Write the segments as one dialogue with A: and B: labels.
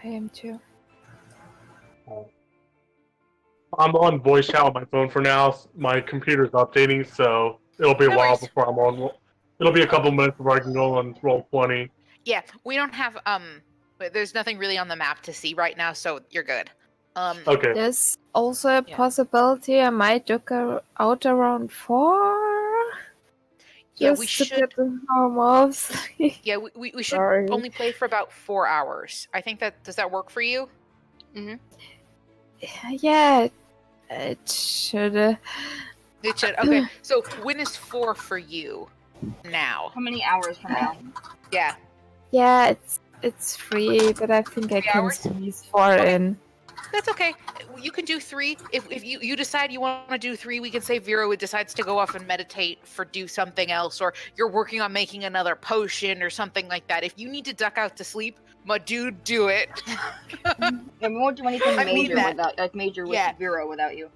A: I am too.
B: I'm on voice chat on my phone for now. My computer's updating, so it'll be a
C: No
B: while
C: worries.
B: before I'm on. It'll be a couple minutes before I can go on roll 20.
C: Yeah, we don't have but there's nothing really on the map to see right now, so you're good.
B: Okay.
A: There's also a
C: Yeah.
A: possibility I might look out around 4.
C: Yeah,
A: Just
C: we
A: to
C: should.
A: get the mobs.
C: Yeah, we should
A: Sorry.
C: only play for about 4 hours. I think does that work for you?
A: Yeah, it should.
C: It should. Okay, so when is 4 for you? Now.
D: How many hours from now?
C: Yeah.
A: Yeah, it's free, but I think I
C: 3
A: can
C: hours?
A: squeeze 4
C: Okay.
A: in.
C: That's okay. You can do 3. If you decide you want to do 3, we can say Vero decides to go off and meditate for do something else, or you're working on making another potion or something like that. If you need to duck out to sleep, my dude, do it.
D: And we won't do anything
C: I mean
D: major
C: that.
D: without, like major with
C: Yeah.
D: Vero without you.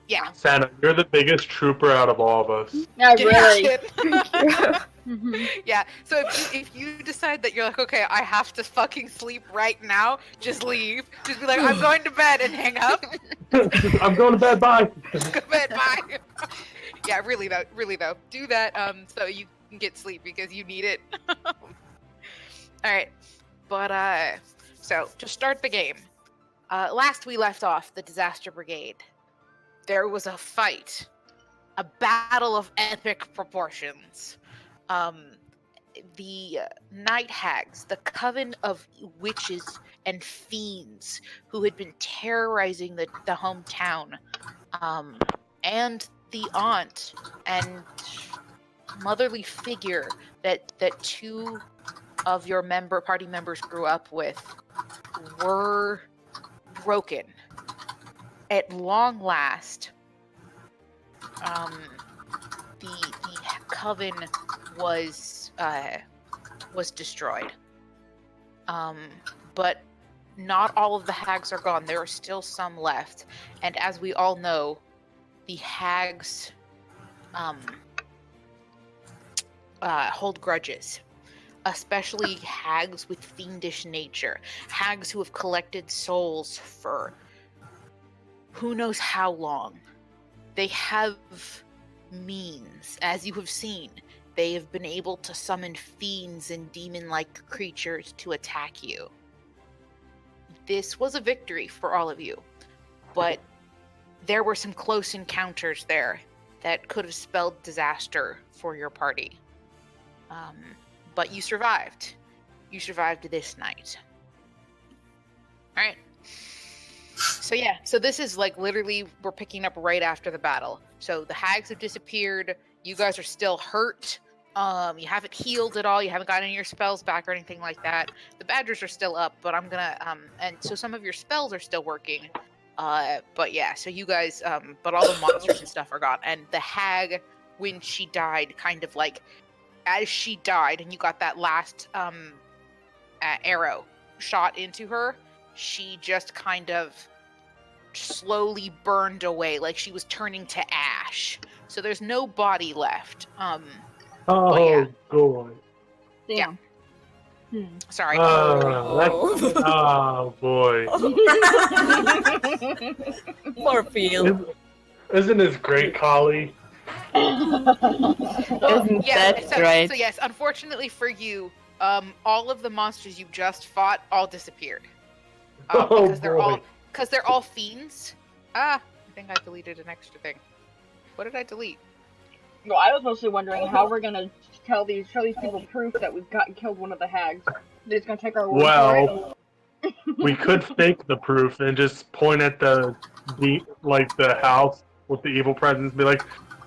C: Yeah.
B: Santa, you're the biggest trooper out of all of us.
D: Yeah,
C: Yeah,
D: really.
C: shit.
D: Mhm.
C: Yeah. So if you decide that you're like, okay, I have to fucking sleep right now, just leave. Just be like, I'm going to bed and hang up.
B: I'm going to bed. Bye.
C: Go to bed. Bye. Yeah, really though, do that so you can get sleep because you need it. All right, but so to start the game, last we left off the Disaster Brigade. There was a fight, a battle of epic proportions. The night hags, the coven of witches and fiends who had been terrorizing the hometown, and the aunt and motherly figure that 2 of your party members grew up with were broken. At long last, the coven was destroyed. But not all of the hags are gone. There are still some left, and as we all know, the hags hold grudges, especially hags with fiendish nature, hags who have collected souls for who knows how long. They have means, as you have seen. They have been able to summon fiends and demon-like creatures to attack you. This was a victory for all of you, but there were some close encounters there that could have spelled disaster for your party. But you survived. You survived this night. All right. So yeah, so this is like literally we're picking up right after the battle. So the hags have disappeared. You guys are still hurt. You haven't healed at all. You haven't gotten any of your spells back or anything like that. The badgers are still up, but I'm gonna and so some of your spells are still working. But yeah, so you guys but all the monsters and stuff are gone. And the hag, when she died, kind of like as she died and you got that last arrow shot into her, she just kind of slowly burned away, like she was turning to ash. So there's no body left.
B: Oh,
C: yeah.
B: God.
D: Damn.
C: Sorry.
B: Oh, boy.
E: Poor Phil.
B: Isn't this great, Collie?
E: Isn't
C: Yeah,
E: that
C: so
E: right?
C: yes, unfortunately for you, all of the monsters you just fought all disappeared.
B: Oh,
C: Because they're all fiends. I think I deleted an extra thing. What did I delete?
D: No, I was mostly wondering how we're gonna show these people proof that we've killed one of the hags. They're just gonna take our word for it.
B: We could fake the proof and just point at the house with the evil presence and be like,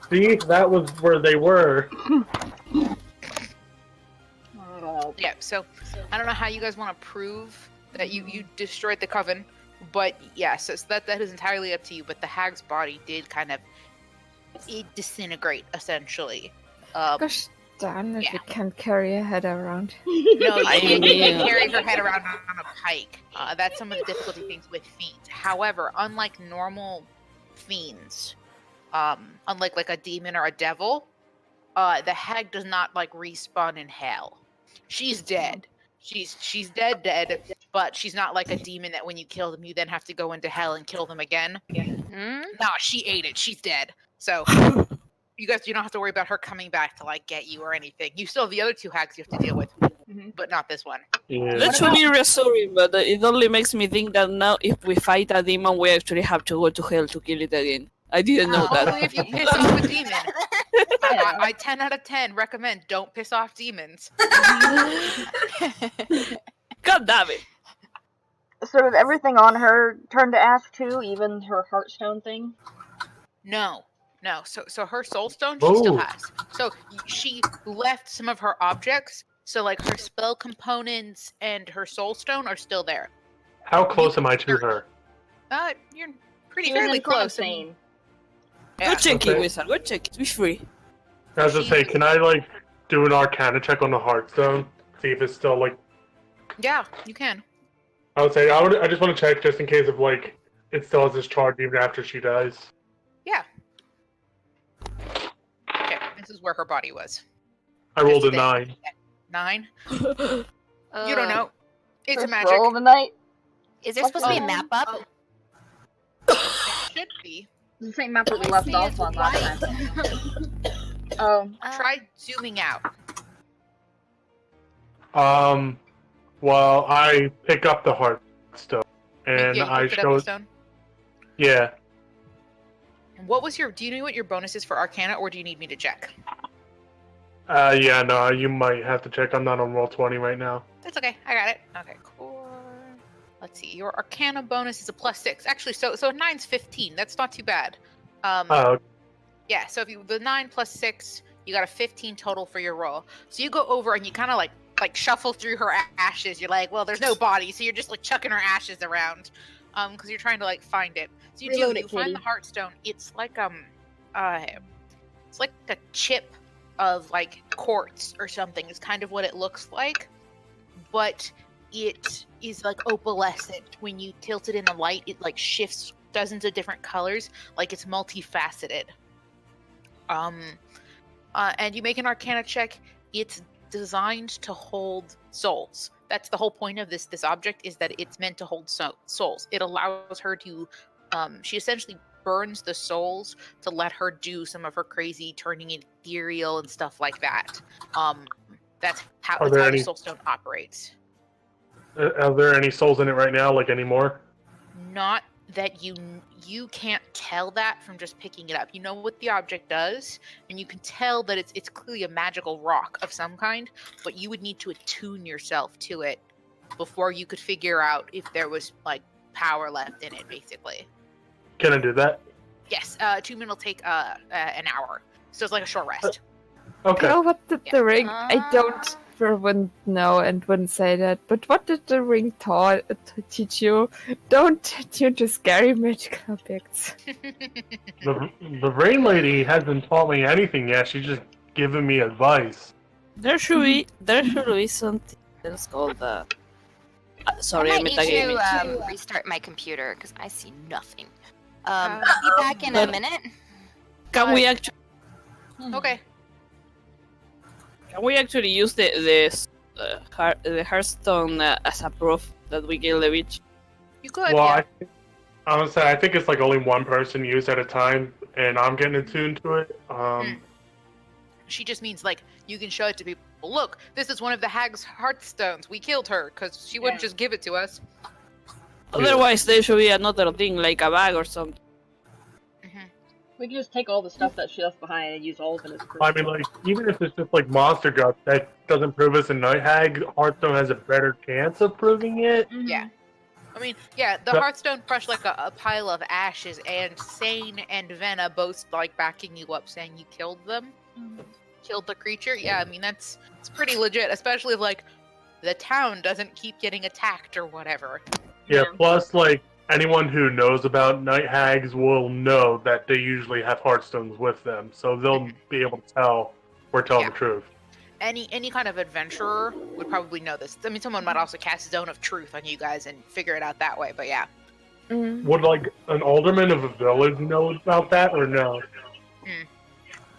B: see, that was where they were.
C: Yeah, so I don't know how you guys want to prove that you destroyed the coven, but yeah, so that is entirely up to you. But the hag's body did kind of disintegrate, essentially.
A: Gosh darn it, we can't carry a head around.
C: No, you can't carry her head around on a pike. That's some of the difficulty things with fiends. However, unlike normal fiends, unlike like a demon or a devil, the hag does not like respawn in hell. She's dead. She's dead. but she's not like a demon that when you kill them, you then have to go into hell and kill them again. Nah, she ate it. She's dead. So you don't have to worry about her coming back to like get you or anything. You still have the other two hags you have to deal with, but not this one.
B: Yeah.
E: Literally reassuring, but it only makes me think that now if we fight a demon, we actually have to go to hell to kill it again. I didn't know that.
C: Only if you piss off a demon. I 10 out of 10 recommend don't piss off demons.
E: God damn it.
D: So did everything on her turn to ash too, even her heartstone thing?
C: No. So her soul stone she still
B: Oh.
C: has. So she left some of her objects. So like her spell components and her soul stone are still there.
B: How close am I to her?
C: You're pretty
D: She was
C: fairly
D: in front of
C: close. I mean,
D: Thane.
C: yeah.
E: Go check it,
B: Okay.
E: wizard. Go check it. Be free.
B: I was gonna say, can I like do an Arcana check on the Hearthstone? See if it's still like.
C: Yeah, you can.
B: I would say I just want to check just in case if like it still has this charge even after she dies.
C: Yeah. Okay, this is where her body was.
B: I rolled a
C: Just
B: 9.
C: 9. You don't know. It's a
D: First
C: magic.
D: roll of the night.
F: Is there supposed to be a
C: Oh.
F: map up?
C: Oh. It should be.
D: It's the same map that we left off on last time. Oh,
C: Try zooming out.
B: Well, I pick up the Hearthstone and
C: Yeah, you
B: I
C: picked it up,
B: show.
C: the stone.
B: Yeah.
C: What was do you know what your bonus is for Arcana, or do you need me to check?
B: Yeah, no, you might have to check. I'm not on roll 20 right now.
C: That's okay. I got it. Okay, cool. Let's see. Your Arcana bonus is a +6. Actually, so 9's 15. That's not too bad.
B: Oh,
C: Yeah. So if the 9 + 6, you got a 15 total for your roll. So you go over and you kind of like shuffle through her ashes. You're like, well, there's no body, so you're just like chucking her ashes around, because you're trying to like find it. So you
D: Reload
C: do.
D: it,
C: You find
D: kitty.
C: the Heartstone. It's like a chip of like quartz or something. Is kind of what it looks like, but it is like opalescent. When you tilt it in the light, it like shifts dozens of different colors. Like it's multifaceted. And you make an Arcana check. It's designed to hold souls. That's the whole point of this object, is that it's meant to hold souls. It allows her to she essentially burns the souls to let her do some of her crazy turning ethereal and stuff like that. That's how the soulstone operates.
B: are there any souls in it right now? Like any more?
C: Not that you can't tell that from just picking it up. You know what the object does, and you can tell that it's clearly a magical rock of some kind, but you would need to attune yourself to it before you could figure out if there was like power left in it, basically.
B: Can I do that?
C: Yes, attunement will take an hour, so it's like a short rest.
B: Okay.
A: Oh, what did
C: Yeah.
A: the ring? I don't wouldn't know and wouldn't say that. But what did the ring teach you? Don't attune to scary magical objects.
B: The Rain Lady hasn't taught me anything yet. She's just giving me advice.
E: There should be something else called sorry,
F: I
E: I
F: might
E: meant
F: need
E: again.
F: to restart my computer because I see nothing.
C: Uh,
F: I'll be back in a minute.
E: Can we actually?
C: Okay.
E: Can we actually use the Hearthstone as a proof that we kill the witch?
C: You could,
B: Well,
C: yeah.
B: honestly, I think it's like only one person used at a time, and I'm getting attuned to it.
C: She just means like you can show it to people. Look, this is one of the hag's heartstones. We killed her because she wouldn't just give it to us.
E: Otherwise, there should be another thing like a bag or something.
D: we can just take all the stuff that she left behind and use all of it as proof.
B: I mean, like, even if it's just like monster guts, that doesn't prove us a night hag. Hearthstone has a better chance of proving it.
C: Yeah. I mean, yeah, the Hearthstone crushed like a pile of ashes, and Sane and Venna both like backing you up, saying you killed them, killed the creature. Yeah, I mean it's pretty legit, especially if like the town doesn't keep getting attacked or whatever.
B: Yeah. Plus, like anyone who knows about night hags will know that they usually have Hearthstones with them, so they'll be able to tell we're telling the truth.
C: Any kind of adventurer would probably know this. I mean, someone might also cast Zone of Truth on you guys and figure it out that way, but yeah.
B: Would like an alderman of a village know about that or no?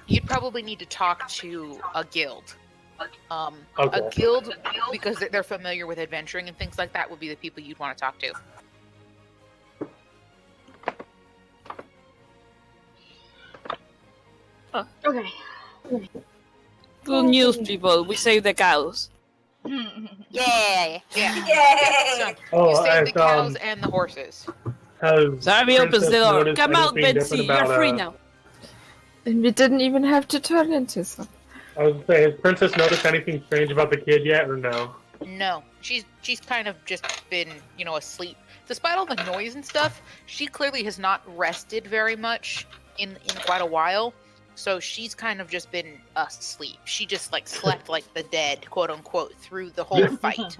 C: You'd probably need to talk to a guild.
B: Okay.
C: A guild, because they're familiar with adventuring and things like that, would be the people you'd want to talk to.
D: Okay.
E: Good news, people. We saved the cows.
F: Yay!
C: Yeah.
G: Yay!
C: So, you
B: Oh,
C: save the
B: and,
C: cows and the horses.
B: has
E: Darby opens the
B: Princess
E: door.
B: noticed
E: Come out,
B: anything
E: Betsy.
B: different
E: You're
B: about,
E: free now.
A: And we didn't even have to turn into some.
B: I was saying, has Princess noticed anything strange about the kid yet, or no?
C: No, she's kind of just been, asleep. Despite all the noise and stuff, she clearly has not rested very much in quite a while. So she's kind of just been asleep. She just slept like the dead, quote unquote, through the whole fight.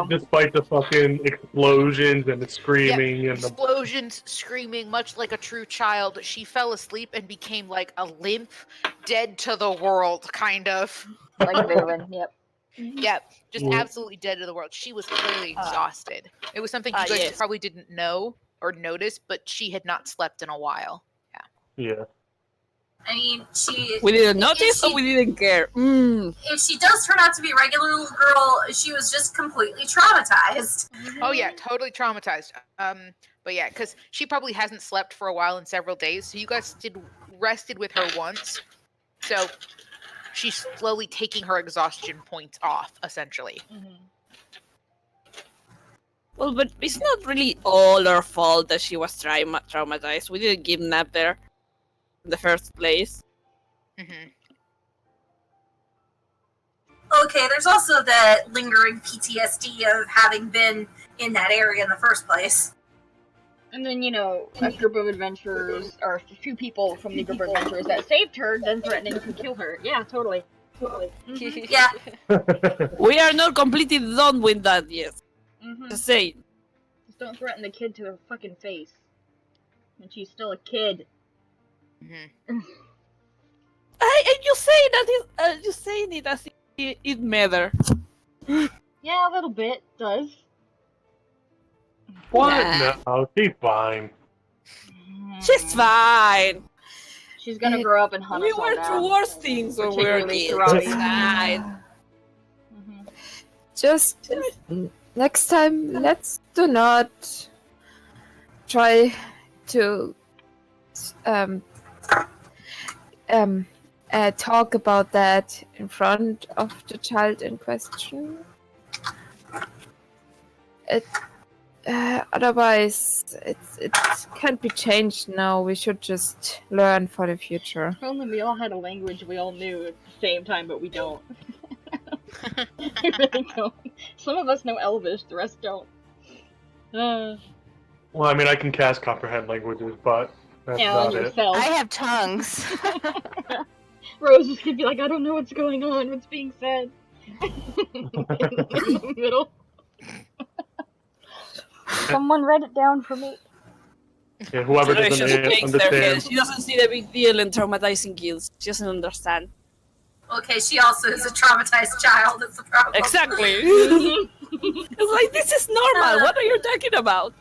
B: Despite the fucking explosions and the screaming and the
C: Explosions, screaming, much like a true child, she fell asleep and became like a limp, dead to the world, kind of.
D: Like Valen, yep.
C: Yeah, just
B: Yeah.
C: absolutely dead to the world. She was clearly exhausted. It was something you guys
E: yes.
C: probably didn't know or notice, but she had not slept in a while.
B: yeah.
G: I mean,
E: We didn't notice, or we didn't care.
G: if she does turn out to be a regular little girl, she was just completely traumatized.
C: Oh yeah, totally traumatized. But yeah, because she probably hasn't slept for a while in several days. So you guys rested with her once. So she's slowly taking her exhaustion points off, essentially.
E: Well, but it's not really all our fault that she was traumatized. We didn't kidnap her in the first place.
C: Mm-hmm.
G: Okay, there's also the lingering PTSD of having been in that area in the first place.
D: And then, a group of adventurers, or a few people from the group of adventurers that saved her, then threatening to kill her. Yeah, totally.
G: Yeah.
E: We are not completely done with that yet. Just saying.
D: Just don't threaten the kid to her fucking face. And she's still a kid.
C: Mm-hmm.
E: And you say that you saying it as if it matter.
D: Yeah, a little bit does.
B: What?
E: Nah.
B: No, she's fine.
E: She's fine.
D: She's gonna grow up and hunt
E: We
D: us all
E: were
D: down.
E: through worse things when we were
D: Particularly
E: kids.
D: throughout
E: It's fine.
A: Just next time, let's do not try to talk about that in front of the child in question. Otherwise, it can't be changed now. We should just learn for the future.
D: If only we all had a language we all knew at the same time, but we don't. We really don't. Some of us know Elvish, the rest don't.
B: Well, I mean, I can cast comprehend languages, but that's
D: Yeah, on
B: not it.
D: yourself.
F: I have tongues.
D: Rose is gonna be like, I don't know what's going on, what's being said. In the middle. Someone write it down for me.
B: Yeah, whoever
E: She
B: doesn't
E: just shakes their head.
B: understand.
E: She doesn't see the big deal in traumatizing kills. She doesn't understand.
G: Okay, she also is a traumatized child, that's the problem.
E: Exactly. It's like, this is normal. What are you talking about?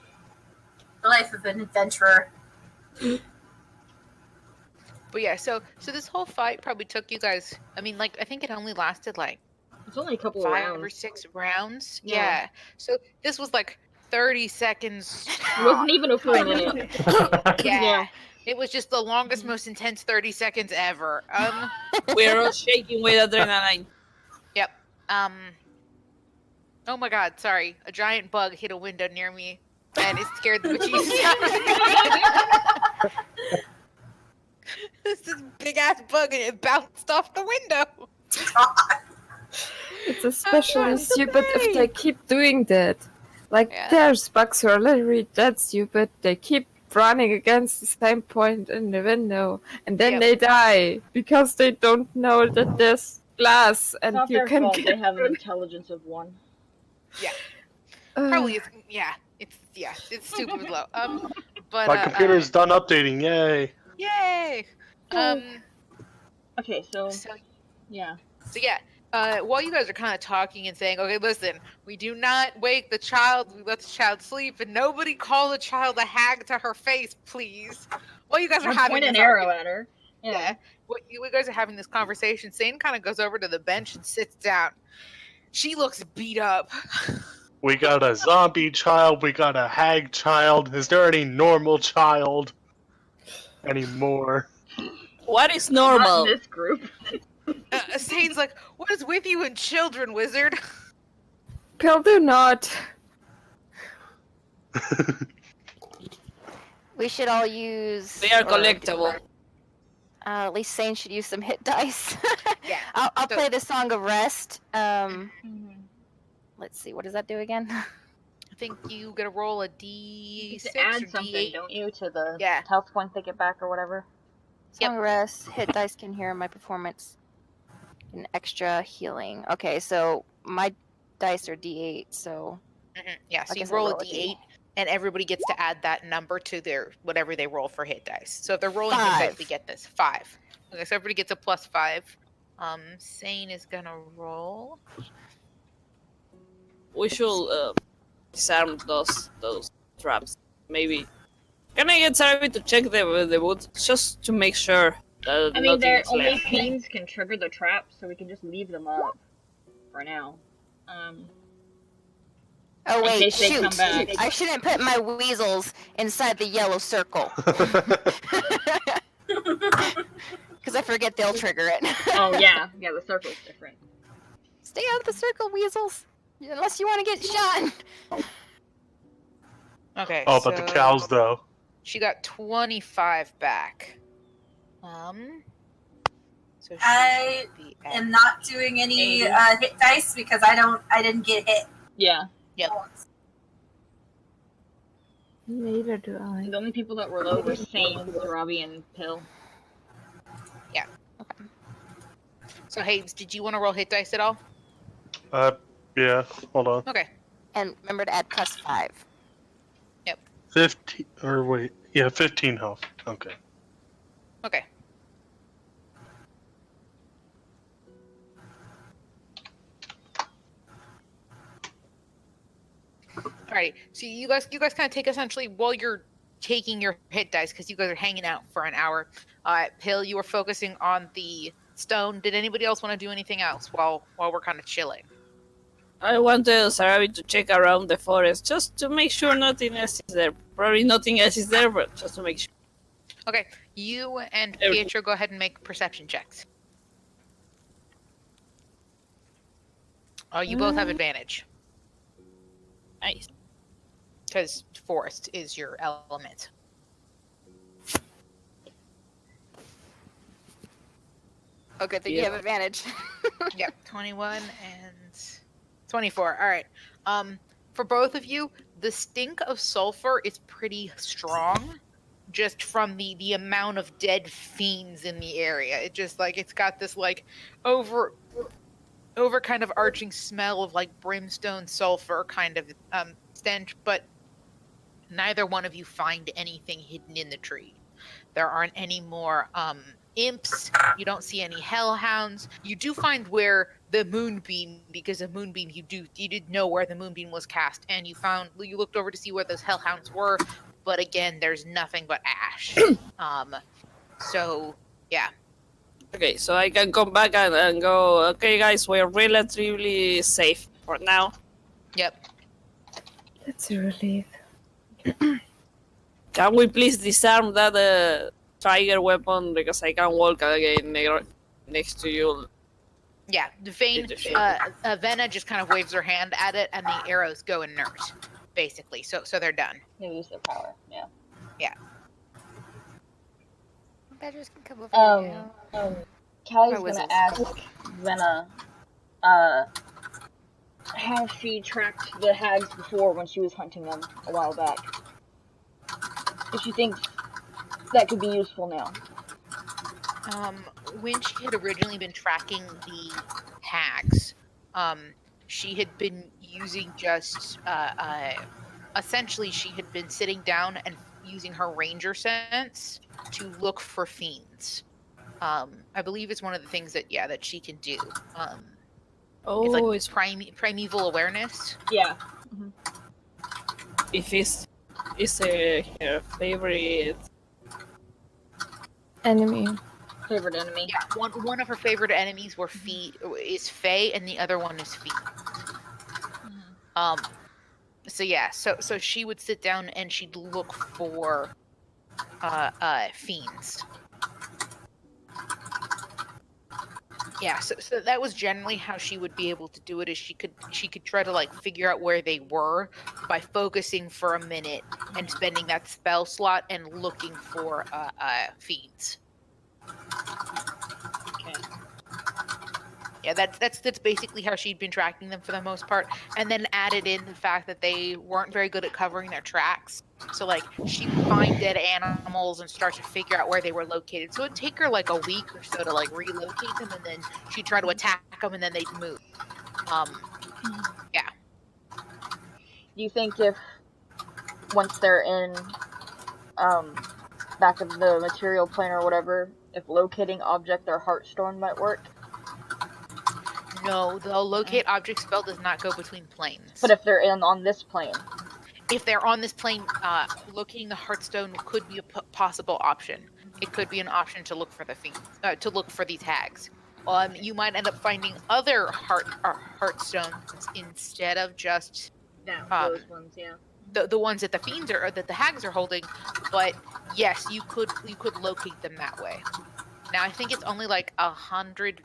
G: The life of an adventurer.
C: But yeah, so this whole fight probably took you guys. I mean, I think it only lasted
D: It's only a couple of
C: 5
D: rounds.
C: or 6 rounds.
D: Yeah.
C: Yeah. So this was 30 seconds.
D: It wasn't even a full minute.
C: Yeah. It was just the longest, most intense 30 seconds ever.
E: We're all shaking with adrenaline.
C: Yep. Oh my god, sorry. A giant bug hit a window near me, and it scared the bejesus out of me. This is big ass bug, and it bounced off the window.
A: It's especially
C: God,
A: stupid if they keep doing that.
C: Yeah.
A: There's bugs who are literally that stupid. They keep running against the same point in the window, and then
C: Yep.
A: they die because they don't know that there's glass
D: It's
A: and
D: not
A: you
D: their
A: can
D: fault
A: get
D: they have an intelligence of 1.
C: Probably is. It's stupid low. But
H: My computer's done updating. Yay!
C: yay.
D: Okay, so
C: So
D: yeah.
C: yeah. While you guys are kind of talking and saying, okay, listen, we do not wake the child, we let the child sleep, and nobody call the child a hag to her face, please. While you guys are
D: Or
C: having
D: point an
C: this
D: arrow
C: argument-
D: at her.
C: Yeah. You guys are having this conversation. Sane kind of goes over to the bench and sits down. She looks beat up.
H: We got a zombie child, we got a hag child. Is there any normal child anymore?
E: What is
D: Not in
E: normal?
D: this group.
C: Sane's like, "What is with you and children, wizard?"
A: Pill do not.
F: We should all use.
E: They are
F: or,
E: collectible.
F: at least Sane should use some hit dice.
C: Yeah.
F: I'll
C: So-
F: play the Song of Rest.
D: Mhm.
F: Let's see. What does that do again?
C: I think you gotta roll a
D: You
C: D6
D: get to add
C: or
D: something,
C: D8.
D: don't you, to the
C: Yeah.
D: health point they get back or whatever?
C: Yep.
F: Song of Rest. Hit dice can hear my performance. An extra healing. Okay, so my dice are D8. So
C: Yeah, so you
F: guess I'll
C: roll a
F: roll a
C: D8, and everybody gets to add that number to their whatever they roll for hit dice. So if they're rolling hit dice,
F: 5.
C: they get this 5. Okay, so everybody gets a +5. Sane is gonna roll.
E: We should disarm those traps. Maybe. Can I get Sarabi to check the woods just to make sure that
D: I mean,
E: nothing
D: they're
E: is
D: only
E: left?
D: fiends can trigger the traps, so we can just leave them up for now.
F: Oh
D: In
F: wait,
D: case they
F: shoot!
D: come back.
F: I shouldn't put my weasels inside the yellow circle because I forget they'll trigger it.
D: Oh yeah, the circle's different.
F: Stay out of the circle, weasels. Unless you want to get shot.
C: Okay.
H: Oh, but the cows, though.
C: She got 25 back. So she
G: I
C: should be at-
G: am not doing any
D: 80.
G: hit dice because I didn't get hit.
D: Yeah.
C: Yep.
A: Neither do I.
D: The only people that were low were Sane, Zarabi, and Pill.
C: So Hayes, did you want to roll hit dice at all?
H: Yeah, hold on.
C: Okay.
F: And remember to add +5.
H: 15, or wait, yeah, 15 health. Okay.
C: Okay. Alrighty. So you guys kind of take essentially while you're taking your hit dice because you guys are hanging out for an hour. Pill, you were focusing on the stone. Did anybody else want to do anything else while we're kind of chilling?
E: I wanted Sarabi to check around the forest just to make sure nothing else is there. Probably nothing else is there, but just to make sure.
C: Okay. You and
E: Every-
C: Pietro go ahead and make perception checks. You both have advantage
E: Nice.
C: because forest is your element.
F: Oh, good thing you
E: Yeah.
F: have advantage.
C: Yep, 21 and 24. All right. For both of you, the stink of sulfur is pretty strong just from the amount of dead fiends in the area. It just like it's got this like over kind of arching smell of like brimstone sulfur kind of stench, but neither one of you find anything hidden in the tree. There aren't any more imps. You don't see any hellhounds. You do find where the moonbeam, because of moonbeam, you did know where the moonbeam was cast, and you looked over to see where those hellhounds were, but again, there's nothing but ash. So yeah.
E: Okay, so I can come back and go, okay guys, we're relatively safe for now.
C: Yep.
A: That's a relief.
E: Can we please disarm that trigger weapon because I can walk again next to you?
C: Yeah. The Vane, Venna just kind of waves her hand at it, and the arrows go inert, basically. So they're done.
D: They lose their power. Yeah.
F: Badgers can come over
D: Um,
F: here
D: Callie's
F: Or
D: gonna
F: whistles.
D: ask Venna, how she tracked the hags before when she was hunting them a while back. If she thinks that could be useful now.
C: When she had originally been tracking the hags, she had been using just essentially she had been sitting down and using her ranger sense to look for fiends. I believe it's one of the things that she can do.
E: Oh,
C: It's like primeval awareness.
D: Yeah.
E: if it's her favorite.
A: Enemy.
D: Favorite enemy.
C: Yeah, one of her favorite enemies is Fae, and the other one is Fiend. So yeah, so she would sit down and she'd look for fiends. Yeah, so that was generally how she would be able to do it. Is she could try to like figure out where they were by focusing for a minute and spending that spell slot and looking for fiends.
D: Okay.
C: Yeah, that's basically how she'd been tracking them for the most part, and then added in the fact that they weren't very good at covering their tracks. So like she would find dead animals and start to figure out where they were located. So it'd take her like a week or so to like relocate them, and then she'd try to attack them, and then they'd move. Yeah.
D: Do you think if once they're in back of the material plane or whatever, if locating object or heartstone might work?
C: No, the locate object spell does not go between planes.
D: But if they're on this plane,
C: if they're on this plane, locating the Heartstone could be a possible option. It could be an option to look for the fiends, to look for these hags. You might end up finding other Heartstones instead of just
D: those ones, yeah.
C: the ones that the fiends are, or that the hags are holding. But yes, you could locate them that way. Now I think it's only like 1,000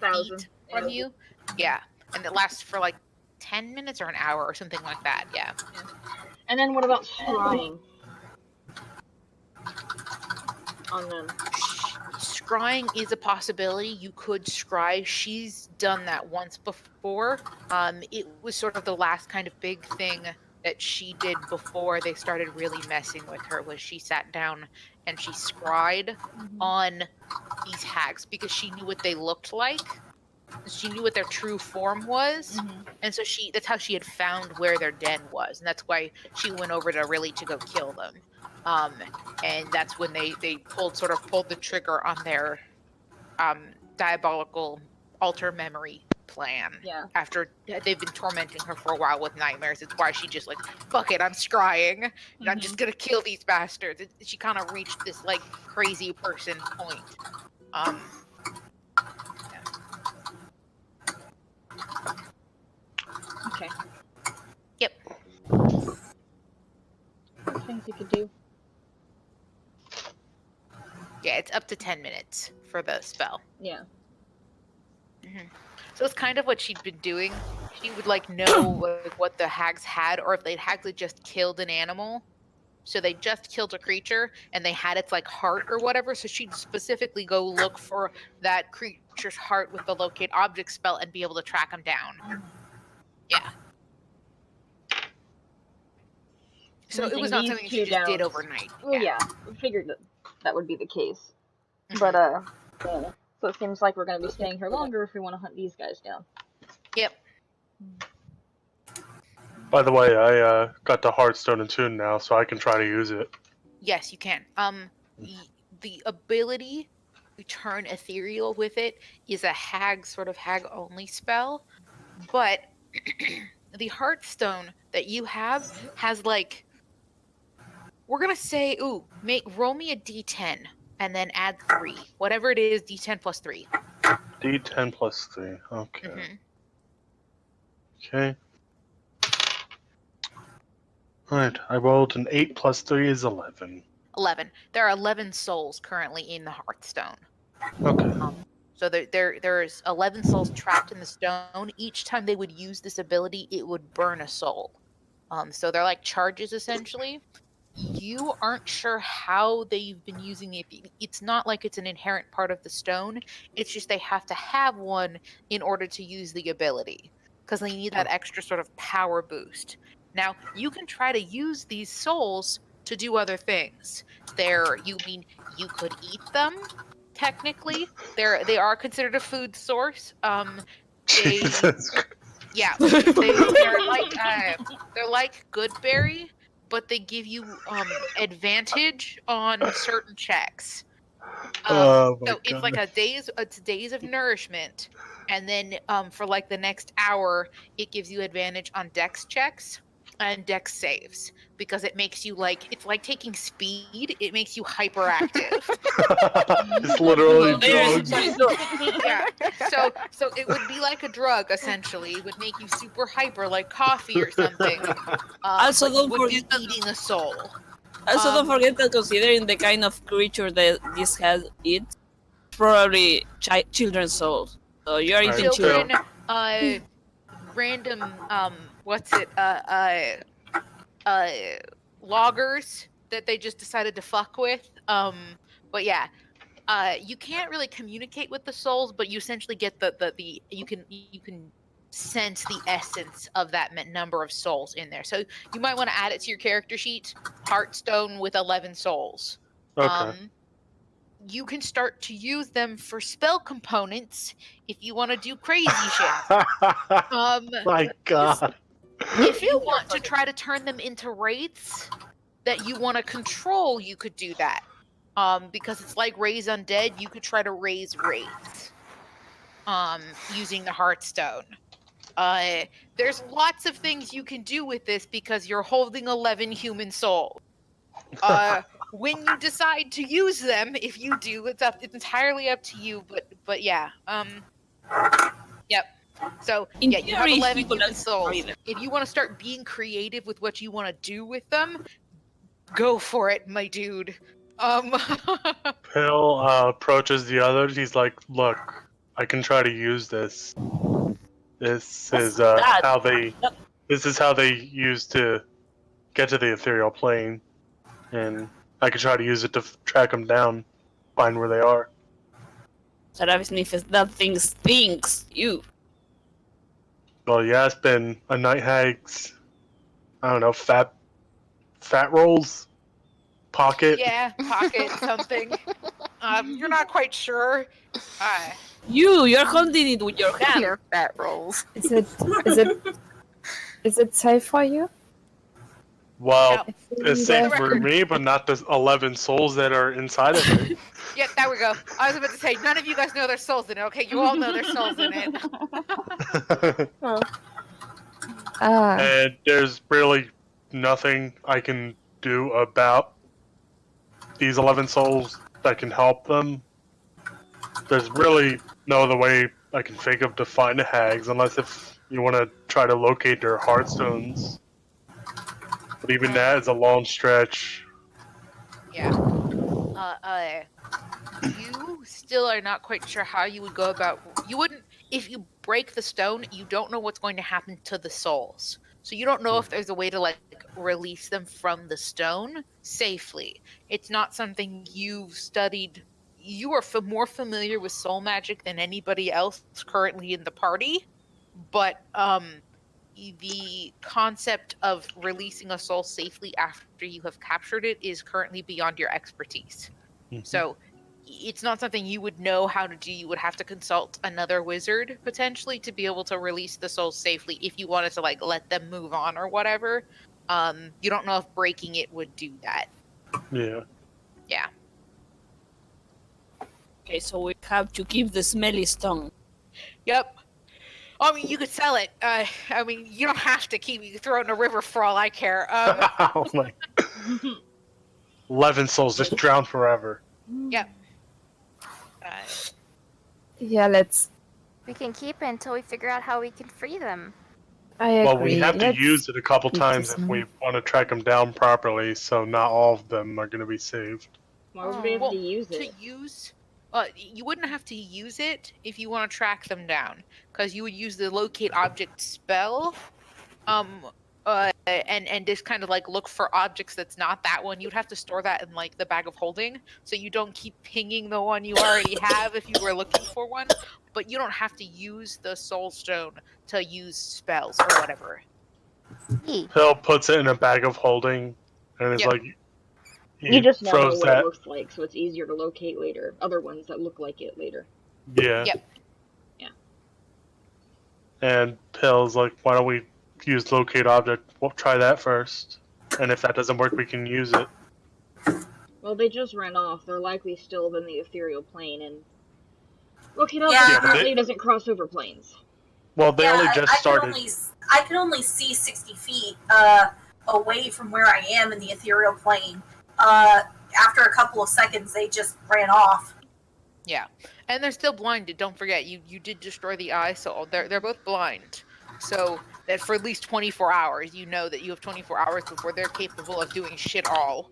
C: feet from you. Yeah, and it lasts for like 10 minutes or an hour or something like that. Yeah.
D: And then what about scrying on them?
C: Scrying is a possibility. You could scry. She's done that once before. It was sort of the last kind of big thing that she did before they started really messing with her, was she sat down and she scryed on these hags because she knew what they looked like. She knew what their true form was, and so that's how she had found where their den was, and that's why she went over to go kill them. And that's when they pulled the trigger on their diabolical alter memory plan.
D: Yeah.
C: After they've been tormenting her for a while with nightmares, it's why she just like, fuck it, I'm scrying, and I'm just gonna kill these bastards. She kind of reached this like crazy person point.
D: Okay.
C: Yep.
D: Things you could do.
C: Yeah, it's up to 10 minutes for the spell.
D: Yeah.
C: So it's kind of what she'd been doing. She would like know like, what the hags had, or if the hags had just killed an animal. So they just killed a creature and they had its like heart or whatever. So she'd specifically go look for that creature's heart with the locate object spell and be able to track them down. Yeah. So it was not something she just did overnight.
D: Oh yeah, we figured that would be the case. But so it seems like we're gonna be staying here longer if we want to hunt these guys down.
C: Yep.
H: By the way, I got the Heartstone in tune now, so I can try to use it.
C: Yes, you can. The ability to turn ethereal with it is a hag only spell, but the Heartstone that you have has like, we're gonna say, roll me a d10 and then add 3, whatever it is, d10 plus 3.
H: D10 plus 3. Okay. Okay. Alright, I rolled an 8 plus 3 is 11.
C: 11. There are 11 souls currently in the Hearthstone.
H: Okay.
C: So there's 11 souls trapped in the stone. Each time they would use this ability, it would burn a soul. So they're like charges, essentially. You aren't sure how they've been using it. It's not like it's an inherent part of the stone. It's just they have to have one in order to use the ability, because they need that extra sort of power boost. Now, you can try to use these souls to do other things. You could eat them, technically. They are considered a food source. Yeah, they're like Goodberry, but they give you advantage on certain checks. So it's like days of nourishment, and then for like the next hour, it gives you advantage on dex checks. and dex saves, because it makes you it's like taking speed. It makes you hyperactive.
H: It's literally
E: Very
H: drugs.
C: Yeah. So it would be like a drug essentially. It would make you super hyper, like coffee or something.
E: Also,
C: But
E: don't
C: you would be
E: forget that-
C: eating a soul.
E: Also, don't
C: Um,
E: forget that considering the kind of creature that this has, it's probably children's souls. So you're
H: Right.
E: eating children.
C: children, random, what's it, loggers that they just decided to fuck with. But yeah, you can't really communicate with the souls, but you essentially get the you can sense the essence of that number of souls in there. So you might want to add it to your character sheet. Heartstone with 11 souls.
H: Okay.
C: You can start to use them for spell components if you want to do crazy shit.
H: My God.
C: If you want to try to turn them into wraiths that you want to control, you could do that. Because it's like raise undead, you could try to raise wraiths. Using the Heartstone. There's lots of things you can do with this because you're holding 11 human souls. When you decide to use them, if you do, it's entirely up to you. But yeah, yep. So
E: In
C: yeah, you have
E: theory,
C: 11
E: he could
C: human
E: actually
C: souls.
E: carry them.
C: If you want to start being creative with what you want to do with them, go for it, my dude.
H: Pill approaches the others. He's like, "Look, I can try to use this. This is
E: that?
H: how they. This is how they used to get to the ethereal plane, and I can try to use it to track them down, find where they are."
E: So that thing stinks. You.
H: Well, yeah, it's been a night hag's. I don't know, fat rolls, pocket.
C: yeah, pocket something. You're not quite sure.
E: You're holding it with your hand.
F: Your fat rolls.
A: Is it safe for you?
H: Well,
A: I think
H: it's safe
A: that-
H: for me, but not the 11 souls that are inside of it.
C: Yeah, there we go. I was about to say, none of you guys know there's souls in it, okay? You all know there's souls in it.
A: Ah,
H: And there's really nothing I can do about these 11 souls that can help them. There's really no other way I can think of to find the hags, unless if you want to try to locate their heartstones. But even that is a long stretch.
C: Yeah. You still are not quite sure how you would go about. You wouldn't, if you break the stone, you don't know what's going to happen to the souls. So you don't know if there's a way to release them from the stone safely. It's not something you've studied. You are more familiar with soul magic than anybody else currently in the party, but the concept of releasing a soul safely after you have captured it is currently beyond your expertise. So it's not something you would know how to do. You would have to consult another wizard potentially to be able to release the souls safely if you wanted to let them move on or whatever. You don't know if breaking it would do that.
H: Yeah.
C: Yeah.
E: Okay, so we have to keep the smelly stone.
C: Yep. I mean, you could sell it. I mean, you don't have to keep. You can throw it in a river for all I care.
H: Oh my. 11 souls just drown forever.
C: Yep.
A: yeah, let's.
F: We can keep it until we figure out how we can free them.
A: I agree.
H: Well, we have to
A: Let's-
H: use it a couple
A: keep
H: times
A: this
H: if we
A: one.
H: want to track them down properly, so not all of them are going to be saved.
D: Why would we have
C: Well,
D: to use
C: to
D: it?
C: use, you wouldn't have to use it if you want to track them down, because you would use the locate object spell, and just kind of look for objects that's not that one. You'd have to store that in the bag of holding, so you don't keep pinging the one you already have if you were looking for one. But you don't have to use the soul stone to use spells or whatever.
H: Phil puts it in a bag of holding, and it's
C: Yep.
H: like
D: You just now know
H: throws
D: what
H: that.
D: it looks like, so it's easier to locate later. Other ones that look like it later.
H: Yeah.
C: Yep.
H: And Pill's like, why don't we use locate object? We'll try that first, and if that doesn't work, we can use it.
D: Well, they just ran off. They're likely still in the ethereal plane, and locate object
G: Yeah,
H: but
D: apparently doesn't cross over planes.
H: Well, they only just
G: I can
H: started.
G: only I can only see 60 feet away from where I am in the ethereal plane. After a couple of seconds, they just ran off.
C: Yeah, and they're still blinded. Don't forget, you did destroy the eye, so they're both blind. So that for at least 24 hours, you know that you have 24 hours before they're capable of doing shit all.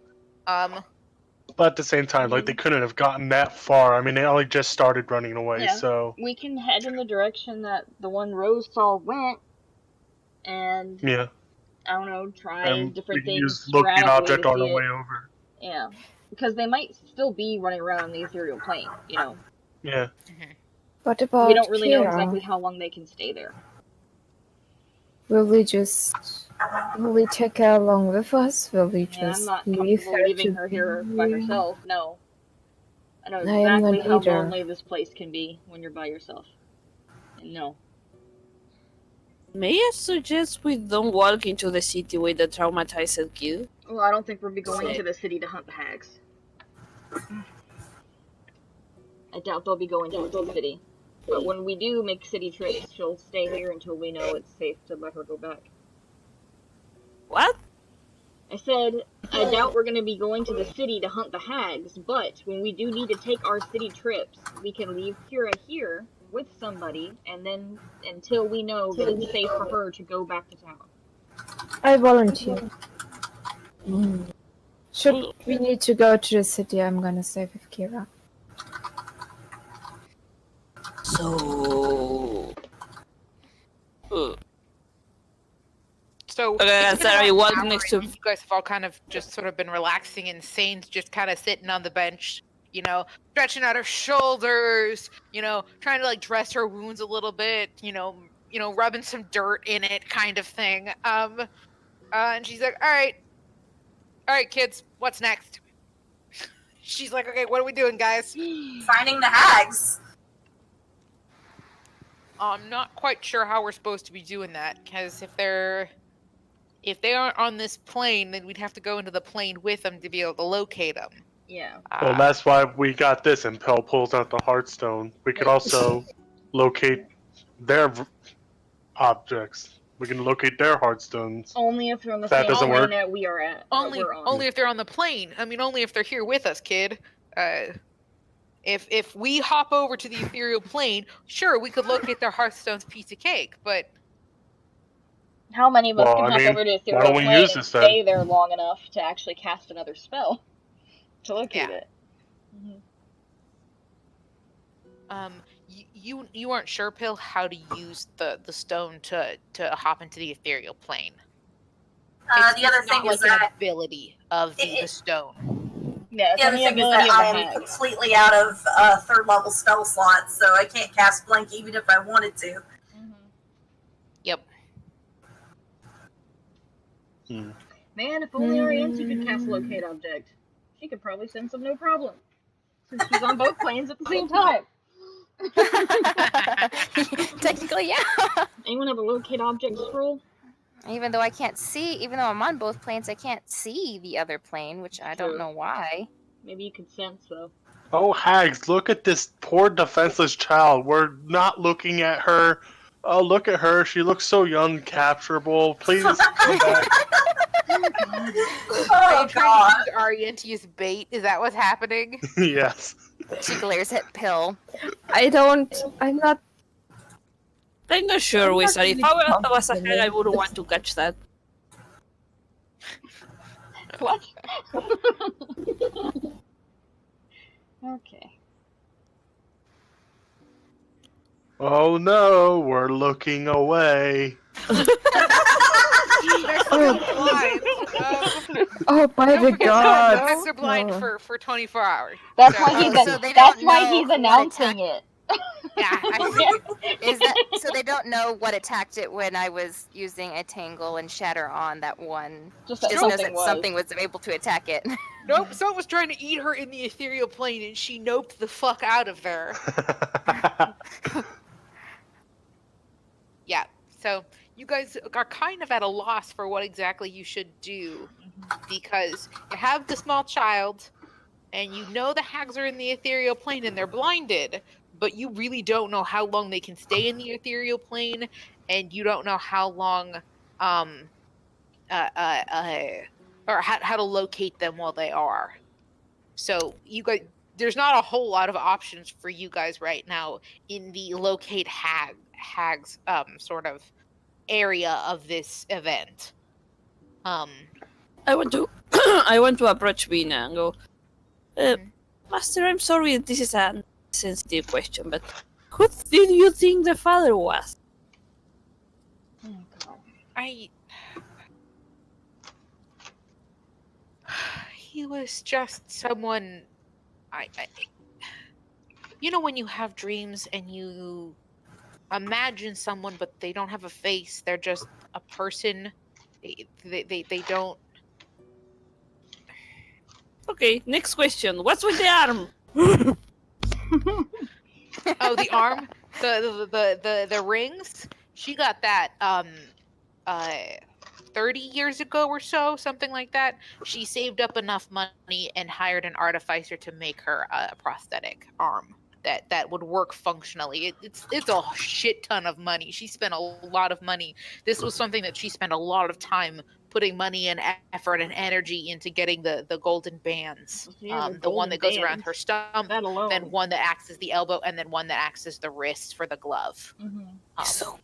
H: But at the same time, like, they couldn't have gotten that far. I mean, they only just started running away,
D: Yeah.
H: so
D: We can head in the direction that the one Rose saw went, and
H: yeah.
D: I don't know, try
H: And we
D: different
H: can
D: things
H: use locate
D: sporadically
H: object
D: to
H: on
D: see
H: our
D: it.
H: way over.
D: Yeah, because they might still be running around the ethereal plane. You know,
H: Yeah.
A: What about
D: we don't really know
A: Kira?
D: exactly how long they can stay there.
A: Will we take her along with us? Will we
D: Yeah, I'm
A: just
D: not
A: leave
D: comfortable
A: her
D: leaving
A: to
D: her here by herself. No, I know
A: I am not
D: exactly how
A: either.
D: lonely this place can be when you're by yourself. And no.
E: May I suggest we don't walk into the city with the traumatized kid?
D: Well, I don't think we'll be going
E: Sick.
D: to the city to hunt the hags. I doubt they'll be going towards the city. But when we do make city trips, she'll stay here until we know it's safe to let her go back.
E: What?
D: I said, I doubt we're going to be going to the city to hunt the hags, but when we do need to take our city trips, we can leave Kira here with somebody, and then until we know that it's safe for her to go back to town.
A: I volunteer. Should we need to go to the city, I'm gonna stay with Kira.
E: So...
C: So
E: Okay,
C: it's been
E: sorry,
C: about
E: walk
C: an hour,
E: next
C: and
E: to-
C: you guys have all kind of just sort of been relaxing, and Sane's just kind of sitting on the bench, you know, stretching out her shoulders, you know, trying to like dress her wounds a little bit, you know, rubbing some dirt in it, kind of thing. And she's like, all right, kids, what's next? She's like, okay, what are we doing, guys?
G: Finding the hags.
C: I'm not quite sure how we're supposed to be doing that, because if they aren't on this plane, then we'd have to go into the plane with them to be able to locate them.
D: Yeah.
H: Well, that's why we got this, and Pell pulls out the Heartstone. We could also locate their objects. We can locate their Heartstones.
D: Only if they're on the
H: That
D: same
H: doesn't
D: plane
H: work.
D: that we are at.
C: Only
D: that we're on.
C: only if they're on the plane. I mean, only if they're here with us, kid. If we hop over to the ethereal plane, sure, we could locate their Hearthstone's piece of cake, but
D: How many of us
H: Well,
D: can
H: I
D: hop
H: mean,
D: over to the
H: why
D: ethereal
H: don't we
D: plane
H: use
D: and
H: this then?
D: stay there long enough to actually cast another spell to locate
C: Yeah.
D: it?
C: you aren't sure, Pill, how to use the stone to hop into the ethereal plane.
G: The other
C: It's
G: thing
C: not
G: is
C: like an
G: that
C: ability of the stone.
D: Yeah, it's
G: the
D: on
G: other
D: the
G: thing is
D: ability
G: that
D: of
G: I
D: the
G: am
D: hags.
G: completely out of third level spell slots, so I can't cast blank even if I wanted to.
C: Yep.
D: Man, if only Arianti could cast locate object. She could probably sense them no problem. Since she's on both planes at the same time.
F: Technically, yeah.
D: Anyone have a locate object scroll?
F: Even though I'm on both planes, I can't see the other plane, which I don't
D: True.
F: know why.
D: Maybe you could sense though.
H: Oh, hags, look at this poor defenseless child. We're not looking at her. Oh, look at her. She looks so young, capturable. Please come back.
C: Are
G: Oh
C: you trying
G: god.
C: to use Arianti as bait? Is that what's happening?
H: Yes.
F: She glares at Pill.
A: I'm not
E: I'm not sure,
A: I'm not
E: Wizard. If
A: really
E: I was a
A: confident.
E: hag, I wouldn't want to catch that.
D: What? Okay.
H: Oh no, we're looking away.
A: Oh, by the
C: God!
A: gods!
C: They're blind
A: No.
C: for 24 hours.
D: That's
C: So-
D: why he's
F: so they
D: that's
F: don't
D: why
F: know
D: he's
F: what
D: announcing it.
C: Yeah, I see.
F: Is that so? They don't know what attacked it when I was using a tangle and shatter on that one.
D: Just
F: She
D: that
F: just knows
D: something
F: that
D: was.
F: something was able to attack it.
C: Nope, someone was trying to eat her in the ethereal plane, and she noped the fuck out of there. Yeah, so you guys are kind of at a loss for what exactly you should do, because you have the small child, and you know the hags are in the ethereal plane and they're blinded, but you really don't know how long they can stay in the ethereal plane, and you don't know how long, uh, uh, uh, or how to locate them while they are. So you guys, there's not a whole lot of options for you guys right now in the locate hags sort of area of this event.
E: I want to I want to approach Vina and go,
C: Mhm.
E: Master, I'm sorry this is a sensitive question, but who did you think the father was?
D: Oh, God.
C: He was just someone. You know when you have dreams and you imagine someone, but they don't have a face. They're just a person. They don't.
E: Okay, next question. What's with the arm?
C: Oh, the arm, the rings. She got that 30 years ago or so, something like that. She saved up enough money and hired an artificer to make her a prosthetic arm that would work functionally. It's a shit ton of money. She spent a lot of money. This was something that she spent a lot of time putting money and effort and energy into getting the golden bands.
D: Yeah,
C: The one that goes around
D: bands.
C: her stump,
D: That alone.
C: then one that acts as the elbow, and then one that acts as the wrist for the glove.
E: So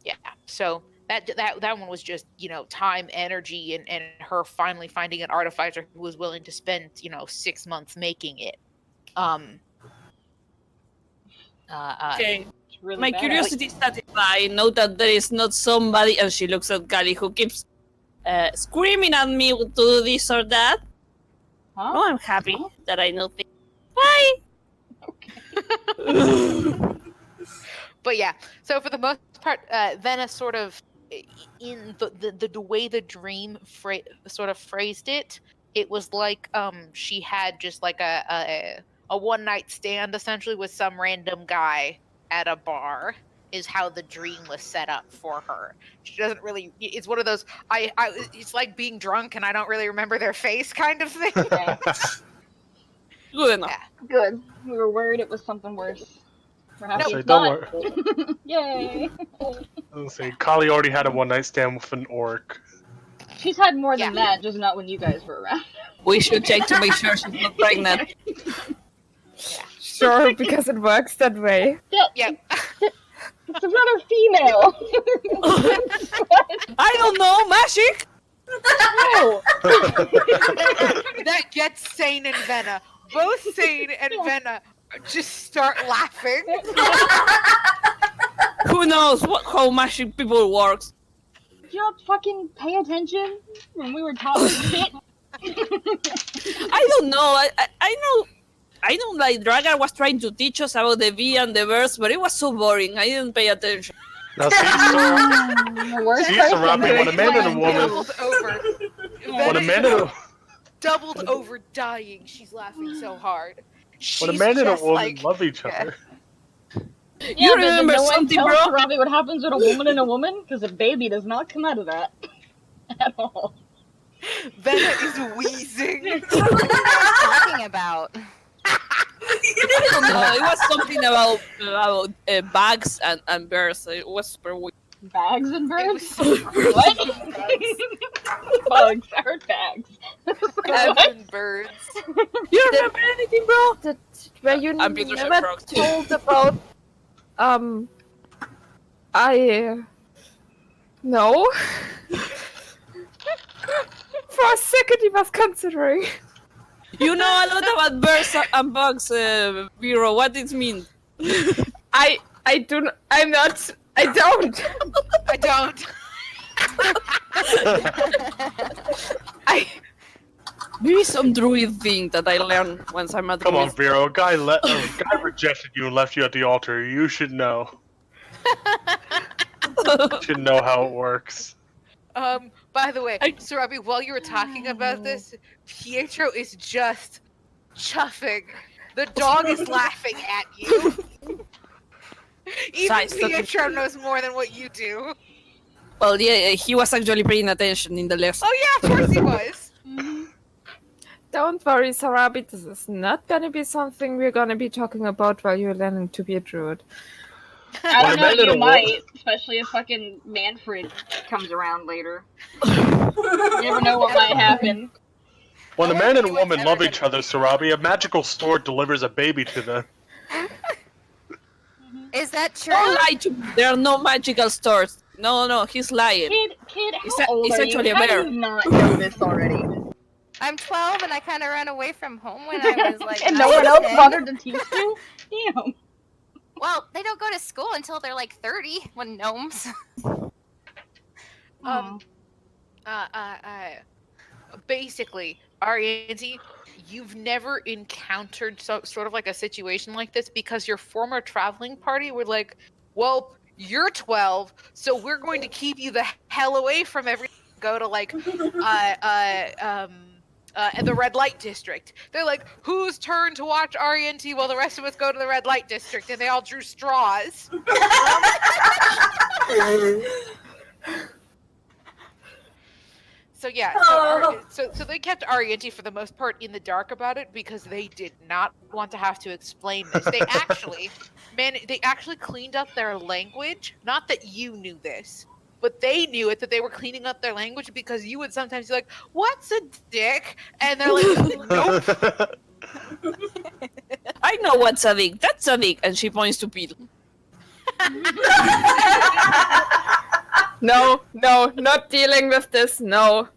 C: Yeah, so that one was just time, energy, and her finally finding an artificer who was willing to spend 6 months making it.
E: okay.
D: It's really
E: My
D: bad.
E: curiosity is satisfied. Note that there is not somebody, and she looks at Gally, who keeps screaming at me to do this or that.
D: Huh?
E: Oh, I'm happy that I know things. Bye!
C: But yeah, so for the most part, Vena sort of, in the way the dream sort of phrased it, it was like she had just like a one night stand essentially with some random guy at a bar, is how the dream was set up for her. She doesn't really. It's one of those. It's like being drunk and I don't really remember their face kind of thing.
D: Okay.
E: Good enough.
C: Yeah.
D: Good. We were worried it was something worse. We're happy
H: So
D: it's
H: don't
D: not.
H: worry.
D: Yay.
H: Let's see. Kali already had a one night stand with an orc.
D: She's had more than
C: Yeah.
D: that, just not when you guys were around.
E: We should check to make sure she's not pregnant.
A: Sure, because it works that way.
C: Yep.
D: It's another female.
E: I don't know, magic!
D: No.
C: That gets Sane and Vena. Both Sane and Vena just start laughing.
E: Who knows how magic people works?
D: Did you not fucking pay attention when we were talking shit?
E: I don't know. I know like Dragar was trying to teach us about the V and the verse, but it was so boring. I didn't pay attention.
H: Now see,
D: The worst
H: see,
D: person
H: Sarabi,
D: to
H: when a man and a
D: explain
H: woman,
C: Doubled over.
H: when a
C: Vena's
H: man and a,
C: doubled over dying. She's laughing so hard.
H: when a
C: She's
H: man and a
C: just
H: woman
C: like,
H: love each other,
D: Yeah,
E: You
D: but did
E: remember
D: no one
E: something,
D: tell
E: bro?
D: Sarabi what happens with a woman and a woman? Because a baby does not come out of that. At all.
C: Vena is wheezing.
F: What are you guys talking about?
E: I don't know. It was something about bags and bears. It was super weird.
D: Bags and birds?
C: was-
D: What? Bugs. I heard bags.
C: Bags
D: What?
C: and birds.
E: You remember anything, bro?
A: That where you
E: I'm Peter
A: never
E: Sherlock.
A: told about I no. For a second he was considering.
E: You know a lot about birds and bugs, Vero. What it means?
A: I do not, I'm not I don't.
C: I don't.
A: I
E: Maybe some druid thing that I learned once I'm a druid.
H: come on, Vero. A guy rejected you and left you at the altar. You should know. You should know how it works.
C: By the way,
E: I-
C: Sarabi, while you were talking about this, Pietro is just chuffing. The dog is laughing at you. Even
E: Size, that's-
C: Pietro knows more than what you do.
E: Well, yeah, he was actually paying attention in the lesson.
C: Oh yeah, of course he was.
A: don't worry, Sarabi, this is not gonna be something we're gonna be talking about while you're learning to be a druid.
D: I don't
H: When a
D: know,
H: man and
D: you
H: a
D: might, especially if fucking Manfred comes around later. You never know what might happen.
H: When
F: I
H: a
F: wonder
H: man and a
F: if anyone's
H: woman
F: ever
H: love
F: gonna-
H: each other, Sarabi, a magical store delivers a baby to them.
F: Is that true?
E: Don't lie to me. There are no magical stores. No, he's lying.
D: Kid,
E: It's
D: how old
E: it's
D: are you?
E: actually a
D: How do
E: bear.
D: you not know this already?
F: I'm 12 and I kind of ran away from home when I was like.
D: And
F: 9
D: no one
F: or
D: else
F: 10.
D: bothered to teach you? Damn.
F: Well, they don't go to school until they're like 30 when gnomes.
C: Basically, Arianti, you've never encountered sort of like a situation like this because your former traveling party were like, well, you're 12, so we're going to keep you the hell away from everything. Go to like the red light district. They're like, whose turn to watch Arianti while the rest of us go to the red light district? And they all drew straws. So yeah, so they kept Arianti for the most part in the dark about it because they did not want to have to explain this. They actually, they actually cleaned up their language. Not that you knew this, but they knew it, that they were cleaning up their language because you would sometimes be like, "What's a dick?" And they're like, "Nope."
E: I know what's a dick. That's a dick. And she points to Pete.
A: No, not dealing with this, no.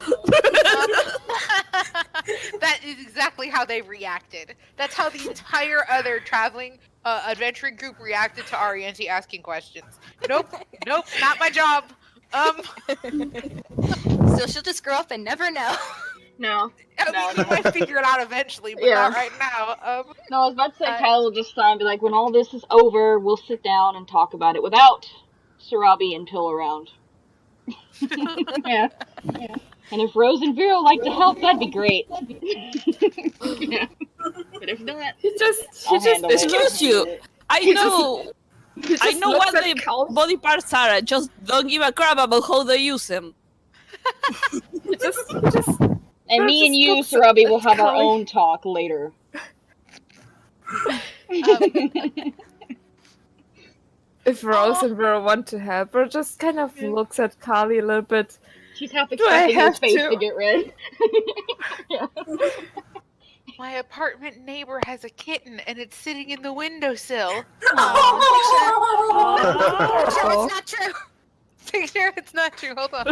C: That is exactly how they reacted. That's how the entire other traveling adventuring group reacted to Arianti asking questions. Nope, not my job.
F: So she'll just grow up and never know.
D: No.
C: I mean, you might figure it out eventually, but
D: Yeah.
C: not right now.
D: No, I was about to say Kyle will just sign and be like, when all this is over, we'll sit down and talk about it without Sarabi and Pill around. Yeah. And if Rose and Vera like to help, that'd be great. Yeah. But if not,
A: He just
D: handle it.
E: Excuse you. I
A: He
E: know
A: looks
E: what
A: at
E: the
A: Cal.
E: body parts are. I just don't give a crap about how they use them.
A: He just
D: and me and you,
A: looks
D: Sarabi,
A: at
D: will have our
A: Callie.
D: own talk later.
A: If Rose and Vera want to help her, just kind of looks at Carly a little bit.
D: She's half
A: Do I
D: expecting his
A: have
D: face
A: to?
D: to get red. Yeah.
C: My apartment neighbor has a kitten, and it's sitting in the windowsill.
F: Sure, it's not true.
C: Picture it's not true. Hold on.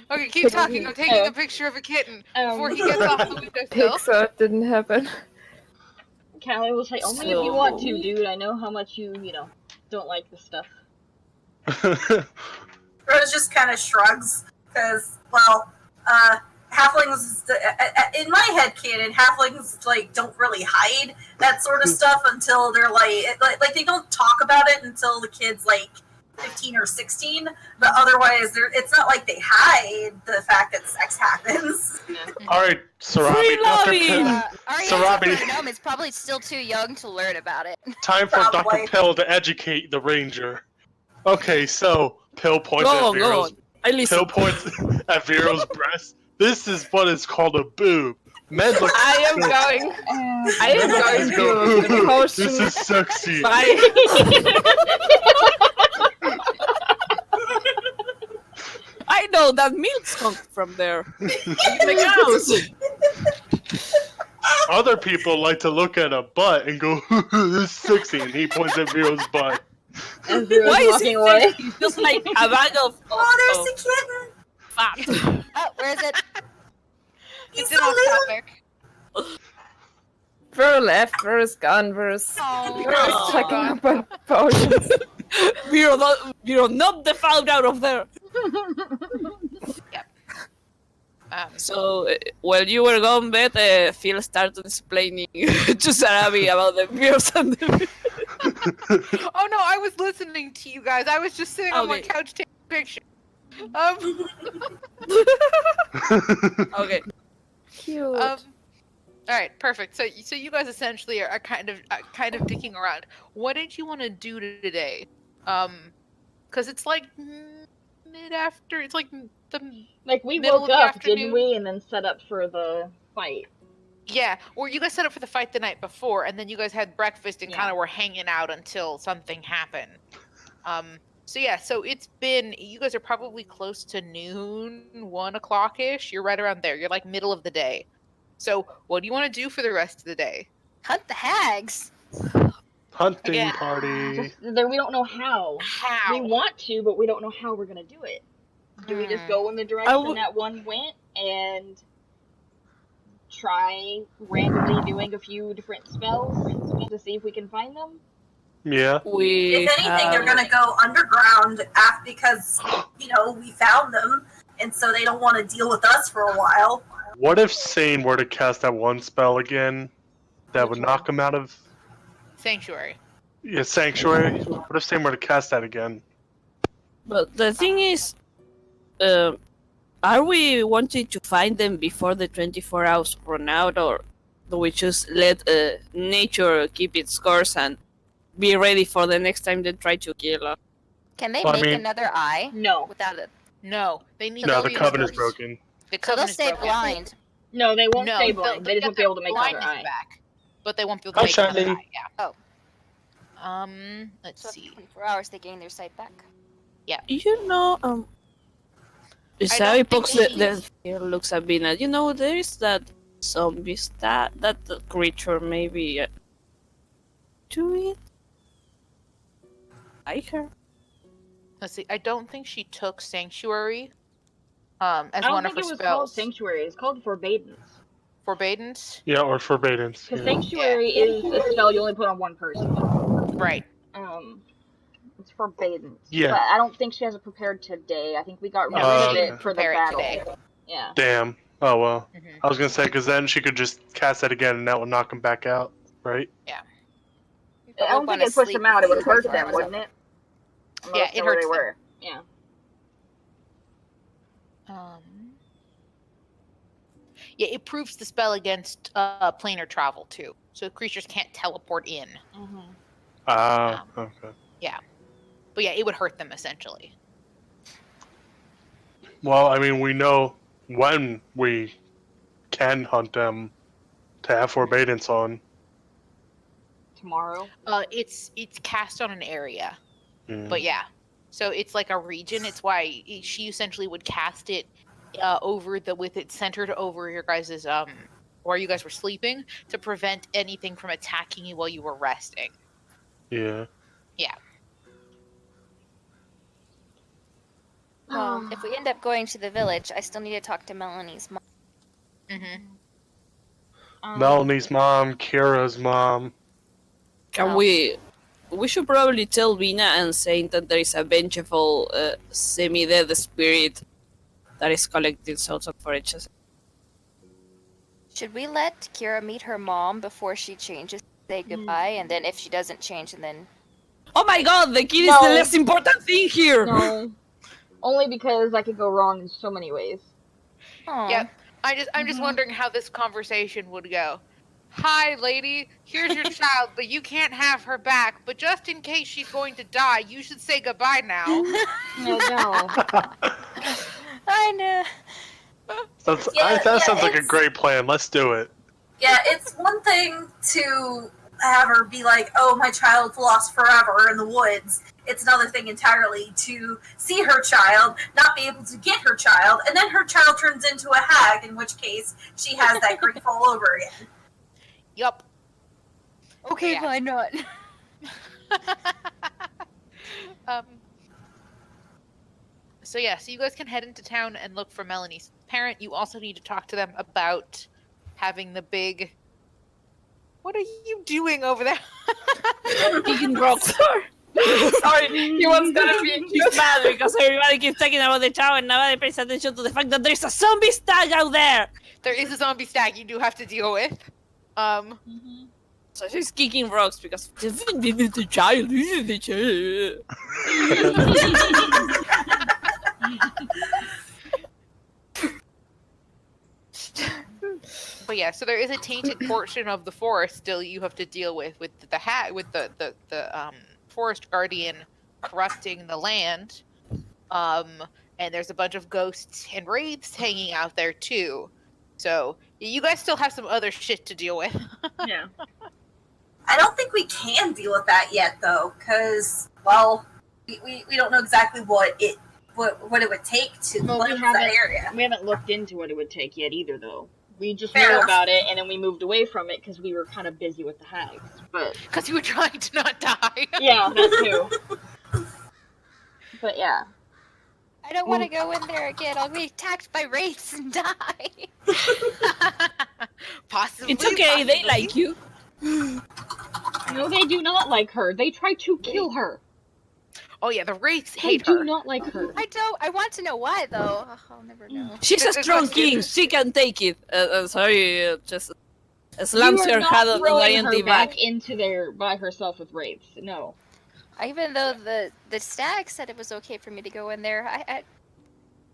C: Okay, keep talking. I'm taking a picture of a kitten before he gets off the windowsill.
A: Pixar didn't happen.
D: Callie will say, only if you want to, dude. I know how much you don't like this stuff.
G: Rose just kind of shrugs because, halflings, in my head canon, halflings like don't really hide that sort of stuff until they're like they don't talk about it until the kid's like 15 or 16. But otherwise, it's not like they hide the fact that sex happens.
H: All right, Sarabi.
E: Free
H: Dr.
E: loving!
H: Pill, Sarabi.
F: Gnome is probably still too young to learn about it.
H: Time for
G: Probably.
H: Dr. Pill to educate the ranger. Okay, so Pill points
E: Go
H: at
E: on.
H: Vero's.
E: I listen.
H: Pill points at Vero's breast. This is what is called a boob. Men look.
A: I am going
H: Let's go.
A: to the potion.
H: This is sexy.
A: Bye.
E: I know that milk's come from there. The cows.
H: Other people like to look at a butt and go, "This is sexy," and he points at Vero's butt.
D: And Vero's
E: Why is
D: walking
E: it
D: away.
E: sexy? Just like a bag of
G: Oh, there's the kitten.
E: fat.
F: Oh, where is it?
C: It's
G: He's
C: an
G: so
C: off
G: little.
C: topic.
A: Vera left, Vera's gone, Vera's
F: Oh,
A: checking up on potions.
E: We're not the found out of there. So, while you were gone, Beth, Phil started explaining to Sarabi about the beers and the...
C: Oh no, I was listening to you guys. I was just sitting on my
E: Okay.
C: couch taking a picture.
E: Okay.
A: Cute.
C: All right, perfect. So you guys essentially are kind of dicking around. What did you want to do today? Because it's like mid-after. It's like the
D: Like, we
C: middle
D: woke
C: of the
D: up,
C: afternoon.
D: didn't we? And then set up for the fight.
C: Yeah, or you guys set up for the fight the night before, and then you guys had breakfast and kind of were hanging out until something happened. So yeah, so it's been, you guys are probably close to noon, 1 o'clock-ish. You're right around there. You're like middle of the day. So what do you want to do for the rest of the day?
F: Hunt the hags.
H: Hunting
C: Again.
H: party.
D: Just that we don't know how.
C: How?
D: We want to, but we don't know how we're gonna do it. Do we just
F: Hmm.
D: go in the direction that one went and try randomly doing a few different spells to see if we can find them?
H: Yeah.
G: If anything, they're gonna go underground because we found them, and so they don't want to deal with us for a while.
H: What if Sane were to cast that one spell again that would knock him out of
C: Sanctuary.
H: Sanctuary? What if Sane were to cast that again?
E: But the thing is, are we wanting to find them before the 24 hours run out, or do we just let nature keep its course and be ready for the next time they try to kill us?
F: Can they
H: Well, I
F: make
H: mean-
F: another eye
D: No.
F: without it?
C: No, they need
H: No,
C: to
H: the covenant is
C: first.
H: broken.
C: The
F: So they'll
C: covenant is
F: stay
C: broken.
F: blind.
D: No, they won't
C: No,
D: stay
C: they'll-
D: blind.
C: they'll
D: They just
C: get
D: won't be able to
C: their
D: make another
C: blindness
D: eye.
C: back, but they won't be able to
H: Hi,
C: make another
H: Shiny.
C: eye. Yeah.
F: Oh.
C: Let's
F: So after
C: see.
F: 24 hours, they gain their sight back.
E: You know,
C: I don't
E: Isari
C: think
E: pokes
C: she-
E: the looks at Bina. You know, there is that zombie that creature maybe to it. Like her.
C: Let's see. I don't think she took Sanctuary
D: I
C: as
D: don't
C: one of
D: think
C: her
D: it was called
C: spells.
D: Sanctuary. It's called Forbidden.
C: Forbidden's?
H: Yeah, or Forbidden.
D: Because
H: Yeah.
D: Sanctuary is a spell you only put on one person.
C: Right.
D: It's Forbidden.
H: Yeah.
D: But I don't think she has it prepared today. I think we got rid
C: No,
D: of
C: she
D: it
C: didn't
D: for the
C: prepare it
D: battle.
C: today.
D: Yeah.
H: Damn. Oh well.
C: Mhm.
H: I was gonna say because then she could just cast that again and that would knock him back out, right?
D: I don't think it pushed them out. It would hurt them, wouldn't it?
C: Yeah, it hurts
D: they
C: them.
D: were. Yeah.
C: Yeah, it proves the spell against planar travel too. So creatures can't teleport in.
H: Okay.
C: But yeah, it would hurt them essentially.
H: Well, I mean, we know when we can hunt them to have Forbidence on.
D: Tomorrow.
C: It's cast on an area.
H: Mm.
C: But yeah, so it's like a region. It's why she essentially would cast it with it centered over your guys's where you guys were sleeping to prevent anything from attacking you while you were resting.
H: Yeah.
F: Well, if we end up going to the village, I still need to talk to Melanie's mom.
C: Mm-hmm.
H: Melanie's mom, Kira's mom.
E: Can we should probably tell Vina and Saint that there is a vengeful semi-dead spirit that is collecting souls of forages.
F: Should we let Kira meet her mom before she changes to say goodbye? And then if she doesn't change, and then...
E: Oh my god, the kid is
D: No.
E: the less important thing here!
D: No. Only because I could go wrong in so many ways.
F: Aw.
C: Yep. I'm just wondering how this conversation would go. Hi, lady. Here's your child, but you can't have her back. But just in case she's going to die, you should say goodbye now.
D: No.
F: I know.
H: That sounds like a
G: it's-
H: great plan. Let's do it.
G: Yeah, it's one thing to have her be like, oh, my child's lost forever in the woods. It's another thing entirely to see her child, not be able to get her child, and then her child turns into a hag, in which case she has that grief all over again.
C: Yup.
F: Okay,
C: Yeah.
F: why not?
C: So yeah, so you guys can head into town and look for Melanie's parent. You also need to talk to them about having the big... What are you doing over there?
E: Kicking rocks. Sorry, he wants to be. He's mad because everybody keeps talking about the tower and nobody pays attention to the fact that there's a zombie stag out there.
C: There is a zombie stag you do have to deal with.
E: So she's kicking rocks because this is the child. This is the child.
C: But yeah, so there is a tainted portion of the forest still you have to deal with the forest guardian corrupting the land. And there's a bunch of ghosts and wraiths hanging out there too. So you guys still have some other shit to deal with.
D: Yeah.
G: I don't think we can deal with that yet, though, because, well, we don't know exactly what it would take to
D: Well,
G: cleanse that area.
D: we haven't looked into what it would take yet either, though. We just
G: Fair
D: knew
G: enough.
D: about it, and then we moved away from it because we were kind of busy with the hags. But
C: Because you were trying to not die.
D: yeah, that too. But yeah,
F: I don't want to go in there again. I'll be attacked by wraiths and die.
C: Possibly.
E: It's okay, they
C: possibly.
E: like you.
D: no, they do not like her. They try to kill her.
C: Oh yeah, the wraiths
D: They
C: hate
D: do
C: her.
D: not like her.
F: I want to know why though. Ugh, I'll never know.
E: She's a
C: Good
E: strong
C: question.
E: king. She can take it. Sorry, just slams
D: You are
E: her
D: not
E: head on
D: throwing her
E: INT
D: back
E: back.
D: into there by herself with wraiths. No.
F: Even though the stag said it was okay for me to go in there, I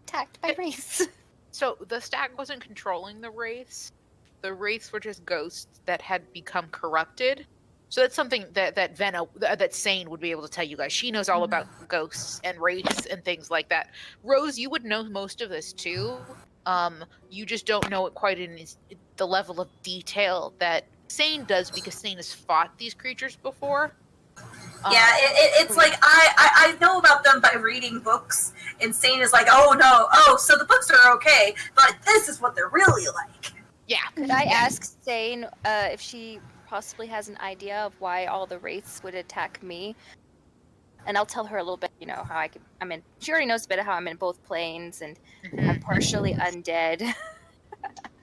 F: attacked by wraiths.
C: So the stag wasn't controlling the wraiths. The wraiths were just ghosts that had become corrupted. So that's something that Venna, that Sane would be able to tell you guys. She knows all about ghosts and wraiths and things like that. Rose, you would know most of this too. You just don't know it quite in the level of detail that Sane does, because Sane has fought these creatures before.
G: Yeah, it's like I know about them by reading books. And Sane is like, oh, so the books are okay, but this is what they're really like.
C: Yeah.
F: Could I ask Sane if she possibly has an idea of why all the wraiths would attack me? And I'll tell her a little bit, how she already knows a bit of how I'm in both planes and I'm partially undead.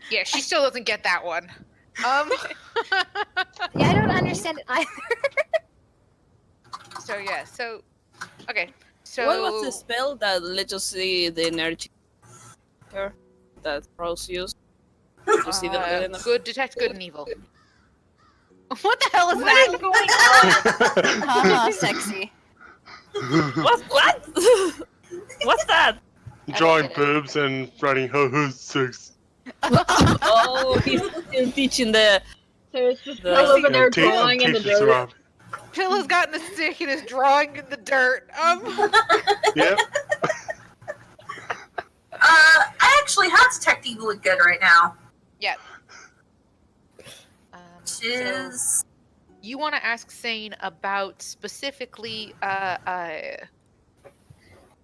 C: Yeah, she still doesn't get that one.
F: Yeah, I don't understand it either.
C: Okay. So
E: What was the spell that let us see the energy that Rose used? To see the
C: good detect good and evil. What the hell is
D: What
C: that?
D: is going on?
F: Haha, sexy.
E: What? What's that?
H: Drawing
F: get it.
H: boobs and writing ho ho six.
E: Oh, he's still teaching the.
D: So it's just
E: The-
D: Phil over
H: Yeah,
D: there
H: te-
D: drawing in the
H: teachers
D: dirt.
H: around.
C: Pillow's gotten a stick and is drawing in the dirt.
H: Yep.
G: I actually have detect evil and good right now.
C: Yeah.
G: Which is
C: You want to ask Sane about specifically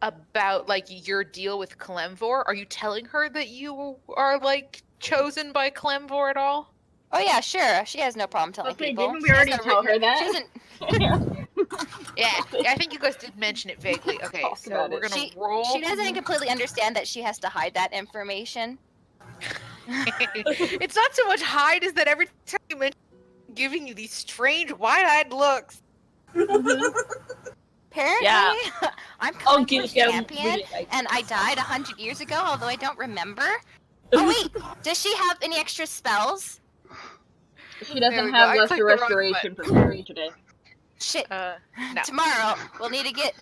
C: about like your deal with Clemvor? Are you telling her that you are like chosen by Clemvor at all?
F: Oh yeah, sure. She has no problem telling
D: Okay,
F: people.
D: didn't we
F: She has
D: already
F: no
D: tell her that?
F: She doesn't.
C: Yeah, I think you guys did mention it vaguely. Okay,
D: Talk
C: so
D: about
C: we're
D: it.
C: gonna roll.
F: She doesn't completely understand that she has to hide that information.
C: It's not so much hide as that every time you mention giving you these strange wide-eyed looks.
F: Apparently,
E: Yeah.
F: I'm
E: I'll
F: Clembor's
E: give him.
F: champion,
E: Really,
F: and I died 100 years ago, although I don't remember. Oh wait, does she have any extra spells?
D: She
C: There
D: doesn't
C: we go.
D: have
C: I
D: lesser
C: clicked the wrong
D: restoration for Carrie today.
F: Shit.
C: No.
F: Tomorrow we'll need to get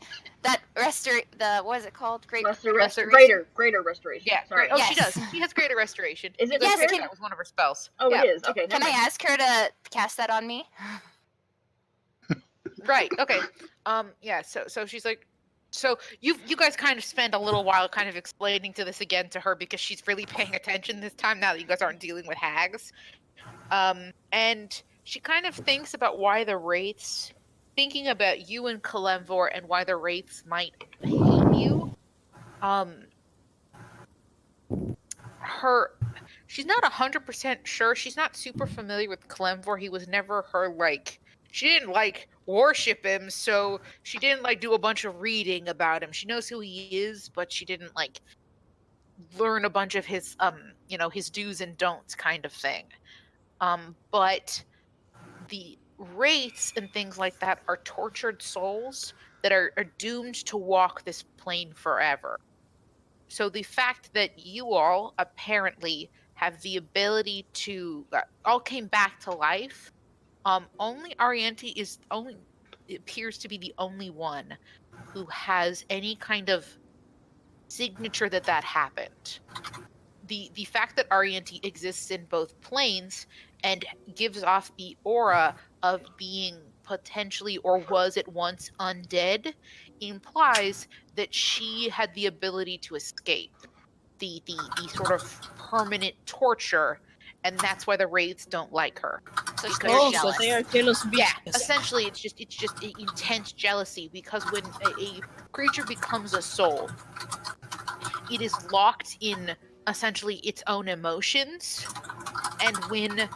F: that what is it called?
C: Restoration.
D: Greater restoration.
C: Yeah,
D: Sorry.
C: great. Oh, she
F: Yes.
C: does. She has greater restoration.
D: Is it
F: Yes,
D: greater?
C: That was one of her spells.
D: Oh,
C: Yeah.
D: it is. Okay.
F: Can I ask her to cast that on me?
C: Right. Okay. Yeah. So she's like, so you guys kind of spend a little while kind of explaining to this again to her, because she's really paying attention this time now that you guys aren't dealing with hags. And she kind of thinks about why the wraiths, thinking about you and Clemvor and why the wraiths might hate you. She's not 100% sure. She's not super familiar with Clemvor. He was never her, like, she didn't like worship him, so she didn't like do a bunch of reading about him. She knows who he is, but she didn't like learn a bunch of his his do's and don'ts kind of thing. But the wraiths and things like that are tortured souls that are doomed to walk this plane forever. So the fact that you all apparently have the ability to all came back to life, only Arianti appears to be the only one who has any kind of signature that happened. The fact that Arianti exists in both planes and gives off the aura of being potentially or was at once undead implies that she had the ability to escape. The sort of permanent torture, and that's why the wraiths don't like her.
F: So
C: Because
F: they're
C: you're
E: So
F: jealous.
E: they are jealous
C: Yeah,
E: bitches.
C: essentially, it's just intense jealousy, because when a creature becomes a soul, it is locked in essentially its own emotions, and when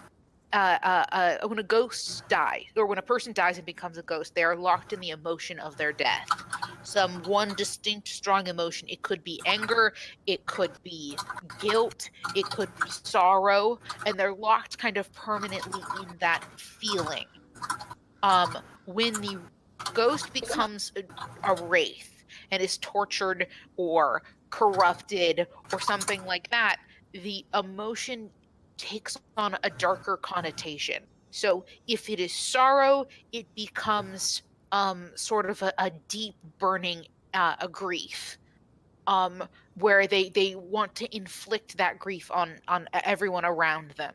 C: a ghost dies, or when a person dies and becomes a ghost, they are locked in the emotion of their death. Some one distinct, strong emotion. It could be anger, it could be guilt, it could be sorrow, and they're locked kind of permanently in that feeling. When the ghost becomes a wraith and is tortured or corrupted or something like that, the emotion takes on a darker connotation. So if it is sorrow, it becomes sort of a deep burning a grief, where they want to inflict that grief on everyone around them.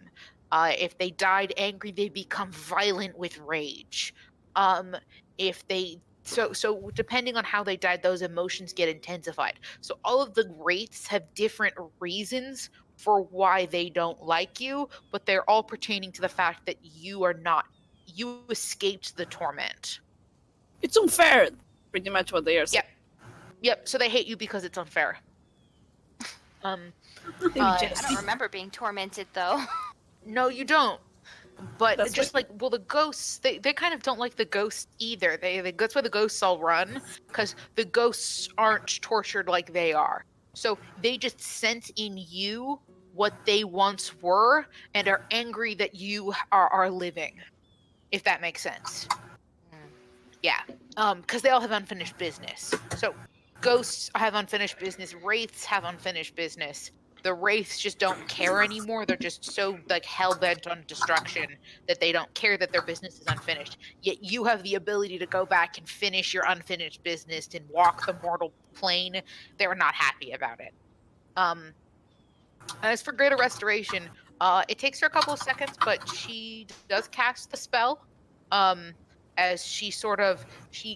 C: If they died angry, they become violent with rage. Um, if they so depending on how they died, those emotions get intensified. So all of the wraiths have different reasons for why they don't like you, but they're all pertaining to the fact that you escaped the torment.
E: It's unfair, pretty much what they are saying.
C: Yep. So they hate you because it's unfair.
E: They be
C: Uh,
F: I
E: jealous.
F: don't remember being tormented though.
C: No, you don't. But
E: That's
C: just
E: right.
C: like, well, the ghosts, they kind of don't like the ghosts either. That's why the ghosts all run, because the ghosts aren't tortured like they are. So they just sense in you what they once were and are angry that you are living, if that makes sense. Yeah. Because they all have unfinished business. So ghosts have unfinished business, wraiths have unfinished business. The wraiths just don't care anymore. They're just so like hell bent on destruction that they don't care that their business is unfinished. Yet you have the ability to go back and finish your unfinished business and walk the mortal plane. They're not happy about it. Um, as for greater restoration, it takes her a couple of seconds, but she does cast the spell. Um, as she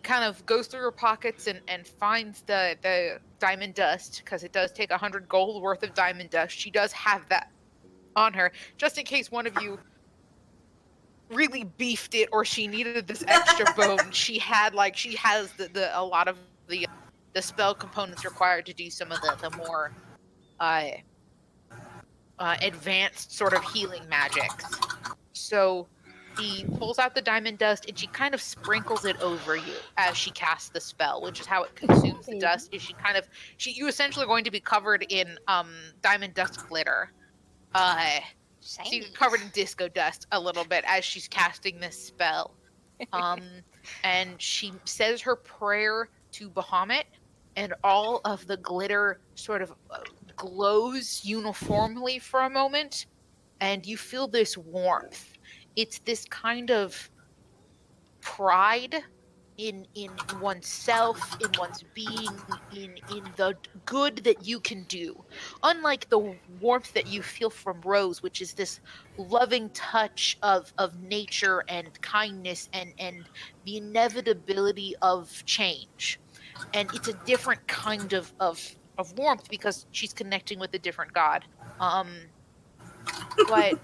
C: kind of goes through her pockets and finds the diamond dust, because it does take 100 gold worth of diamond dust. She does have that on her, just in case one of you really beefed it or she needed this extra bone. She has the a lot of the spell components required to do some of the more uh advanced sort of healing magics. So she pulls out the diamond dust and she kind of sprinkles it over you as she casts the spell, which is how it consumes the dust. Is you essentially are going to be covered in diamond dust glitter. So you're
F: Shiny.
C: covered in disco dust a little bit as she's casting this spell. And she says her prayer to Bahamut, and all of the glitter sort of glows uniformly for a moment, and you feel this warmth. It's this kind of pride in oneself, in one's being, in the good that you can do. Unlike the warmth that you feel from Rose, which is this loving touch of nature and kindness and the inevitability of change. And it's a different kind of warmth because she's connecting with a different god. But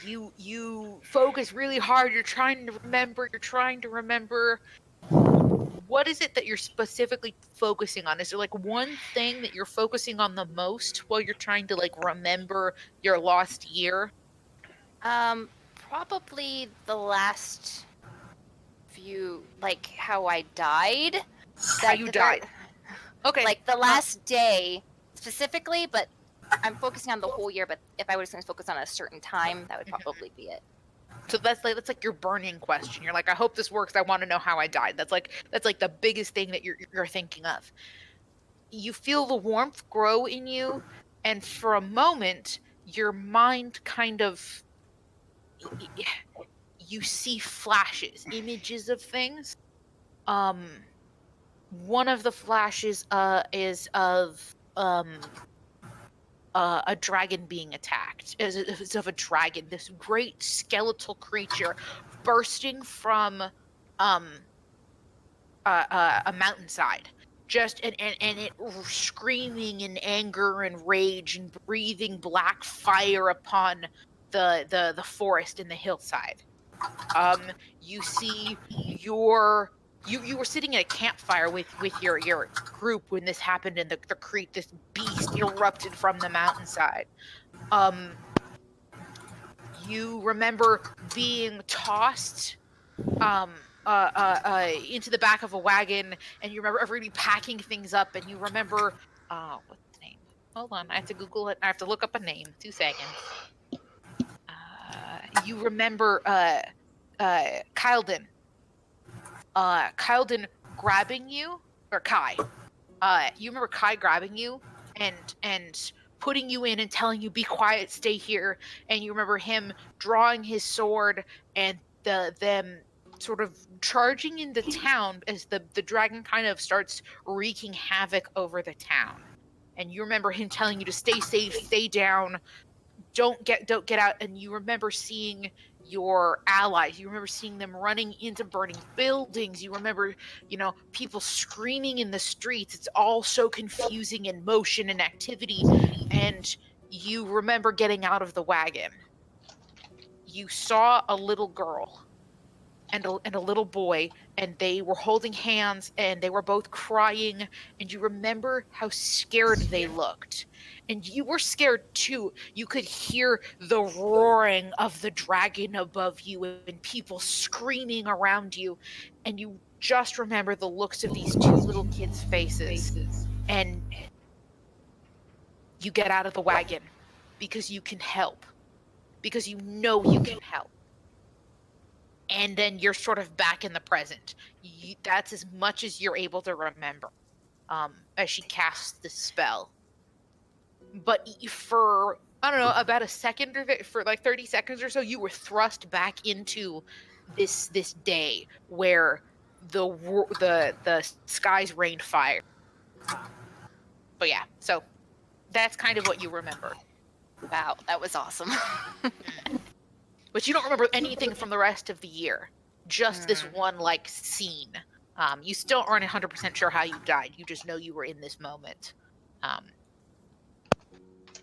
C: you focus really hard. You're trying to remember. What is it that you're specifically focusing on? Is there like one thing that you're focusing on the most while you're trying to like remember your lost year?
F: Probably the last few, like how I died.
C: How you died. Okay.
F: Like the last day specifically, but I'm focusing on the whole year. But if I was going to focus on a certain time, that would probably be it.
C: So that's like your burning question. You're like, I hope this works. I want to know how I died. That's like the biggest thing that you're thinking of. You feel the warmth grow in you, and for a moment, your mind kind of you see flashes, images of things. One of the flashes is of a dragon being attacked. Is of a dragon, this great skeletal creature bursting from a mountainside, and it screaming in anger and rage and breathing black fire upon the forest and the hillside. You see you were sitting at a campfire with your group when this happened, and this beast erupted from the mountainside. You remember being tossed into the back of a wagon, and you remember everybody packing things up, and you remember what's his name? Hold on, I have to Google it. I have to look up a name. 2 seconds. You remember Kyldin. Kyldin grabbing you, or Kai. You remember Kai grabbing you and putting you in and telling you, be quiet, stay here. And you remember him drawing his sword and them sort of charging into town as the dragon kind of starts wreaking havoc over the town. And you remember him telling you to stay safe, stay down, don't get out. And you remember seeing your allies. You remember seeing them running into burning buildings. You remember, people screaming in the streets. It's all so confusing in motion and activity. And you remember getting out of the wagon. You saw a little girl and a little boy, and they were holding hands, and they were both crying, and you remember how scared they looked. And you were scared too. You could hear the roaring of the dragon above you and people screaming around you, and you just remember the looks of these 2 little kids' faces. And you get out of the wagon because you can help, because you know you can help. And then you're sort of back in the present. That's as much as you're able to remember as she casts the spell. But for, I don't know, about a second or for like 30 seconds or so, you were thrust back into this day where the skies rained fire. But yeah, so that's kind of what you remember.
F: Wow, that was awesome.
C: But you don't remember anything from the rest of the year. Just this one, scene. You still aren't 100% sure how you died. You just know you were in this moment.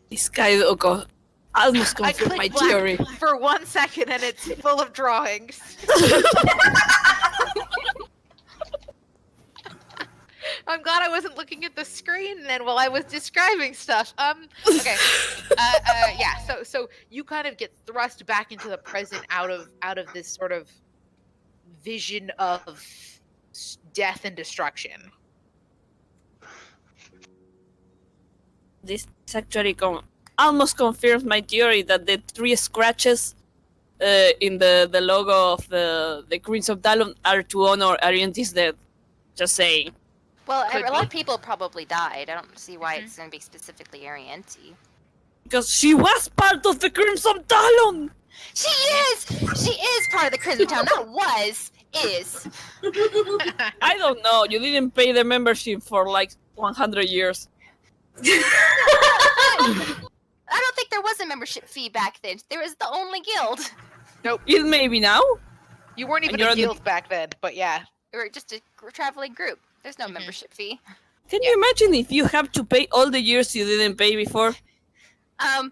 E: This guy almost confirmed my theory.
C: For 1 second, and it's full of drawings. I'm glad I wasn't looking at the screen then while I was describing stuff. Okay. Yeah. So you kind of get thrust back into the present out of this sort of vision of death and destruction.
E: This actually almost confirms my theory that the 3 scratches in the logo of the Queens of Talon are to honor Arianti's death. Just saying.
F: Well, a lot of people probably died. I don't see why it's going to be specifically Arianti.
E: Because she was part of the Crimson Talon!
F: She is! She is part of the Crimson Talon. Not was, is.
E: I don't know. You didn't pay the membership for 100 years.
F: I don't think there was a membership fee back then. There was the only guild.
C: Nope.
E: It may be now.
C: You weren't even a guild back then, but yeah.
F: We were just a traveling group. There's no membership fee.
E: Can you imagine if you have to pay all the years you didn't pay before?
F: Well,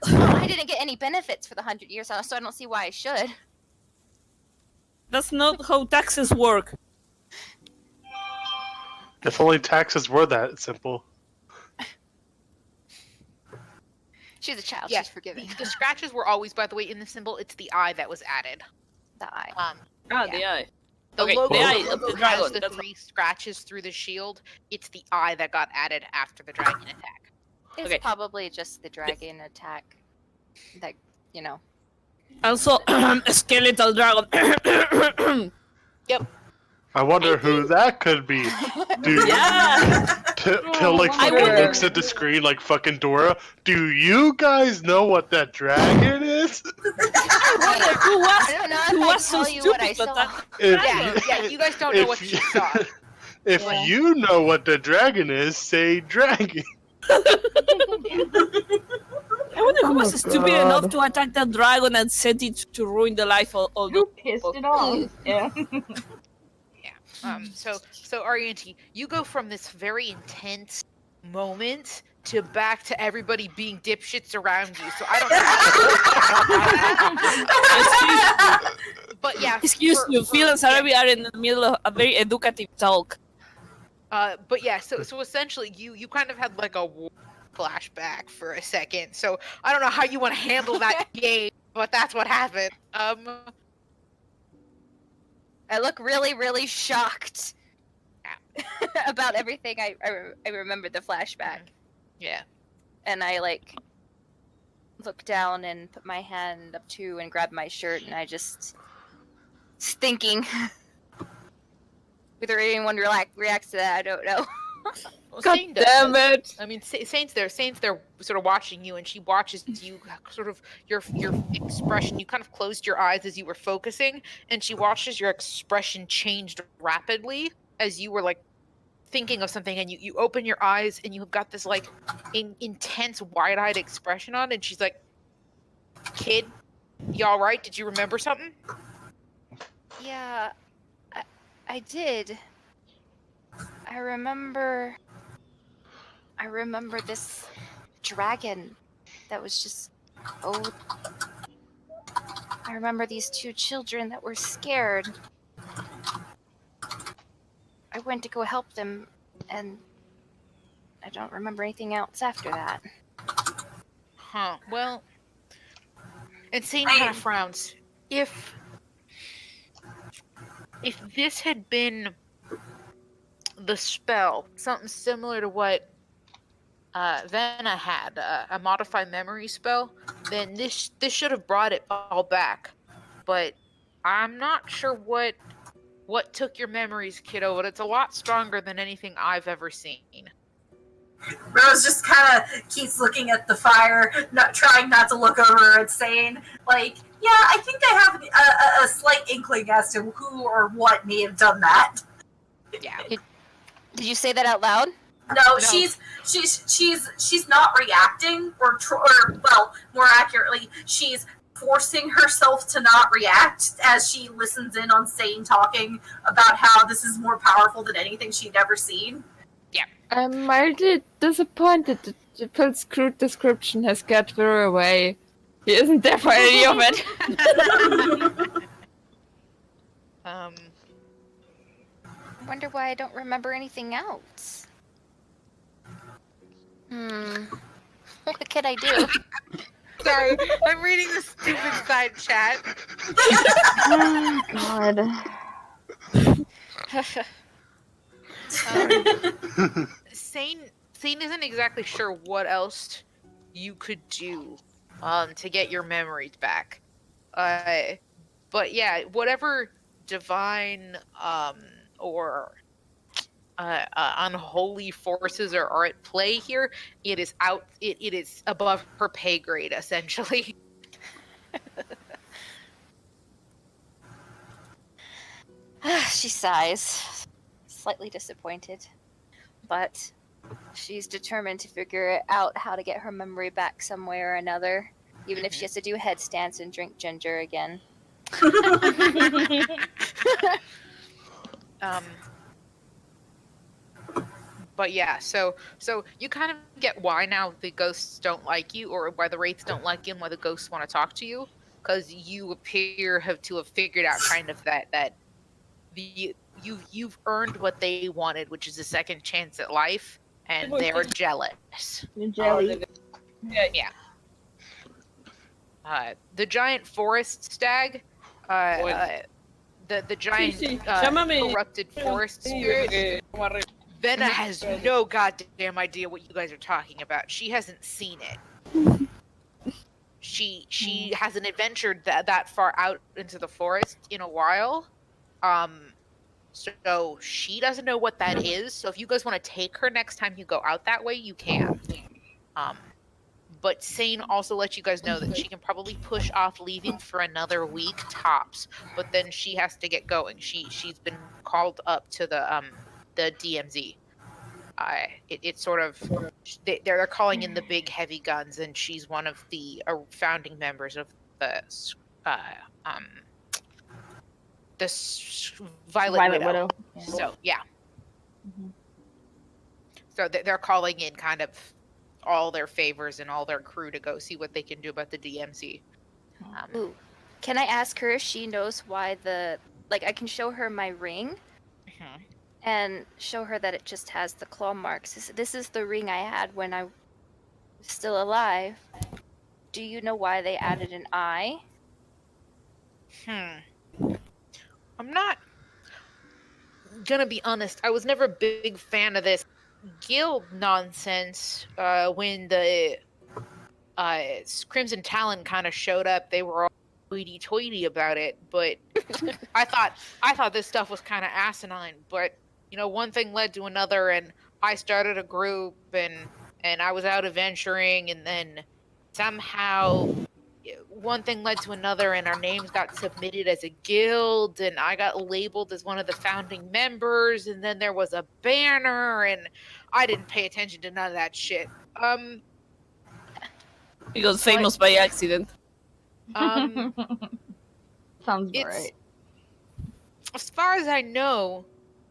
F: I didn't get any benefits for the 100 years, so I don't see why I should.
E: That's not how taxes work.
H: If only taxes were that simple.
F: She's a child.
C: Yeah,
F: she's forgiven.
C: The scratches were always, by the way, in the symbol. It's the eye that was added.
F: The eye.
E: The eye.
C: The
E: Okay,
C: logo,
E: the eye of
C: logo
E: the dragon.
C: has the 3 scratches through the shield. It's the eye that got added after the dragon attack.
F: It's
E: Okay.
F: probably just the dragon attack. That,
E: Also, a skeletal dragon.
C: Yep.
H: I wonder who that could be. Dude,
E: Yeah.
H: Till
E: I
H: fucking
E: wonder-
H: looks at the screen like fucking Dora. Do you guys know what that dragon is?
E: I wonder who was,
F: I don't know
E: who
F: if I
E: was so
F: tell you what I
E: stupid, but
F: saw.
H: If,
C: Yeah, you guys don't know what you saw.
H: If you know what the dragon is, say dragon.
E: I wonder who was
A: Oh,
E: stupid
A: God.
E: enough to attack that dragon and set it to ruin the life of
D: Who pissed it off? Yeah.
C: So Arianti, you go from this very intense moment to back to everybody being dipshits around you. So I don't know. But yeah,
E: Excuse you, Phil and Sarah,
C: yeah.
E: we are in the middle of a very educative talk.
C: But yeah, so essentially, you kind of had like a flashback for a second. So I don't know how you want to handle that game, but that's what happened.
F: I look really, really shocked about everything. I remember the flashback,
C: Yeah.
F: and I like look down and put my hand up too and grab my shirt, and I just thinking. Whether anyone reacts to that, I don't know.
C: Well,
A: God
C: Sane does.
A: damn it!
C: I mean, Saint's there. Saint's there, sort of watching you, and she watches you, sort of your expression. You kind of closed your eyes as you were focusing, and she watches your expression changed rapidly as you were like thinking of something, and you open your eyes, and you've got this like intense, wide-eyed expression on, and she's like, "Kid, you all right? Did you remember something?"
F: Yeah, I did. I remember this dragon that was just I remember these two children that were scared. I went to go help them, and I don't remember anything else after that.
C: Huh. Well, and Sane kind of frowns. If this had been the spell, something similar to what Vanna had, a modified memory spell, then this should have brought it all back. But I'm not sure what took your memories, kiddo, but it's a lot stronger than anything I've ever seen.
G: Rose just kind of keeps looking at the fire, trying not to look over at Sane. Like, yeah, I think I have a slight inkling as to who or what may have done that.
C: Yeah.
F: Did you say that out loud?
G: No, she's not reacting, or well, more accurately, she's forcing herself to not react as she listens in on Sane talking about how this is more powerful than anything she'd ever seen.
A: I'm mildly disappointed that the Phil's crude description has got her away. He isn't there for any of it.
F: I wonder why I don't remember anything else. What can I do?
C: Sorry, I'm reading the stupid side chat.
A: Oh, God.
C: Sane isn't exactly sure what else you could do to get your memories back. But yeah, whatever divine or unholy forces are at play here, it is above her pay grade, essentially.
F: She sighs, slightly disappointed, but she's determined to figure out how to get her memory back some way or another, even if she has to do headstands and drink ginger again.
C: But yeah, so you kind of get why now the ghosts don't like you, or why the wraiths don't like you, and why the ghosts want to talk to you, because you appear to have figured out kind of that you've earned what they wanted, which is a second chance at life, and they're jealous.
D: Jelly.
C: Yeah. The giant forest stag, the giant corrupted forest spirit. Venna has no goddamn idea what you guys are talking about. She hasn't seen it. She hasn't adventured that far out into the forest in a while. So she doesn't know what that is. So if you guys want to take her next time you go out that way, you can. But Sane also lets you guys know that she can probably push off leaving for another week tops. But then she has to get going. She's been called up to the DMZ. It's sort of they're calling in the big heavy guns, and she's one of the founding members of the Violet Widow.
D: Yeah.
C: So yeah,
D: Mhm.
C: so they're calling in kind of all their favors and all their crew to go see what they can do about the DMC.
F: Ooh. Can I ask her if she knows why I can show her my ring
C: Mhm.
F: and show her that it just has the claw marks. This is the ring I had when I was still alive. Do you know why they added an eye?
C: I'm not gonna be honest. I was never a big fan of this guild nonsense. When the Crimson Talon kind of showed up, they were all hoity-toity about it. But I thought this stuff was kind of asinine. But one thing led to another, and I started a group, and I was out adventuring, and then somehow one thing led to another, and our names got submitted as a guild, and I got labeled as one of the founding members, and then there was a banner, and I didn't pay attention to none of that shit.
E: He got famous by accident.
C: Um,
D: Sounds about
C: it's
D: right.
C: as far as I know,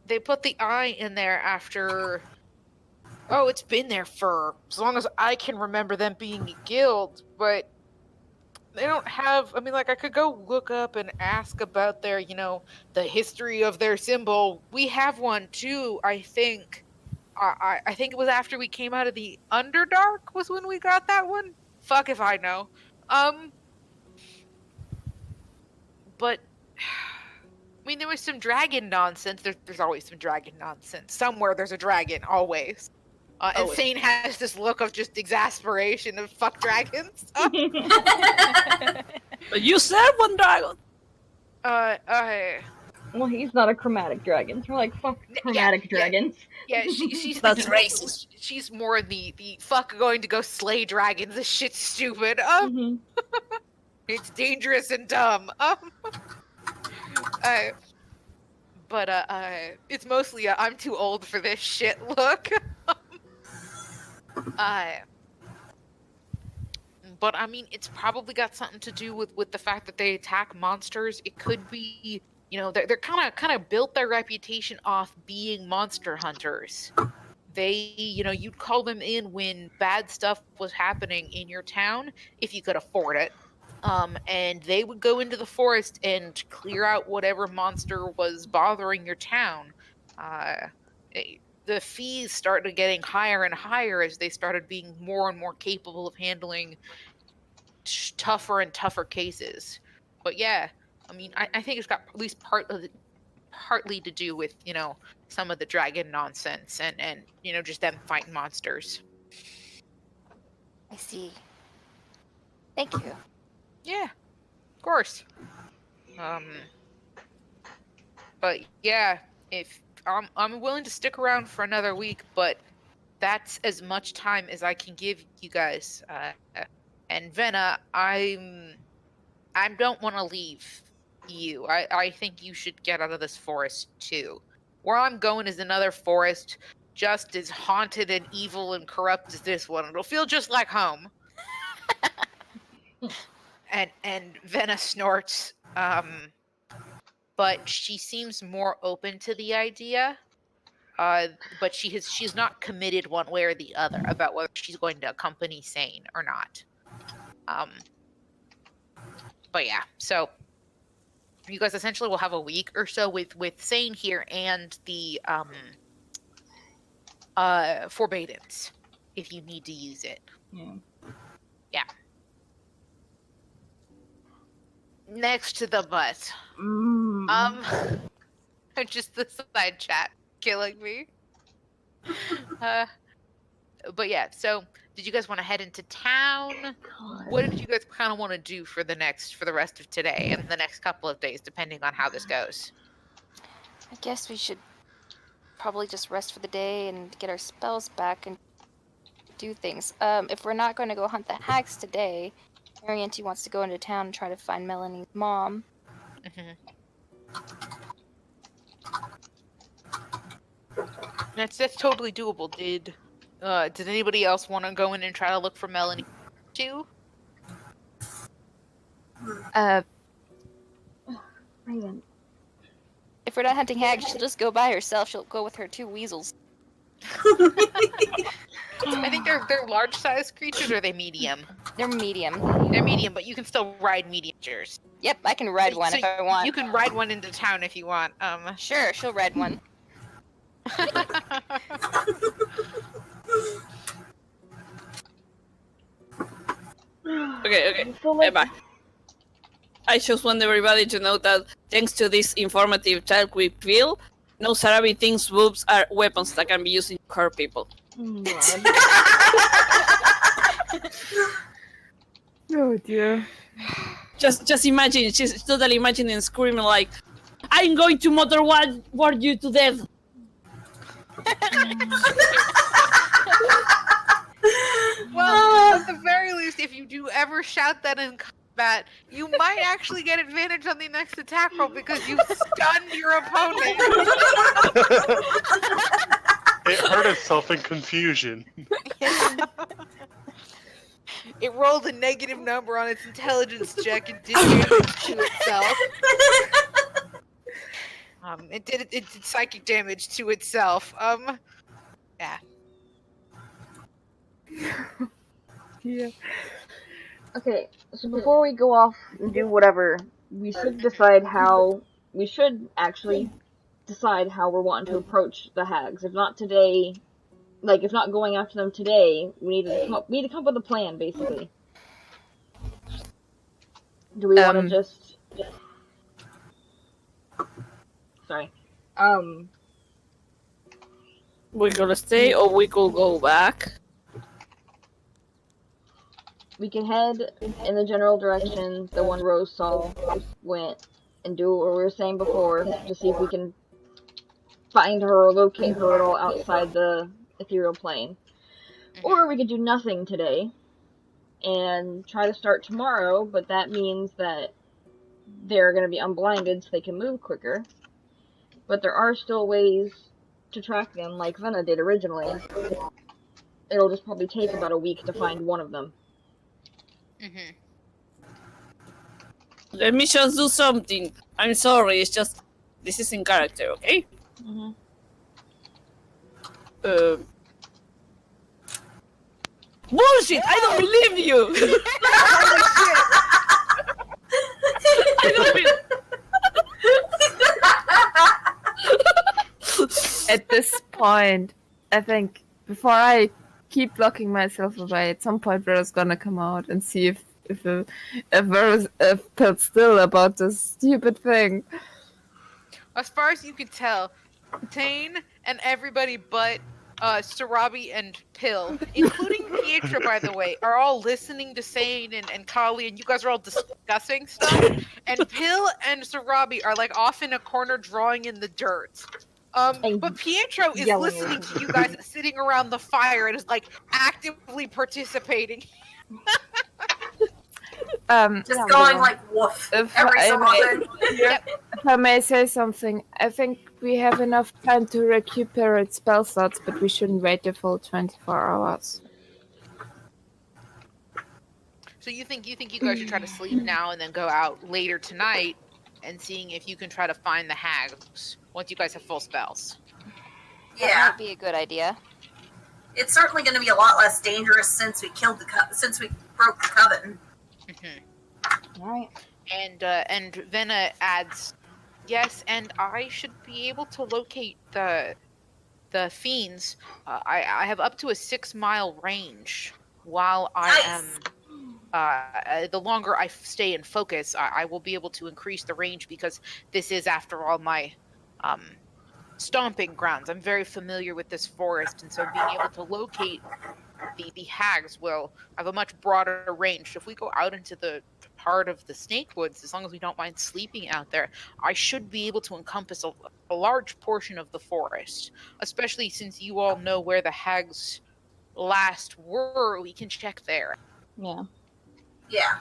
C: they put the eye in there after. Oh, it's been there for as long as I can remember them being a guild, but they don't have. I mean, like I could go look up and ask about their, the history of their symbol. We have one too, I think. I think it was after we came out of the Underdark was when we got that one. Fuck if I know. But I mean, there was some dragon nonsense. There's always some dragon nonsense. Somewhere there's a dragon, always. And
E: Always.
C: Thane has this look of just exasperation of fuck dragons.
E: But you said one dragon.
D: Well, he's not a chromatic dragon. So we're like, fuck chromatic dragons.
C: Yeah, she's
E: That's racist.
C: She's more the fuck going to go slay dragons. This shit's stupid.
D: Mhm.
C: It's dangerous and dumb. But it's mostly I'm too old for this shit look. But I mean, it's probably got something to do with the fact that they attack monsters. It could be, they're kind of built their reputation off being monster hunters. They, you'd call them in when bad stuff was happening in your town if you could afford it. And they would go into the forest and clear out whatever monster was bothering your town. The fees started getting higher and higher as they started being more and more capable of handling tougher and tougher cases. But yeah, I mean, I think it's got at least partly to do with some of the dragon nonsense and just them fighting monsters.
F: I see. Thank you.
C: Yeah, of course. But yeah, if I'm willing to stick around for another week, but that's as much time as I can give you guys. And Venna, I don't want to leave you. I think you should get out of this forest too. Where I'm going is another forest, just as haunted and evil and corrupt as this one. It'll feel just like home. And Venna snorts. But she seems more open to the idea. But she's not committed one way or the other about whether she's going to accompany Sane or not. But yeah, so you guys essentially will have a week or so with Sane here and the Forbidance if you need to use it. Yeah. Next to the bus. Just the side chat killing me. But yeah, so did you guys want to head into town? What did you guys kind of want to do for the rest of today and the next couple of days, depending on how this goes?
F: I guess we should probably just rest for the day and get our spells back and do things. If we're not going to go hunt the hags today, Arianty wants to go into town and try to find Melanie's mom.
C: That's totally doable. Did anybody else want to go in and try to look for Melanie too?
D: Raven,
F: If we're not hunting hags, she'll just go by herself. She'll go with her 2 weasels.
C: I think they're large-sized creatures, or are they medium?
F: They're medium.
C: They're medium, but you can still ride medium creatures.
F: Yep, I can ride one
C: So
F: if I want.
C: You can ride one into town if you want.
F: Sure, she'll ride one.
E: Okay.
D: So, like,
E: Bye. I just want everybody to know that thanks to this informative talk with Phil, no Sarabi thinks boobs are weapons that can be used to hurt people.
A: Oh dear.
E: Just imagine, she's totally imagining screaming like, I'm going to motor ward you to death.
C: Well, at the very least, if you do ever shout that in combat, you might actually get advantage on the next attack roll because you stunned your opponent.
H: It hurt itself in confusion.
C: It rolled a negative number on its intelligence check and did damage to itself. It did psychic damage to itself. Yeah.
A: Yeah.
D: Okay, so before we go off and do whatever, we should actually decide how we're wanting to approach the hags. If not today, if not going after them today, we need to come up with a plan, basically. Do we want to just... Sorry.
E: We could stay or we could go back.
D: We can head in the general direction the one Rose saw went and do what we were saying before to see if we can find her or locate her at all outside the ethereal plane. Or we could do nothing today and try to start tomorrow, but that means that they're going to be unblinded so they can move quicker. But there are still ways to track them like Venna did originally. It'll just probably take about a week to find one of them.
E: Let me just do something. I'm sorry, it's just this is in character, okay? Bullshit! I don't believe you! I don't believe.
A: At this point, I think before I keep locking myself away, at some point Vera's gonna come out and see if Vera's felt still about this stupid thing.
C: As far as you can tell, Tane and everybody but Sarabi and Pill, including Pietro, by the way, are all listening to Sane and Kali, and you guys are all discussing stuff. And Pill and Sarabi are off in a corner drawing in the dirt. But Pietro is listening to you guys sitting around the fire and is actively participating.
G: Just going woof every so often.
A: If I may say something, I think we have enough time to recuperate spell slots, but we shouldn't wait the full 24 hours.
C: So you think you guys should try to sleep now and then go out later tonight and seeing if you can try to find the hags once you guys have full spells?
F: That
G: Yeah,
F: might be a good idea.
G: it's certainly going to be a lot less dangerous since we since we broke the coven.
D: Alright.
C: And Venna adds, yes, and I should be able to locate the fiends. I have up to a 6-mile range while I am. The longer I stay in focus, I will be able to increase the range because this is, after all, my stomping grounds. I'm very familiar with this forest, and so being able to locate the hags will have a much broader range. If we go out into the part of the snake woods, as long as we don't mind sleeping out there, I should be able to encompass a large portion of the forest, especially since you all know where the hags last were. We can check there.
D: Yeah.
G: Yeah.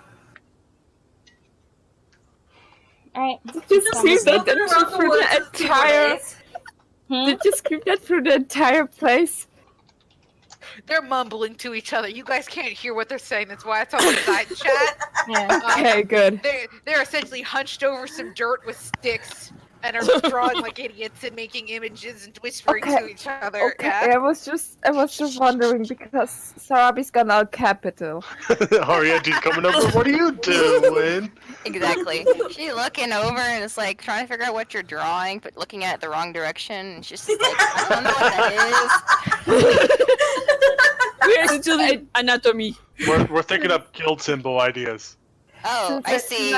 D: Alright.
A: Did you scream that through the entire?
D: Hmm?
A: Did you scream that through the entire place?
C: They're mumbling to each other. You guys can't hear what they're saying. That's why it's on the side chat.
D: Yeah.
A: Okay, good.
C: They're essentially hunched over some dirt with sticks and are drawing like idiots and making images and whispering to each other.
A: Okay,
C: Yeah.
A: I was just wondering because Sarabi's gone all capital.
H: Arietti's coming over. What are you doing?
F: Exactly. She's looking over and it's like trying to figure out what you're drawing, but looking at it the wrong direction. And she's just like, I don't know what that is.
E: We're into the anatomy.
H: We're thinking up guild symbol ideas.
F: Oh, I see.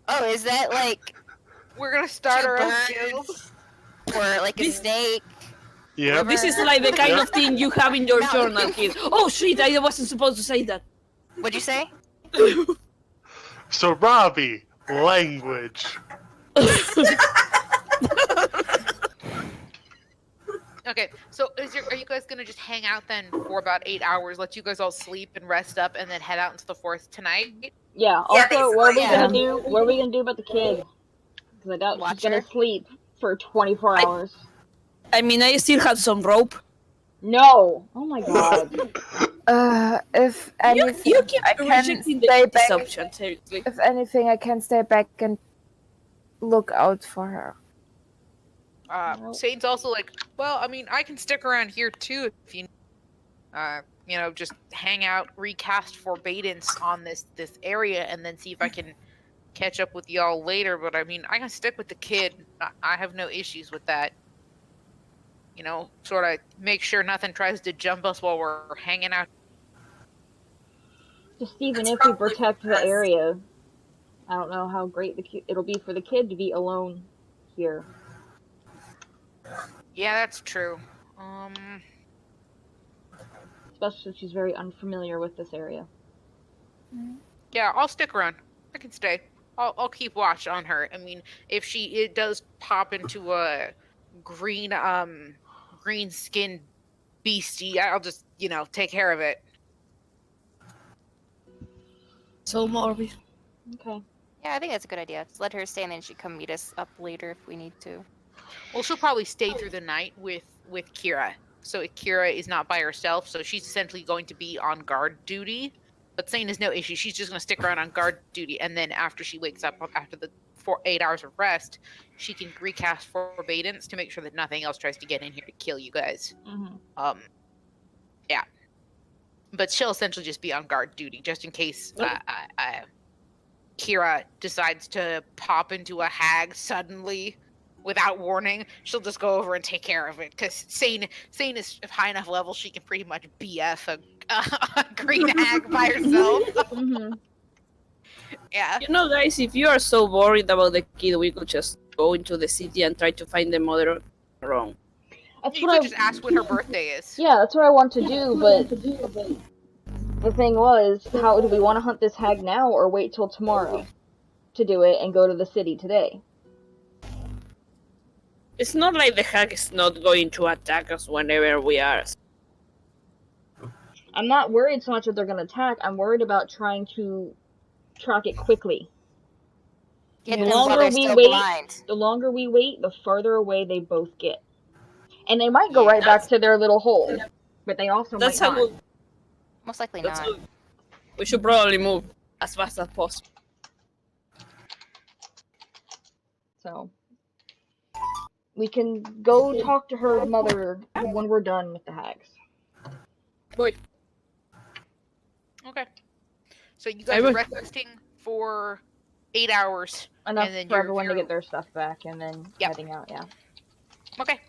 F: Oh, is that like
C: We're gonna start
F: two
C: our own
F: birds?
C: guild.
F: Or like a snake?
H: Yeah.
E: This is like the kind of thing you have in your
F: No.
E: journal, kid. Oh shit! I wasn't supposed to say that.
F: What'd you say?
H: So Robbie, language.
C: Okay, so are you guys gonna just hang out then for about 8 hours, let you guys all sleep and rest up, and then head out into the forest tonight?
D: Yeah.
G: Yeah,
D: Also, what are we
F: basically,
D: gonna do? What are we gonna do about the kid? Because I doubt
F: Watch
D: she's gonna
F: her.
D: sleep for 24 hours.
E: I mean, I still have some rope.
D: No. Oh my god.
A: If anything,
E: You keep
A: I can
E: rejecting
A: stay
E: this
A: back.
E: option, seriously.
A: If anything, I can stay back and look out for her.
C: Satan's also like, well, I mean, I can stick around here too if you, just hang out, recast forbiddance on this area, and then see if I can catch up with y'all later. But I mean, I can stick with the kid. I have no issues with that. Sort of make sure nothing tries to jump us while we're hanging out.
D: Just even
G: That's
D: if we
G: probably
D: protect the
G: best.
D: area, I don't know how great it'll be for the kid to be alone here.
C: Yeah, that's true.
D: Especially since she's very unfamiliar with this area.
C: Yeah, I'll stick around. I can stay. I'll keep watch on her. I mean, if it does pop into a green skinned beastie, I'll just take care of it.
E: So morbid.
D: Okay.
F: Yeah, I think that's a good idea. Just let her stay and then she come meet us up later if we need to.
C: Well, she'll probably stay through the night with Kira. So Kira is not by herself, so she's essentially going to be on guard duty. But Sane is no issue. She's just going to stick around on guard duty, and then after she wakes up after the 8 hours of rest, she can recast forbiddance to make sure that nothing else tries to get in here to kill you guys.
D: Mm-hmm.
C: Yeah. But she'll essentially just be on guard duty, just in case Kira decides to pop into a hag suddenly without warning. She'll just go over and take care of it, because Sane is high enough level she can pretty much BF a green hag by herself.
D: Mm-hmm.
C: Yeah.
E: Guys, if you are so worried about the kid, we could just go into the city and try to find the mother wrong.
D: That's
C: You
D: what
C: could
D: I.
C: just ask when her birthday is.
D: Yeah, that's what I want to do, but the thing was, how do we want to hunt this hag now or wait till tomorrow to do it and go to the city today?
E: It's not like the hag is not going to attack us whenever we are.
D: I'm not worried so much that they're going to attack. I'm worried about trying to track it quickly.
F: Get
D: The
F: them while
D: longer
F: they're
D: we
F: still
D: wait-
F: blind.
D: The longer we wait, the farther away they both get. And they might go right back to their little hole, but they also
E: That's
D: might
E: how
D: not.
F: Most likely
E: that's
F: not.
E: how we should probably move as fast as possible.
D: So we can go talk to her mother when we're done with the hags.
E: Boy,
C: Okay. So you
E: I
C: guys are
E: would-
C: resting for 8 hours.
D: Enough
C: And then
D: for
C: you're-
D: everyone to
C: you're-
D: get their stuff back and then
C: Yep.
D: heading out, yeah.
C: Okay.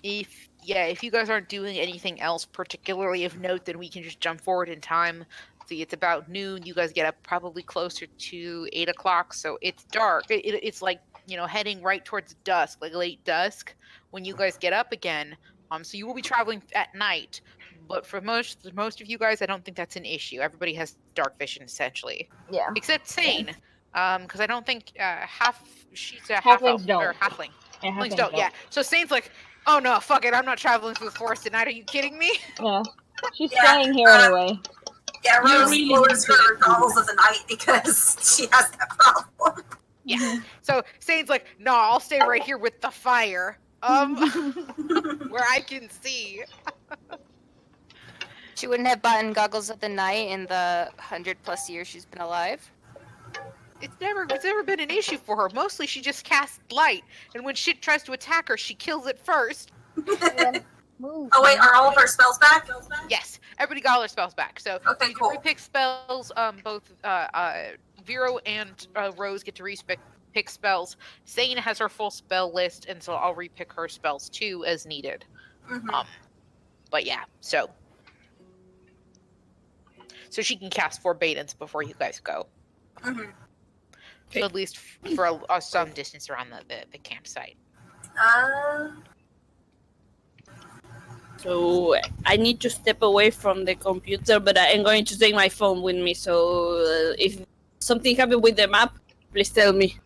C: If you guys aren't doing anything else particularly of note, then we can just jump forward in time. See, it's about noon. You guys get up probably closer to 8 o'clock, so it's dark. It's like heading right towards dusk, like late dusk, when you guys get up again. So you will be traveling at night, but for most of you guys, I don't think that's an issue. Everybody has dark vision essentially,
D: Yeah.
C: except Sane, because I don't think she's a
D: Halflings
C: half-elf or
D: don't.
C: halfling.
D: And
C: Halflings don't, yeah. So Sane's like, oh no, fuck it, I'm not traveling through the forest tonight. Are you kidding me?
D: Yeah. She's
G: Yeah,
D: staying here anyway.
G: Yeah,
E: You
G: Rose
E: really
G: lowers
E: need to-
G: her novels of the night because she has that problem.
C: Yeah. So Sane's like, no, I'll stay right here with the fire, where I can see.
F: She wouldn't have bought goggles of the night in the 100+ years she's been alive.
C: It's never been an issue for her. Mostly she just casts light, and when shit tries to attack her, she kills it first.
D: Move.
G: Oh wait, are all of our spells back?
C: Yes, everybody got all their spells back. So
G: Okay,
C: you
G: cool.
C: repick spells. Both Vero and Rose get to pick spells. Zane has her full spell list, and so I'll repick her spells too as needed.
G: Mhm.
C: But yeah, so she can cast 4 Badens before you guys go.
G: Mhm.
C: So at least for some distance around the campsite.
E: So I need to step away from the computer, but I am going to take my phone with me. So if something happens with the map, please tell me.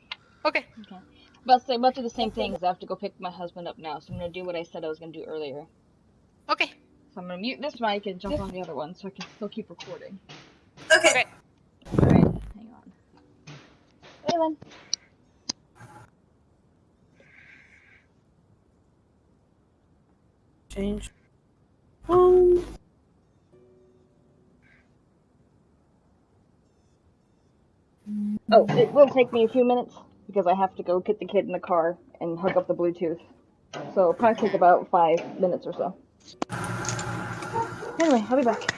C: Okay.
D: Okay. About to do the same thing because I have to go pick my husband up now. So I'm gonna do what I said I was gonna do earlier.
C: Okay.
D: So I'm gonna mute this mic and jump on the other one so I can still keep recording.
G: Okay.
C: Okay.
D: Alright, hang on. Waylon.
E: Change.
D: Oh, it will take me a few minutes because I have to go get the kid in the car and hook up the Bluetooth. So it'll probably take about 5 minutes or so. Anyway, I'll be back.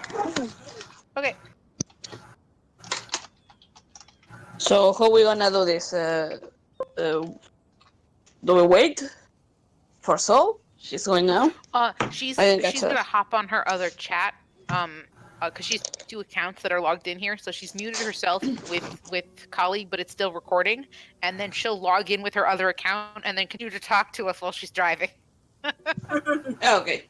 C: Okay.
E: So how we gonna do this? Do we wait for Sol? She's going now.
C: She's
E: I didn't catch
C: gonna
E: that.
C: hop on her other chat. Because she's 2 accounts that are logged in here, so she's muted herself with Kali, but it's still recording. And then she'll log in with her other account and then continue to talk to us while she's driving.
E: Okay.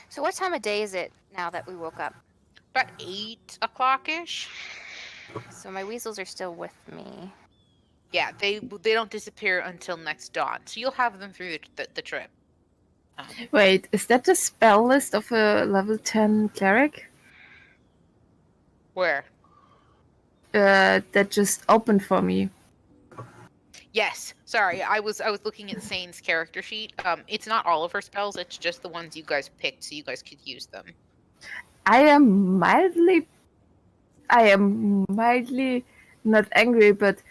F: So what time of day is it now that we woke up?
C: About 8 o'clock ish.
F: So my weasels are still with me.
C: Yeah, they don't disappear until next dawn, so you'll have them through the trip.
A: Wait, is that the spell list of a level 10 cleric?
C: Where?
A: That just opened for me.
C: Yes, sorry, I was looking at Sane's character sheet. It's not all of her spells; it's just the ones you guys picked, so you guys could use them.
A: I am mildly not angry, but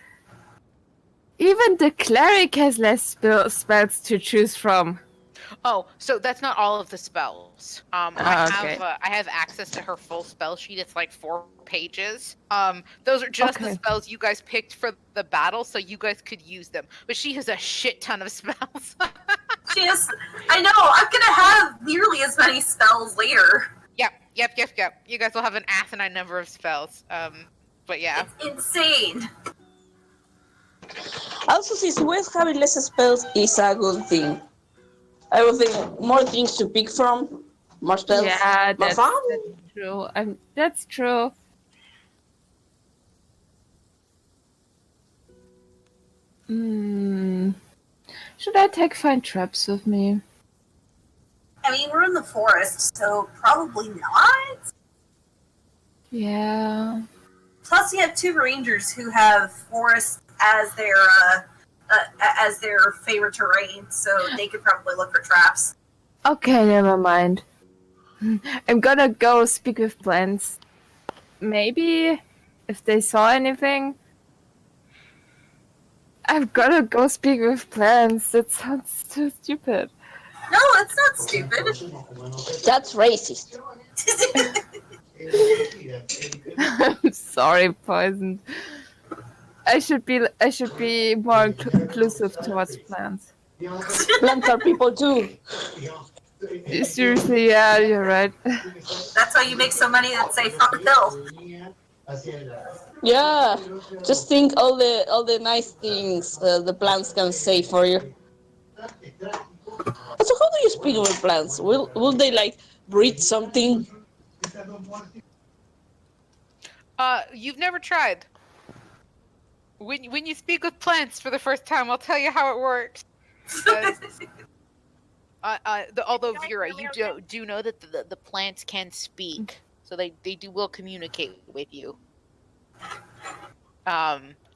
A: even the cleric has less spells to choose from.
C: Oh, so that's not all of the spells.
A: Okay.
C: I have access to her full spell sheet. It's like 4 pages. Those are just the
A: Okay.
C: spells you guys picked for the battle, so you guys could use them. But she has a shit ton of spells.
G: She is. I know. I'm gonna have nearly as many spells later.
C: Yep. You guys will have an asinine number of spells. But yeah.
G: It's insane.
E: Also, since West having less spells is a good thing. I would think more things to pick from, more spells,
A: Yeah,
E: more
A: that's
E: fun.
A: true. That's true. Should I take Find Traps with me?
G: I mean, we're in the forest, so probably not.
A: Yeah.
G: Plus, we have 2 rangers who have forest as their favorite terrain, so they could probably look for traps.
A: Okay, never mind. I'm gonna go speak with plants. Maybe if they saw anything. I'm gonna go speak with plants. That sounds so stupid.
G: No, it's not stupid.
E: That's racist.
A: I'm sorry, Poison. I should be more inclusive towards plants.
E: Plants are people too.
A: Seriously, yeah, you're right.
G: That's why you make so many that say "fuck a pill."
E: Yeah, just think all the nice things the plants can say for you. So how do you speak with plants? Will they like breathe something?
C: You've never tried. When you speak with plants for the first time, I'll tell you how it works. Although Vera, you do know that the plants can speak, so they will communicate with you.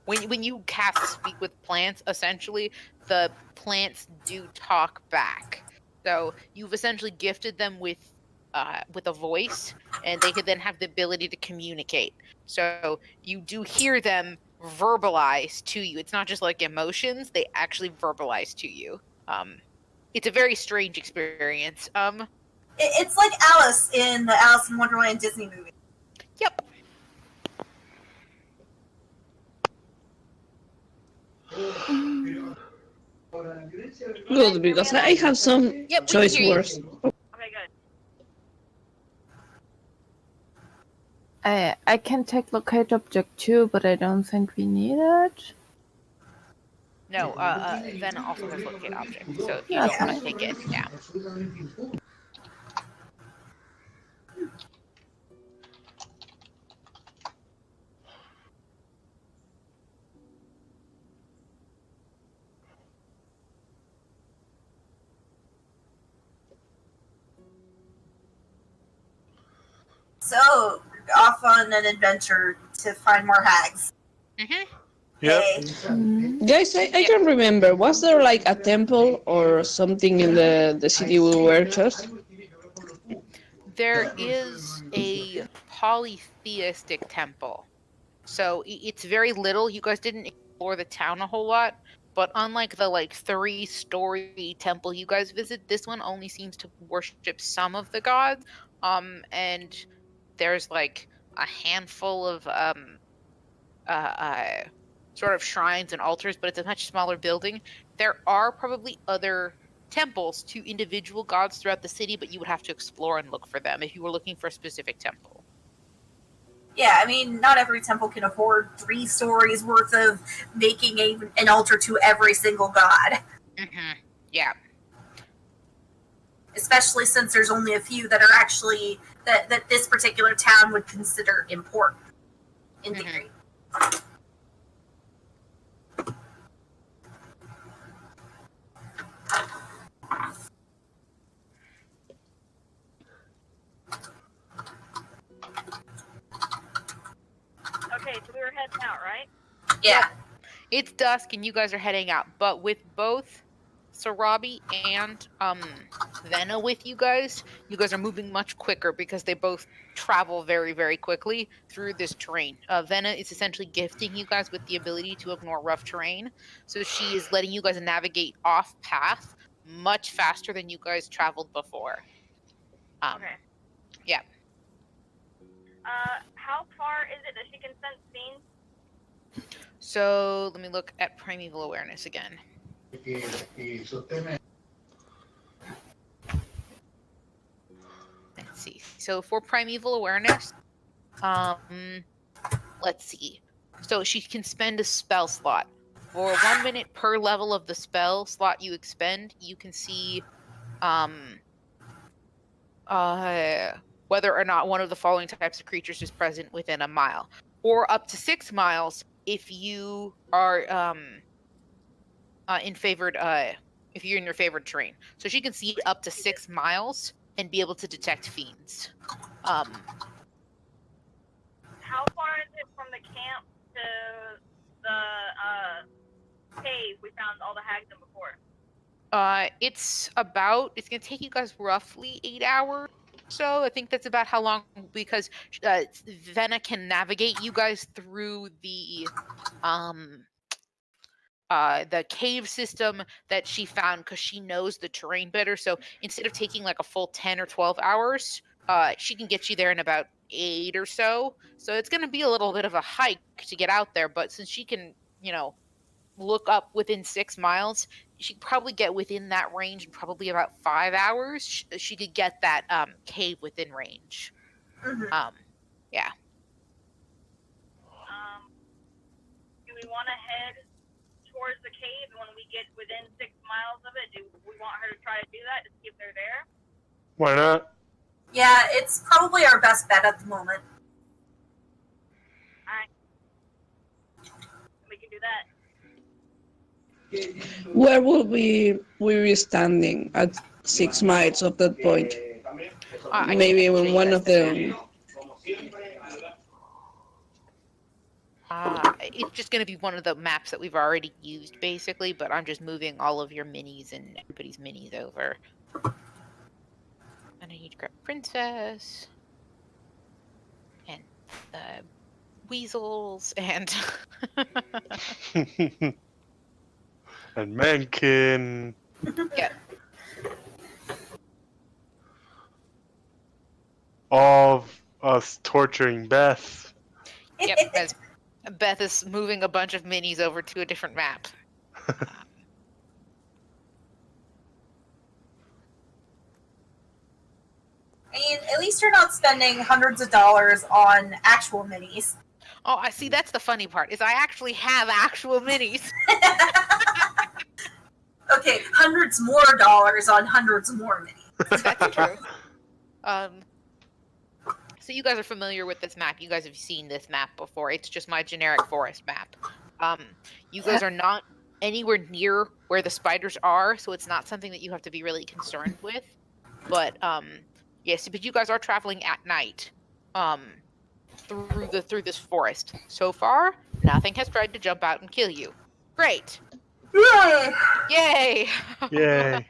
C: When you cast speak with plants, essentially the plants do talk back. So you've essentially gifted them with with a voice, and they could then have the ability to communicate. So you do hear them verbalize to you. It's not just like emotions; they actually verbalize to you. It's a very strange experience.
G: It's like Alice in the Alice in Wonderland Disney movie.
C: Yep.
E: Good, because I have some
C: Yep, we can
E: choice
C: hear you.
E: words.
I: Okay, good.
A: I can take locate object too, but I don't think we need it.
C: No, Vena also has locate object, so if you
A: Yeah,
C: don't want to
A: fine.
C: take it, yeah.
G: So, off on an adventure to find more hags.
C: Mm-hmm.
H: Yep.
G: Yay.
A: Mm.
E: Guys, I can remember. Was there like a temple or something in the city we were just?
C: There is a polytheistic temple. So it's very little. You guys didn't explore the town a whole lot, but unlike the like 3-story temple you guys visit, this one only seems to worship some of the gods. And there's like a handful of sort of shrines and altars, but it's a much smaller building. There are probably other temples to individual gods throughout the city, but you would have to explore and look for them if you were looking for a specific temple.
G: Yeah, I mean, not every temple can afford 3 stories worth of making an altar to every single god.
C: Mm-hmm. Yeah.
G: Especially since there's only a few that are actually that this particular town would consider important in theory.
I: Okay, so we were heading out, right?
G: Yeah.
C: It's dusk and you guys are heading out, but with both Sarabi and Vena with you guys are moving much quicker because they both travel very, very quickly through this terrain. Vena is essentially gifting you guys with the ability to ignore rough terrain, so she is letting you guys navigate off path much faster than you guys traveled before.
I: Okay.
C: Yeah.
I: How far is it that she can sense fiends?
C: So let me look at primeval awareness again. Let's see. So for primeval awareness, let's see. So she can spend a spell slot. For 1 minute per level of the spell slot you expend, you can see whether or not one of the following types of creatures is present within a mile, or up to 6 miles if you are if you're in your favored terrain. So she can see up to 6 miles and be able to detect fiends.
I: How far is it from the camp to the cave we found all the hags in before?
C: It's gonna take you guys roughly 8 hours. So I think that's about how long, because Vena can navigate you guys through the cave system that she found because she knows the terrain better. So instead of taking like a full 10 or 12 hours, she can get you there in about 8 or so. So it's going to be a little bit of a hike to get out there, but since she can, look up within 6 miles, she could probably get within that range in probably about 5 hours. She could get that cave within range.
G: Mm-hmm.
C: Yeah.
I: Do we want to head towards the cave, and when we get within 6 miles of it, do we want her to try to do that to see if they're there?
H: Why not?
G: Yeah, it's probably our best bet at the moment.
I: Alright. We can do that.
E: Where will we be standing at 6 miles of that point? Maybe
C: I can show
E: in
C: you
E: one
C: guys
E: of
C: the
E: the.
C: it's just going to be one of the maps that we've already used, basically, but I'm just moving all of your minis and everybody's minis over. And I need grab Princess. And the weasels and
H: And Mankin.
C: yeah.
H: All of us torturing Beth.
C: Yep, as Beth is moving a bunch of minis over to a different map.
G: I mean, at least you're not spending hundreds of dollars on actual minis.
C: Oh, I see. That's the funny part. Is I actually have actual minis.
G: Okay, hundreds more dollars on hundreds more minis.
C: That's true. So you guys are familiar with this map. You guys have seen this map before. It's just my generic forest map. You guys are not anywhere near where the spiders are, so it's not something that you have to be really concerned with. But yes, but you guys are traveling at night. Through this forest. So far, nothing has tried to jump out and kill you. Great.
G: Yay!
C: Yay!
H: Yay.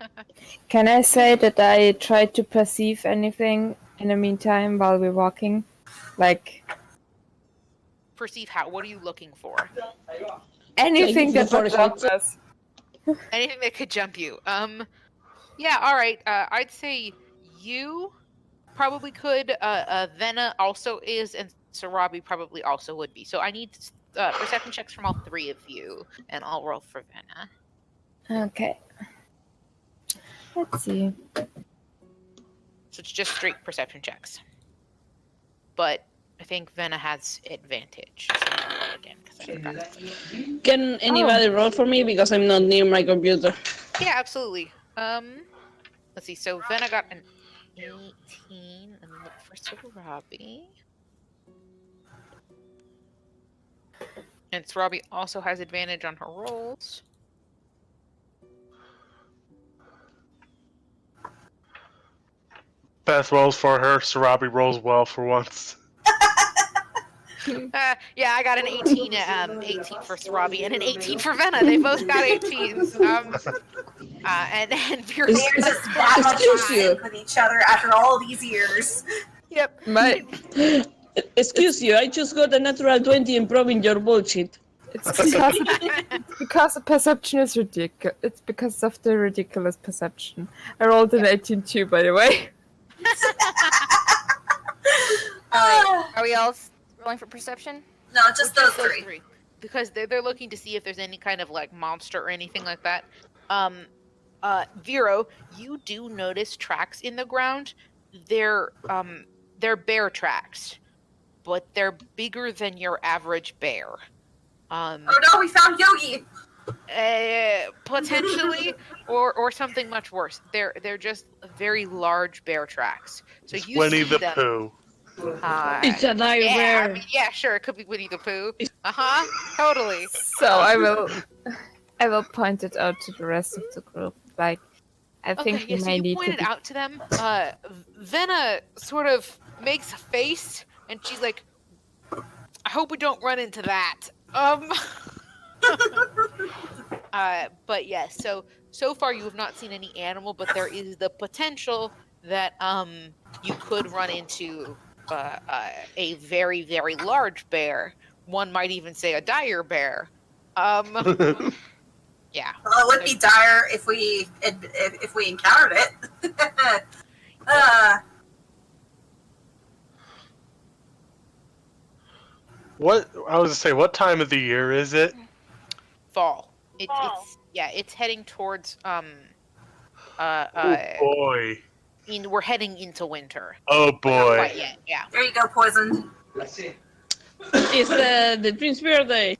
A: Can I say that I tried to perceive anything in the meantime while we're walking? Like
C: Perceive how? What are you looking for?
A: anything that would jump us.
C: Anything that could jump you. Yeah, alright. I'd say you probably could. Vena also is, and Sarabi probably also would be. So I need perception checks from all three of you, and I'll roll for Vena.
A: Okay. Let's see.
C: So it's just straight perception checks. But I think Vena has advantage. So I'll roll again, 'cause I forgot.
E: Can anybody roll for me because I'm not near my computer?
C: Yeah, absolutely. Let's see. So Vena got an 18. Let me look for Sarabi. And Sarabi also has advantage on her rolls.
H: Beth rolls for her. Sarabi rolls well for once.
C: Yeah, I got an 18. 18 for Sarabi and an 18 for Vena. They both got 18s. And then
G: They're just that much in sync with each other after all these years.
C: Yep.
A: But
E: Excuse you, I just got a natural 20 in proving your bullshit.
A: it's because the perception is ridiculous. It's because of the ridiculous perception. I rolled an 18 too, by the way.
F: Are we all rolling for perception?
G: No, just those three.
C: Because they're looking to see if there's any kind of like monster or anything like that. Vero, you do notice tracks in the ground. They're bear tracks, but they're bigger than your average bear.
G: Oh no, we found Yogi!
C: Potentially, or something much worse. They're just very large bear tracks. So
H: It's
C: you
H: Winnie
C: see
H: the
C: them.
H: Pooh.
E: It's a dire
C: Yeah,
E: bear.
C: I mean, yeah, sure, it could be Winnie the Pooh. Totally.
A: So I will point it out to the rest of the group. Like, I think we
C: so
A: may
C: you
A: need
C: pointed
A: to be
C: out to them. Vena sort of makes a face, and she's like, "I hope we don't run into that." But yes, so far you have not seen any animal, but there is the potential that you could run into a very, very large bear. One might even say a dire bear. Yeah.
G: Well, it would be dire if we encountered it.
H: What I was gonna say, what time of the year is it?
C: Fall.
I: Fall.
C: It's heading towards
H: Oh boy.
C: we're heading into winter.
H: Oh
C: But not
H: boy.
C: quite yet. Yeah.
G: There you go, poisoned.
E: It's the twins' birthday.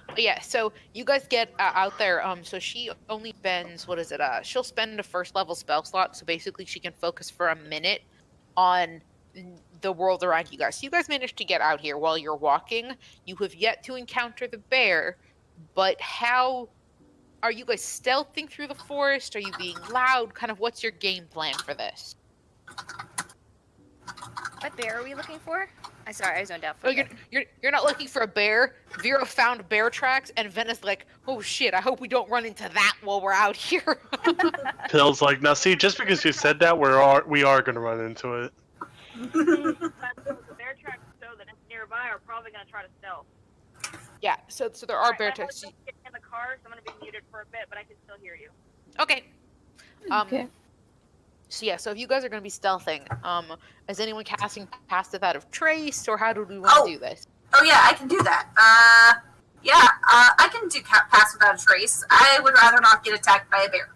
C: But yeah, so you guys get out there. So she only spends she'll spend a first level spell slot. So basically, she can focus for a minute on the world around you guys. So you guys managed to get out here while you're walking. You have yet to encounter the bear, but how are you guys stealthing through the forest? Are you being loud? Kind of what's your game plan for this?
F: What bear are we looking for? Sorry, I zoned out for
C: Oh,
F: a bit.
C: you're not looking for a bear. Vera found bear tracks, and Venna's like, "Oh shit! I hope we don't run into that while we're out here."
H: Pill's like, now see, just because you said that, we are gonna run into it.
I: But the bear tracks show that it's nearby are probably gonna try to stealth.
C: Yeah. So there are bear
I: I'm
C: tracks.
I: getting in the car, so I'm gonna be muted for a bit, but I can still hear you.
C: Okay.
A: Okay.
C: So yeah. So if you guys are going to be stealthing, is anyone casting Pass Without a Trace, or how do we want to do this?
G: Oh yeah, I can do that. I can do Pass Without a Trace. I would rather not get attacked by a bear.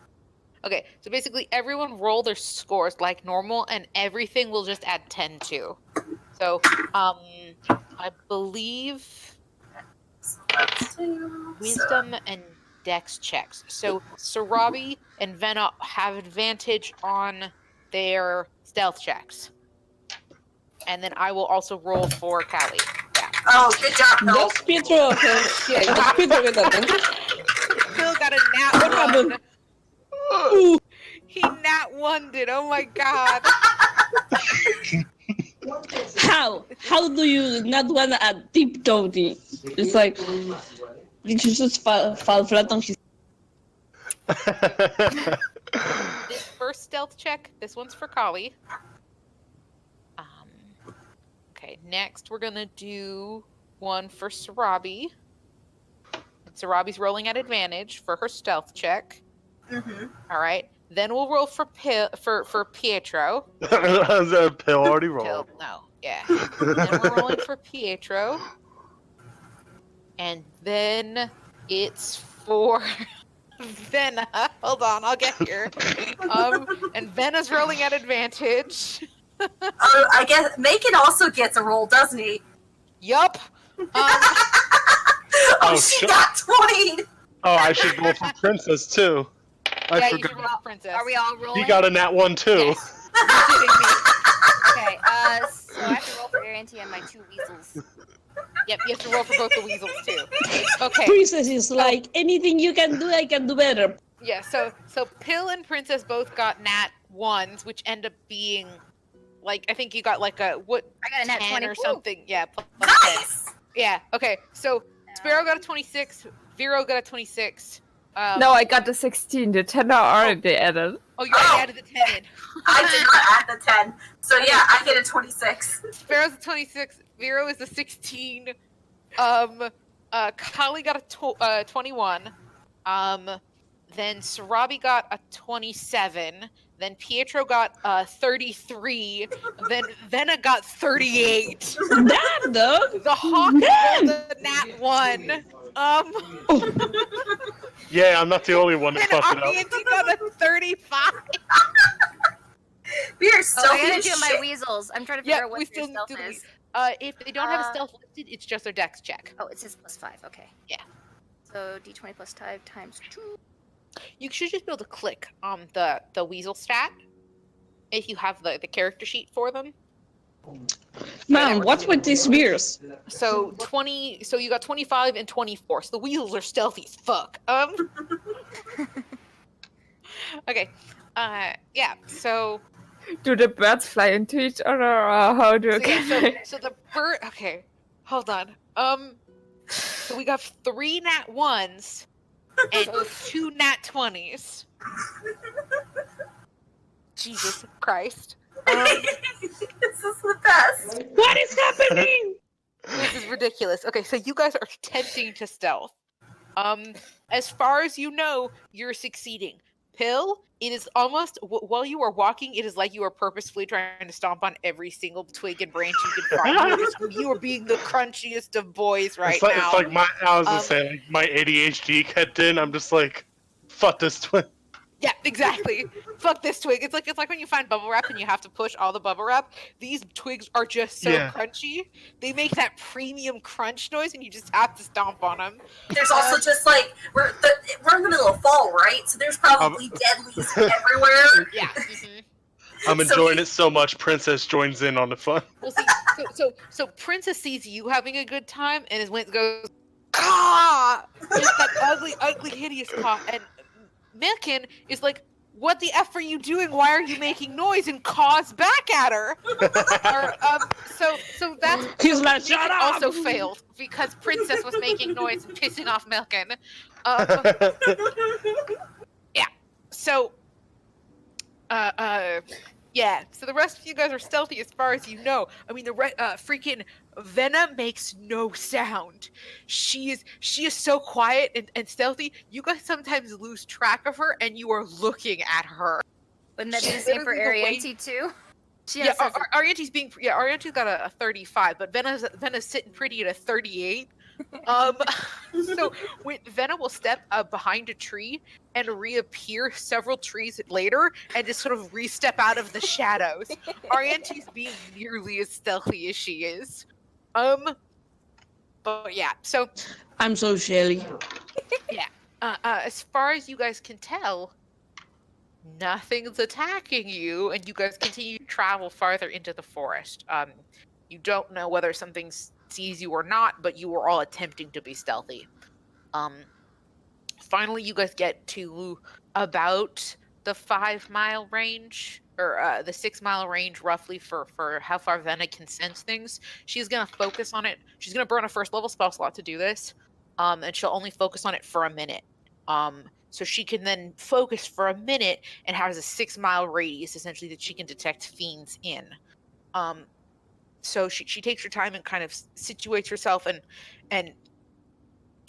C: Okay. So basically, everyone roll their scores like normal, and everything will just add 10 to. So I believe
G: Let's do
C: Wisdom and Dex checks. So Sarabi and Venna have advantage on their stealth checks. And then I will also roll for Callie. Yeah.
G: Oh, good job, Bill.
J: Does Pietro does Pietro get attention?
C: Phil got a nat
J: What
C: 1.
J: happened?
C: He nat 1'd it. Oh my god.
J: How? How do you not want a tiptoe? It's like, did you just fall flat on his...
C: This first stealth check, this one's for Kali. Okay, next we're gonna do one for Sarabi. Sarabi's rolling at advantage for her stealth check.
G: Mm-hmm.
C: All right. Then we'll roll for Pietro.
H: Has that Pill already rolled?
C: No, yeah. Then we're rolling for Pietro. And then it's for Venna. Hold on, I'll get here. And Venna's rolling at advantage.
G: Oh, I guess Macon also gets a roll, doesn't he?
C: Yup.
G: Oh, she got 20!
H: Oh, I should roll for Princess too. I
C: Yeah, you
H: forgot.
C: should roll for Princess.
F: Are we all rolling?
H: He got a nat 1 too.
C: Yes. You're kidding me.
F: Okay, so I have to roll for Auntie and my 2 weasels.
C: Yep, you have to roll for both the weasels too. Okay.
J: Princess is like, anything you can do, I can do better.
C: Yeah, so Pill and Princess both got nat 1s, which end up being like, I think you got like a what?
F: I got a nat
C: 10
F: 20
C: or
F: Woo!
C: something. Yeah, plus
G: Nice!
C: 10. Yeah. Okay. So Sparrow got a 26. Vero got a 26.
A: No, I got the 16. The 10 are already added.
C: Oh, you already added the 10 in.
G: I did not add the 10. So yeah, I get a 26.
C: Sparrow's a 26. Vero is a 16. Kali got a 21. Then Sarabi got a 27. Then Pietro got 33. Then Venna got 38.
J: Damn, dog!
C: The Hawk rolled a nat 1.
H: Yeah, I'm not the only one that
C: And
H: fucked it up.
C: Auntie got a 35.
G: We are
F: Oh,
G: still
F: I gotta
G: getting
F: do my
G: shit.
F: weasels. I'm trying to figure
C: Yeah,
F: out what
C: we
F: their
C: still
F: stealth
C: do the
F: is.
C: If they don't have a stealth listed, it's just their dex check.
F: Oh, it says +5. Okay.
C: Yeah.
F: So d20 plus 5 times 2.
C: You should just be able to click on the weasel stat if you have the character sheet for them.
J: Man, what's with these beers?
C: So 20. So you got 25 and 24. So the weasels are stealthy as fuck. Okay. Yeah. So
A: Do the birds fly into each other, or how do you
C: so the bird. Okay. Hold on. So we got 3 nat 1s and 2 nat 20s. Jesus Christ.
G: This is the best.
J: What is happening?
C: This is ridiculous. Okay, so you guys are attempting to stealth. As far as you know, you're succeeding. Pill, it is almost while you are walking, it is like you are purposefully trying to stomp on every single twig and branch you can find. You are being the crunchiest of boys right now.
H: It's like I was gonna say, like, my ADHD kicked in. I'm just like, fuck this twin.
C: Yeah, exactly. Fuck this twig. It's like when you find bubble wrap and you have to push all the bubble wrap. These twigs are just so crunchy. They make that premium crunch noise, and you just have to stomp on them.
G: There's also just like we're in the middle of fall, right? So there's probably dead leaves everywhere.
C: Yeah. Mm-hmm.
H: I'm enjoying it so much. Princess joins in on the fun.
C: Well, see, so Princess sees you having a good time, and goes, "Caw!" Just that ugly, hideous caw, and Milkin is like, what the F are you doing? Why are you making noise? And caws back at her. So that's
J: He's
C: so
J: like,
C: Mission
J: "Shut up!"
C: also failed because Princess was making noise and pissing off Milken. Yeah. So yeah. So the rest of you guys are stealthy as far as you know. I mean, freaking Venna makes no sound. She is so quiet and stealthy. You guys sometimes lose track of her, and you are looking at her.
F: Wouldn't that be the same for
C: Literally the way-
F: Arianti too? She
C: Yeah,
F: has
C: Arianti's Arianti's got a 35, but Venna's sitting pretty at a 38. So when Venna will step behind a tree and reappear several trees later and just sort of re-step out of the shadows. Arianti's being nearly as stealthy as she is. But yeah, so
J: I'm so Shelly.
C: yeah. As far as you guys can tell, nothing's attacking you, and you guys continue to travel farther into the forest. You don't know whether something sees you or not, but you are all attempting to be stealthy. Finally, you guys get to about the 5-mile range, or the 6-mile range, roughly for how far Venna can sense things. She's gonna focus on it. She's gonna burn a first level spell slot to do this, and she'll only focus on it for a minute. So she can then focus for a minute and has a 6-mile radius essentially that she can detect fiends in. So she takes her time and kind of situates herself, and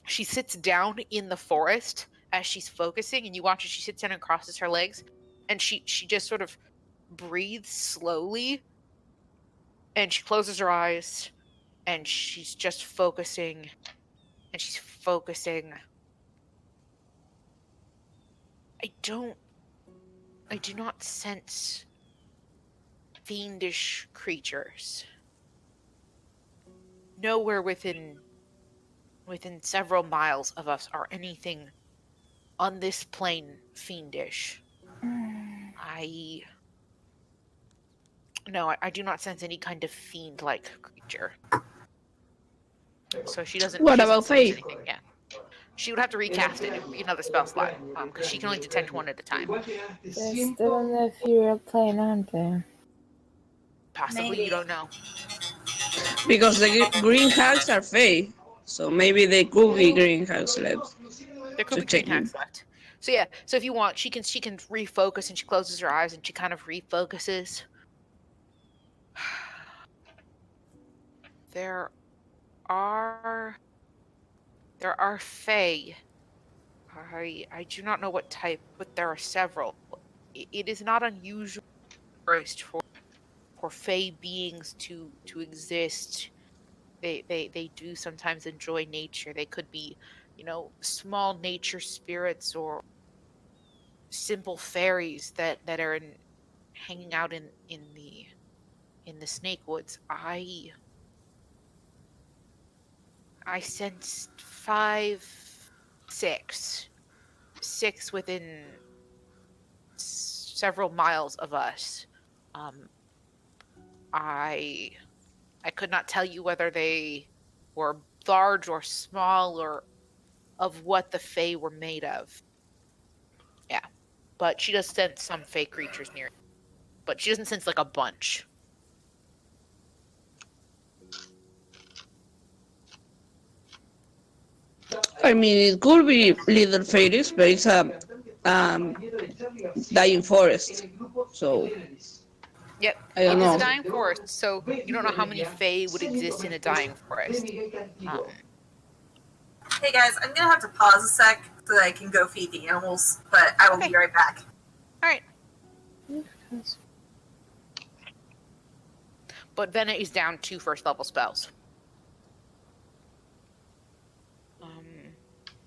C: she sits down in the forest as she's focusing, and you watch as she sits down and crosses her legs, and she just sort of breathes slowly, and she closes her eyes, and she's just focusing, and she's focusing. I do not sense fiendish creatures. Nowhere within several miles of us are anything on this plane fiendish. I do not sense any kind of fiend-like creature. So she doesn't.
J: What
C: She doesn't
J: about
C: sense
J: Faye?
C: anything. Yeah, she would have to recast it. It would be another spell slot, because she can only detect one at a time.
A: They're still on the ethereal plane, aren't they?
C: Possibly,
G: Maybe.
C: you don't know.
J: Because the green hags are Faye. So maybe they could be green hags left.
C: There could
J: To
C: be green
J: check them.
C: hacks left. So yeah. So if you want, she can refocus, and she closes her eyes and she kind of refocuses. There are Fae. I do not know what type, but there are several. It is not unusual for Fae beings to exist. They do sometimes enjoy nature. They could be, small nature spirits or simple fairies that are hanging out in the snake woods. I sensed 5, 6 within several miles of us. I could not tell you whether they were large or small or of what the Fae were made of. Yeah, but she does sense some Fae creatures near, but she doesn't sense like a bunch.
J: I mean, it could be little fairies, but it's a dying forest. So
C: Yep,
J: I don't
C: it is
J: know.
C: a dying forest, so you don't know how many Fae would exist in a dying forest.
G: Hey guys, I'm gonna have to pause a sec so that I can go feed the animals, but I will
C: Okay.
G: be right back.
C: All right. But Venna is down 2 first-level spells.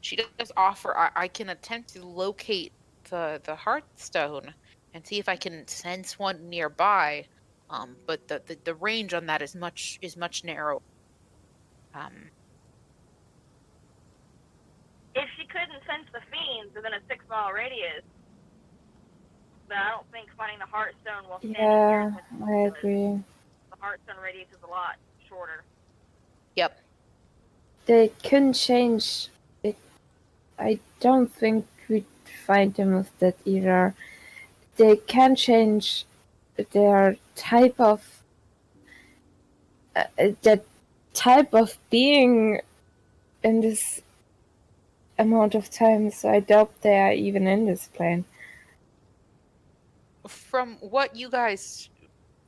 C: She does offer. I can attempt to locate the Hearthstone and see if I can sense one nearby. But the range on that is much narrow.
I: If she couldn't sense the fiends within a 6-mile radius, then I don't think finding the Hearthstone will stand
A: Yeah,
I: in
A: I agree.
I: The Hearthstone radius is a lot shorter.
C: Yep.
A: They couldn't change it. I don't think we'd find them with that either. they can change their type of that type of being in this amount of time, so I doubt they are even in this plane.
C: From what you guys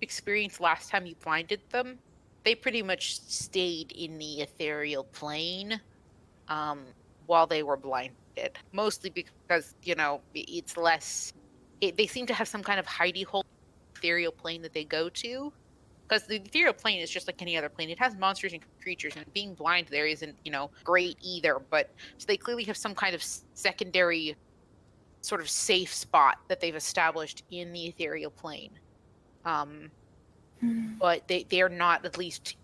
C: experienced last time you blinded them, they pretty much stayed in the ethereal plane while they were blinded. Mostly because, it's less. They seem to have some kind of hidey hole ethereal plane that they go to. Because the ethereal plane is just like any other plane. It has monsters and creatures, and being blind there isn't, great either. But so they clearly have some kind of secondary sort of safe spot that they've established in the ethereal plane. But they are not at least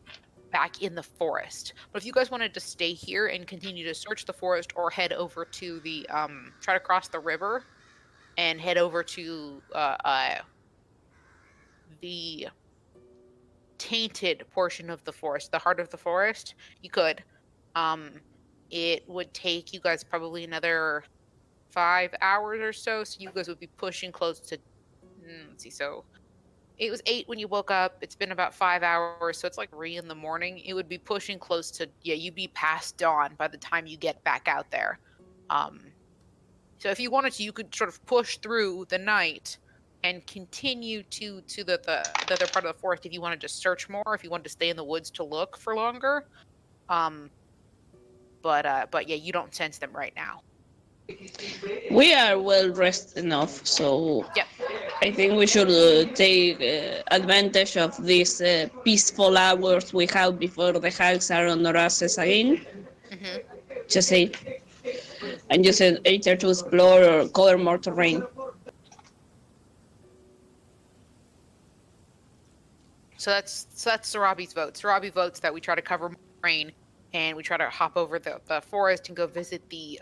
C: back in the forest. But if you guys wanted to stay here and continue to search the forest, or head over to the try to cross the river and head over to the tainted portion of the forest, the heart of the forest, you could. It would take you guys probably another 5 hours or so. So you guys would be pushing close to. Let's see. So it was 8 when you woke up. It's been about 5 hours, so it's like 3 in the morning. It would be pushing close to, you'd be past dawn by the time you get back out there. So if you wanted to, you could sort of push through the night and continue to the other part of the forest if you wanted to search more, if you wanted to stay in the woods to look for longer. But yeah, you don't sense them right now.
J: We are well rested enough, so
C: Yep.
J: I think we should take advantage of these peaceful hours we have before the hags are on our asses again.
C: Mm-hmm.
J: Just say, and use it either to explore or cover more terrain.
C: So that's Sarabi's vote. Sarabi votes that we try to cover more terrain and we try to hop over the forest and go visit the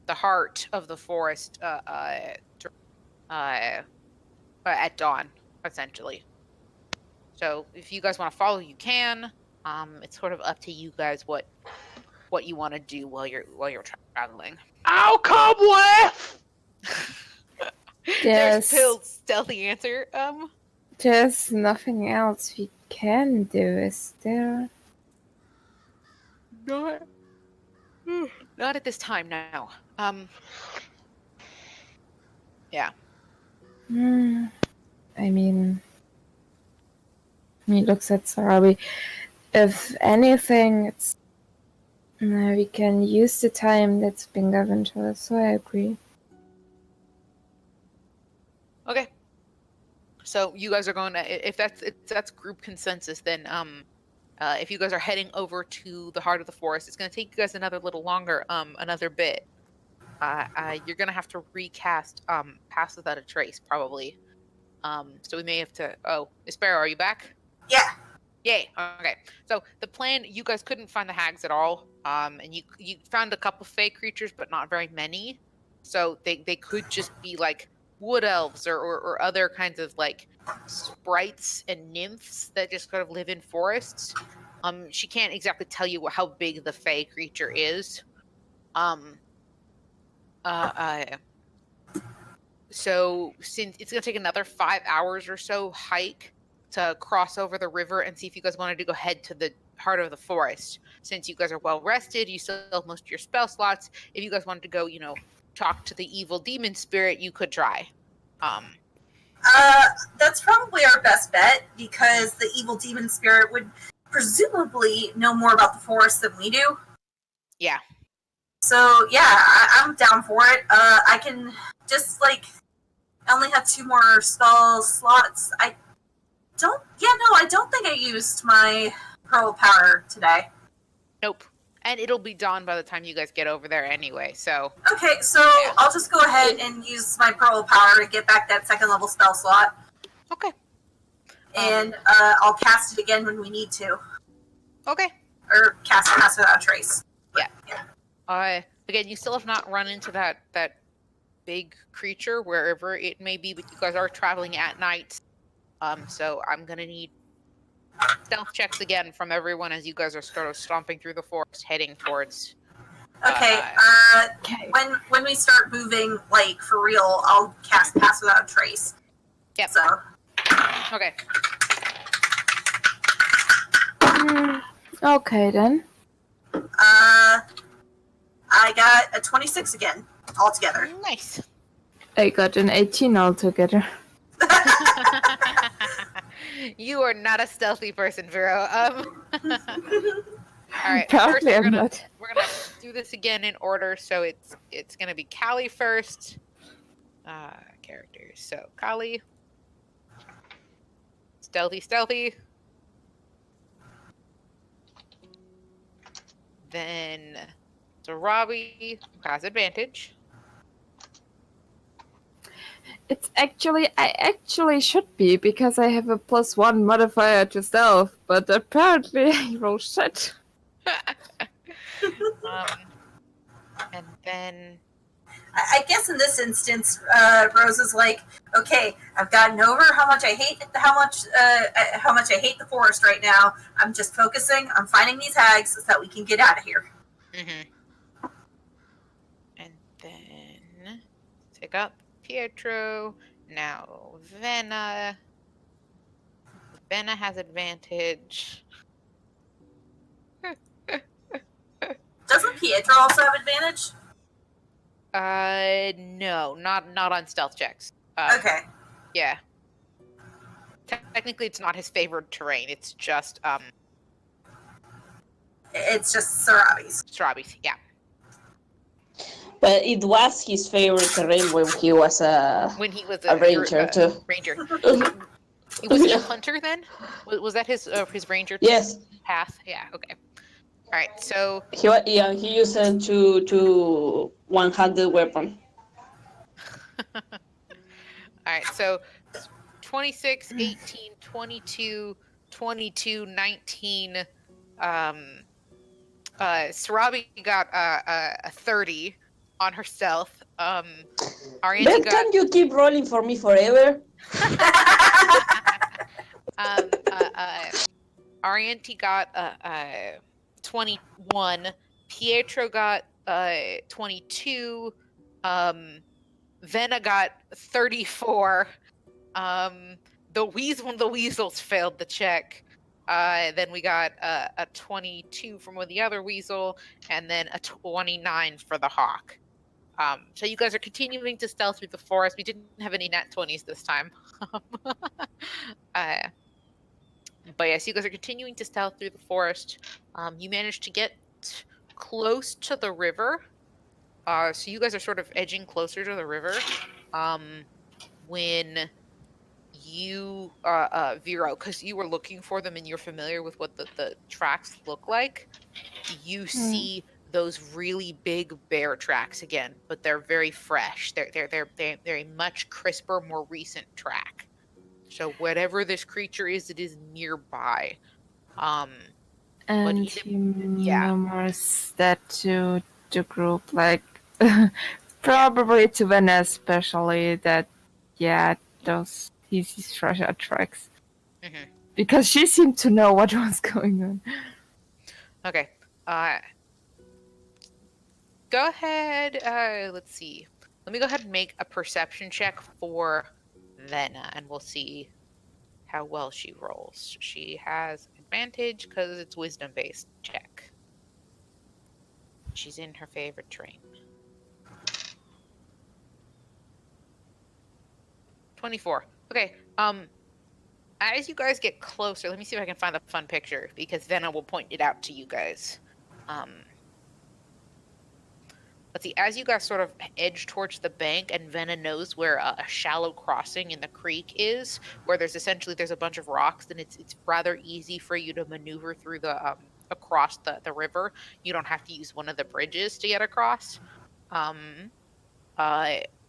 C: heart of the forest at dawn, essentially. So if you guys want to follow, you can. It's sort of up to you guys what you want to do while you're traveling.
H: I'll come with!
C: There's
A: Yes.
C: Bill's stealthy answer.
A: There's nothing else we can do, is there?
C: Not at this time now. Yeah.
A: I mean, he looks at Sarabi. If anything, it's we can use the time that's been given to us, so I agree.
C: Okay. So you guys are going to, if that's group consensus, then if you guys are heading over to the heart of the forest, it's going to take you guys another little longer, another bit. You're going to have to recast Pass Without a Trace, probably. So we may have to. Oh, Sparrow, are you back?
G: Yeah.
C: Yay. Okay. So the plan, you guys couldn't find the hags at all. And you found a couple fey creatures, but not very many. So they could just be like wood elves or other kinds of like sprites and nymphs that just kind of live in forests. She can't exactly tell you how big the fey creature is. So since it's gonna take another 5 hours or so hike to cross over the river and see if you guys wanted to go head to the heart of the forest. Since you guys are well rested, you still have most of your spell slots. If you guys wanted to go, talk to the evil demon spirit, you could try.
G: That's probably our best bet because the evil demon spirit would presumably know more about the forest than we do.
C: Yeah.
G: So yeah, I'm down for it. I can just I only have 2 more spell slots. I don't think I used my Pearl Power today.
C: Nope. And it'll be dawn by the time you guys get over there anyway, so.
G: Okay, so yeah. I'll just go ahead and use my Pearl Power to get back that 2nd level spell slot.
C: Okay.
G: And I'll cast it again when we need to.
C: Okay.
G: Or cast Pass Without a Trace.
C: Yeah. Again, you still have not run into that big creature wherever it may be, but you guys are traveling at night. So I'm gonna need stealth checks again from everyone as you guys are sort of stomping through the forest, heading towards
G: Okay.
A: Okay.
G: When we start moving, like for real, I'll cast Pass Without a Trace.
C: Yep.
G: So.
C: Okay.
A: Okay then.
G: I got a 26 again, altogether.
C: Nice.
A: I got an 18 altogether.
C: You are not a stealthy person, Vero. All right. First,
A: Apparently I'm not.
C: we're gonna do this again in order. So it's gonna be Callie first. Characters. So Callie, stealthy. Then Robbie has advantage.
A: I actually should be because I have a +1 modifier to stealth, but apparently I roll shit.
C: And then
G: I guess in this instance, Rose is like, okay, I've gotten over how much I hate the forest right now. I'm just focusing on finding these hags so that we can get out of here.
C: Mm-hmm. And then take up Pietro. Now Venna. Venna has advantage.
G: Doesn't Pietro also have advantage?
C: No, not on stealth checks.
G: Okay.
C: Yeah. Technically, it's not his favored terrain. It's just
G: It's just Sarabi's.
C: Strabi's. Yeah.
J: But it was his favorite terrain when he was a ranger too.
C: Ranger. Was he a hunter then? Was that his ranger
J: Yes.
C: path? Yeah. Okay. All right. So
J: He used it to one-handed weapon.
C: all right. So 26, 18, 22, 22, 19. Sarabi got a 30 on her stealth. Arianti
J: But
C: got.
J: can you keep rolling for me forever?
C: Arianti got 21. Pietro got 22. Venna got 34. The weasels failed the check. Then we got a 22 from the other weasel, and then a 29 for the hawk. So you guys are continuing to stealth through the forest. We didn't have any nat 20s this time. But yes, you guys are continuing to stealth through the forest. You managed to get close to the river. So you guys are sort of edging closer to the river. When you, Vero, because you were looking for them and you're familiar with what the tracks look like, you see those really big bear tracks again, but they're very fresh. They're a much crisper, more recent track. So whatever this creature is, it is nearby.
A: And
C: he
A: he
C: yeah.
A: murmurs that to the group, like probably to Vanessa especially, that he sees treasure tracks.
C: Mm-hmm.
A: Because she seemed to know what was going on.
C: Okay. Go ahead. Let's see. Let me go ahead and make a perception check for Venna, and we'll see how well she rolls. She has advantage because it's wisdom-based check. She's in her favorite terrain. 24. Okay. As you guys get closer, let me see if I can find the fun picture because Venna will point it out to you guys. Let's see, as you guys sort of edge towards the bank, and Venna knows where a shallow crossing in the creek is, where there's a bunch of rocks, and it's rather easy for you to maneuver through the across the river. You don't have to use one of the bridges to get across.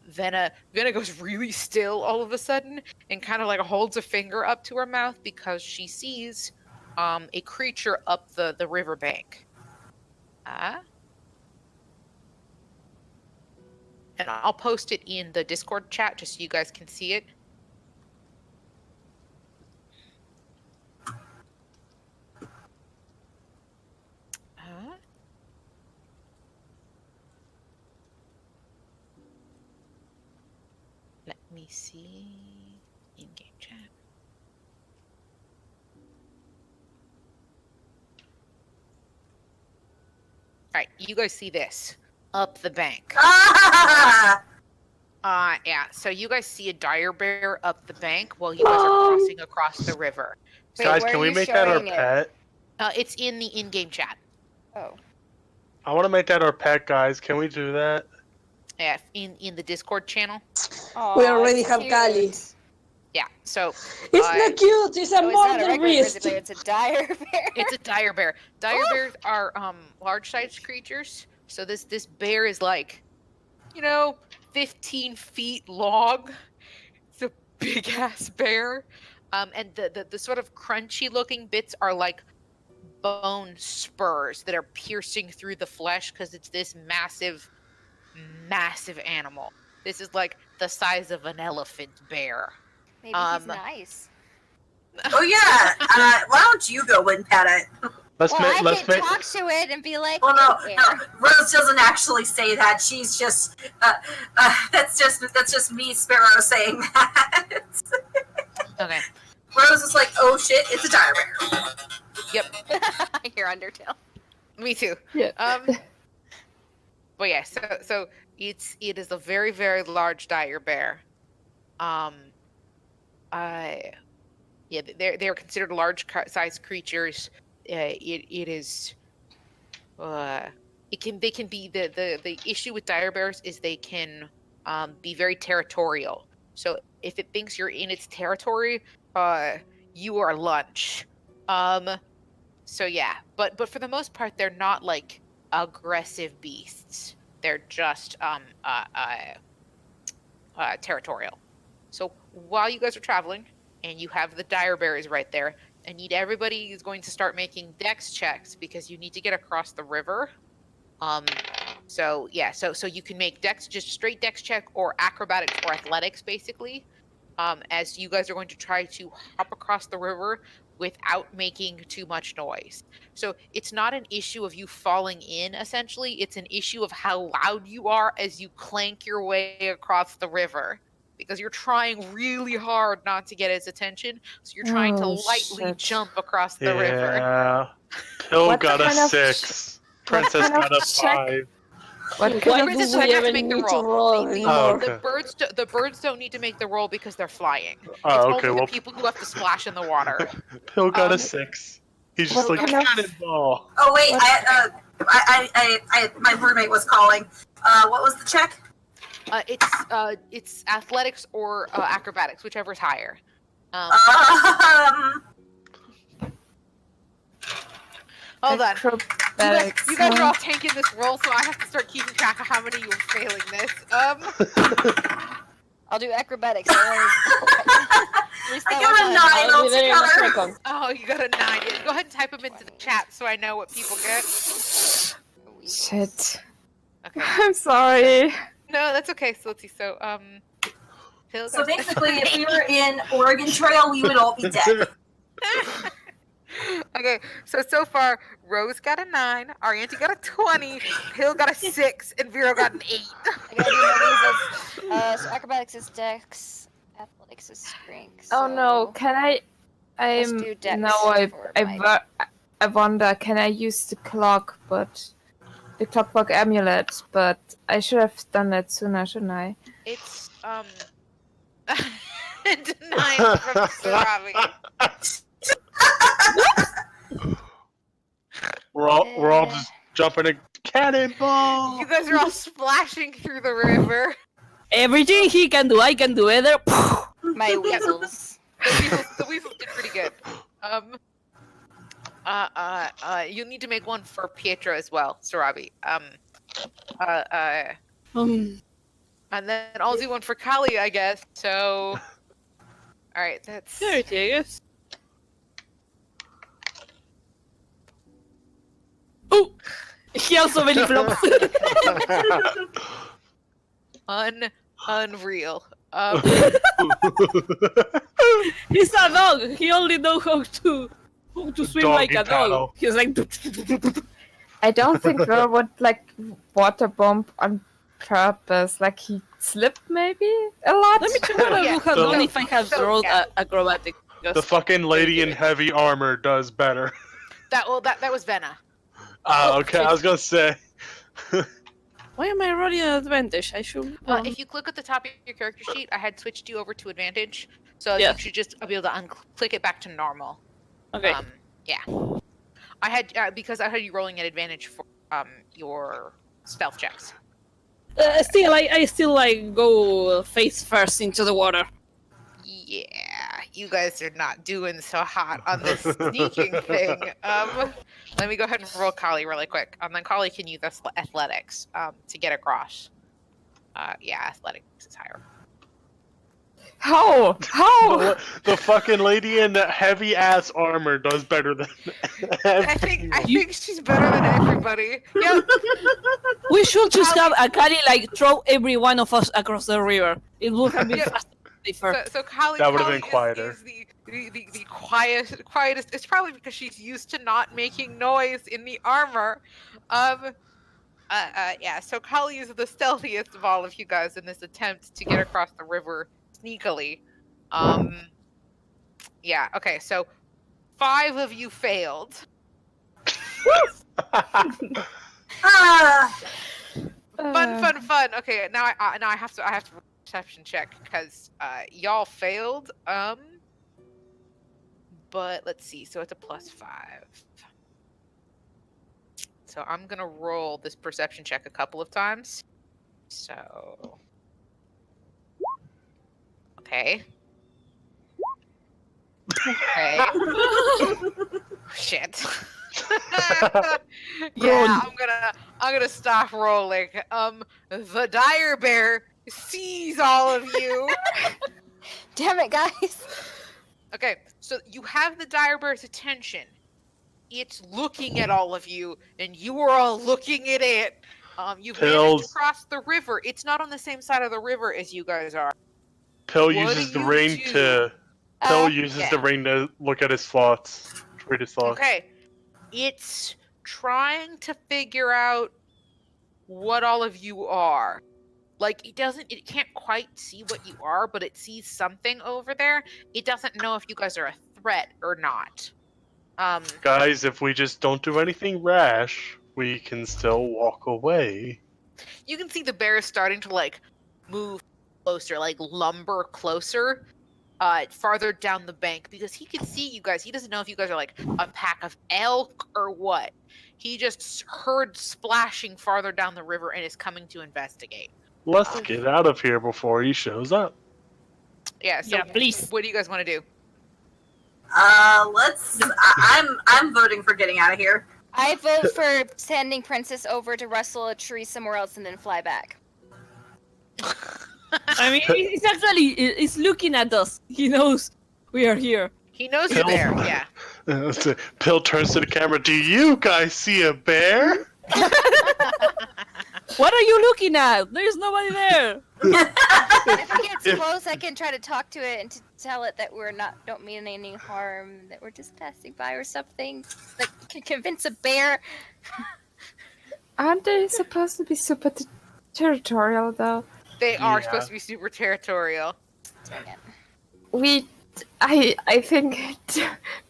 C: Venna goes really still all of a sudden and kind of like holds a finger up to her mouth because she sees a creature up the riverbank. And I'll post it in the Discord chat just so you guys can see it. see in-game chat. All right, you guys see this up the bank.
G: Ah!
C: Yeah. So you guys see a dire bear up the bank while you guys are crossing across the river.
F: Wait,
H: Guys,
F: where
H: can
F: are
H: we
F: you
H: make that our
F: showing it?
H: pet?
C: It's in the in-game chat.
F: Oh.
H: I want to make that our pet, guys. Can we do that?
C: Yeah, in the Discord channel.
F: Aw,
J: We already
F: it's
J: have Kali.
F: cute.
C: Yeah. So
J: It's not cute. It's a
F: Oh, it's not a
J: murder
F: regular grizzly
J: beast.
F: bear, it's a dire bear.
C: it's a dire bear. Dire bears are large-sized creatures. So this bear is like, 15 feet long. It's a big ass bear. And the sort of crunchy looking bits are like bone spurs that are piercing through the flesh because it's this massive animal. This is like the size of an elephant bear.
F: Maybe he's nice.
G: Oh yeah. Why don't you go and pet it?
H: Let's
F: Well, I
H: let's
F: can
H: make.
F: talk to it and be like,
G: Well, no,
F: "Hey,
G: no.
F: bear."
G: Rose doesn't actually say that. She's just that's just me, Sparrow, saying that.
C: Okay.
G: Rose is like, oh shit, it's a dire bear.
C: Yep.
F: I hear Undertale.
C: Me too.
A: Yeah.
C: But yeah, so it is a very, very large dire bear. Yeah, they're considered large sized creatures. It is. They can be the issue with dire bears is they can be very territorial. So if it thinks you're in its territory, you are lunch. So yeah, but for the most part, they're not like aggressive beasts. They're just territorial. So while you guys are traveling, and you have the dire bears right there, I need everybody is going to start making dex checks because you need to get across the river. So yeah, so you can make dex, just straight dex check or acrobatics or athletics basically. As you guys are going to try to hop across the river without making too much noise. So it's not an issue of you falling in, essentially. It's an issue of how loud you are as you clank your way across the river. Because you're trying really hard not to get his attention. So you're trying to lightly
A: shit.
C: jump across the river.
H: Yeah. Pill
A: What
H: got a
A: kind of
H: 6.
A: what
H: Princess
A: kind of
H: got a
A: check?
H: 5.
A: What
J: Why
A: kind of
C: Princess
J: do
C: doesn't
J: we
C: have to
J: even
C: make the
J: need to
C: roll.
J: roll
C: The-
J: anymore?
H: Oh, okay.
C: The birds don't need to make the roll because they're flying.
H: Oh,
C: It's
H: okay.
C: only
H: Well,
C: the people who have to splash in the water.
H: Pill got a
C: Um,
H: 6. He's
A: what
H: just like
A: kind of-
H: cannonball.
G: Oh wait,
A: What-
G: my roommate was calling. What was the check?
C: It's athletics or acrobatics, whichever's higher. Hold on.
A: Acrobatics,
C: You guys are
A: huh?
C: all tanking this roll, so I have to start keeping track of how many you are failing this.
F: I'll do acrobatics. At least
G: I
F: that
G: got
F: one
G: a
F: time.
G: 9
J: I'll be there in a
G: altogether.
J: second.
C: Oh, you got a 9. Yeah, go ahead and type them into the chat so I know what people get.
A: Shit.
C: Okay.
A: I'm sorry.
C: No, that's okay. So let's see. So Phil
G: So
C: got-
G: basically, if we were in Oregon Trail, we would all be dead.
C: Okay, so far Rose got a 9, Arianti got a 20, Hill got a 6, and Vero got an 8.
F: I gotta do my weasels. So acrobatics is dex, athletics is strength.
A: Oh no,
F: so-
A: can I?
F: Let's do dex
A: No,
F: for my-
A: I wonder. Can I use the clock, but the clockwork amulet? But I should have done that sooner, shouldn't I?
C: It's denied from Sarabi.
H: We're all just jumping a cannonball.
C: You guys are all splashing through the river.
E: Everything he can do, I can do either.
F: My weasels.
C: The weasels did pretty good. You need to make one for Pietro as well, Sarabi. And then I'll do one for Kali, I guess. So, all right, that's
E: There it is. Oh, he also many flops.
C: unreal.
E: He's a dog. He only knows how to swim like a
H: Doggy paddle.
E: dog. He's like.
A: I don't think Vera would like water bomb on purpose. Like he slipped maybe a lot.
E: Let me check what I
C: Yeah,
E: would have
H: so-
E: done if I had
C: so,
E: rolled
C: yeah.
E: acrobatics.
H: The fucking lady in heavy armor does better.
C: That was Venna.
H: Okay, I was gonna say.
E: Why am I rolling an advantage? I should.
C: If you click at the top of your character sheet, I had switched you over to advantage, so
E: Yeah.
C: you should just be able to unclick it back to normal.
E: Okay.
C: Yeah. I had because I had you rolling at advantage for your stealth checks.
E: Still, I still like go face first into the water.
C: Yeah, you guys are not doing so hot on this sneaking thing. Let me go ahead and roll Kali really quick. Then Kali can use athletics to get across. Yeah, athletics is higher.
A: How? How?
H: The fucking lady in that heavy ass armor does better than.
C: I think she's better than everybody. Yep.
E: We should just have Akali like throw every one of us across the river. It would have been
C: Yeah.
E: faster. Safer.
C: So Kali,
H: That would've
C: Kali
H: been quieter.
C: is the quietest. It's probably because she's used to not making noise in the armor. Yeah. So Kali is the stealthiest of all of you guys in this attempt to get across the river sneakily. Yeah. Okay. So 5 of you failed.
G: Ah,
C: Fun. Okay. Now I have to perception check because y'all failed. But let's see. So it's a +5. So I'm gonna roll this perception check a couple of times. So okay. Okay. Shit. Yeah, I'm gonna stop rolling. The dire bear sees all of you.
F: Damn it, guys.
C: Okay, so you have the dire bear's attention. It's looking at all of you, and you are all looking at it. You've managed
H: Pills.
C: to cross the river. It's not on the same side of the river as you guys are.
H: Pill
C: What
H: uses
C: do
H: the
C: you
H: ring
C: do?
H: to. Pill
F: Uh,
H: uses
C: yeah.
H: the ring to look at his thoughts. Read his thoughts.
C: Okay, it's trying to figure out what all of you are. Like it can't quite see what you are, but it sees something over there. It doesn't know if you guys are a threat or not.
H: Guys, if we just don't do anything rash, we can still walk away.
C: You can see the bear is starting to like move closer, like lumber closer, farther down the bank because he can see you guys. He doesn't know if you guys are like a pack of elk or what. He just heard splashing farther down the river and is coming to investigate.
H: Let's get out of here before he shows up.
C: Yeah. So
E: Yeah, please.
C: what do you guys want to do?
G: I'm voting for getting out of here.
F: I vote for sending Princess over to rustle a tree somewhere else and then fly back.
E: I mean, he's looking at us. He knows we are here.
C: He knows you're there. Yeah.
H: Pill turns to the camera. Do you guys see a bear?
E: What are you looking at? There's nobody there.
F: If it gets
H: If-
F: close, I can try to talk to it and to tell it that don't mean any harm, that we're just passing by or something. Like, can convince a bear.
A: Aren't they supposed to be super territorial though?
C: They are
H: Yeah.
C: supposed to be super territorial.
F: Dang it.
A: I think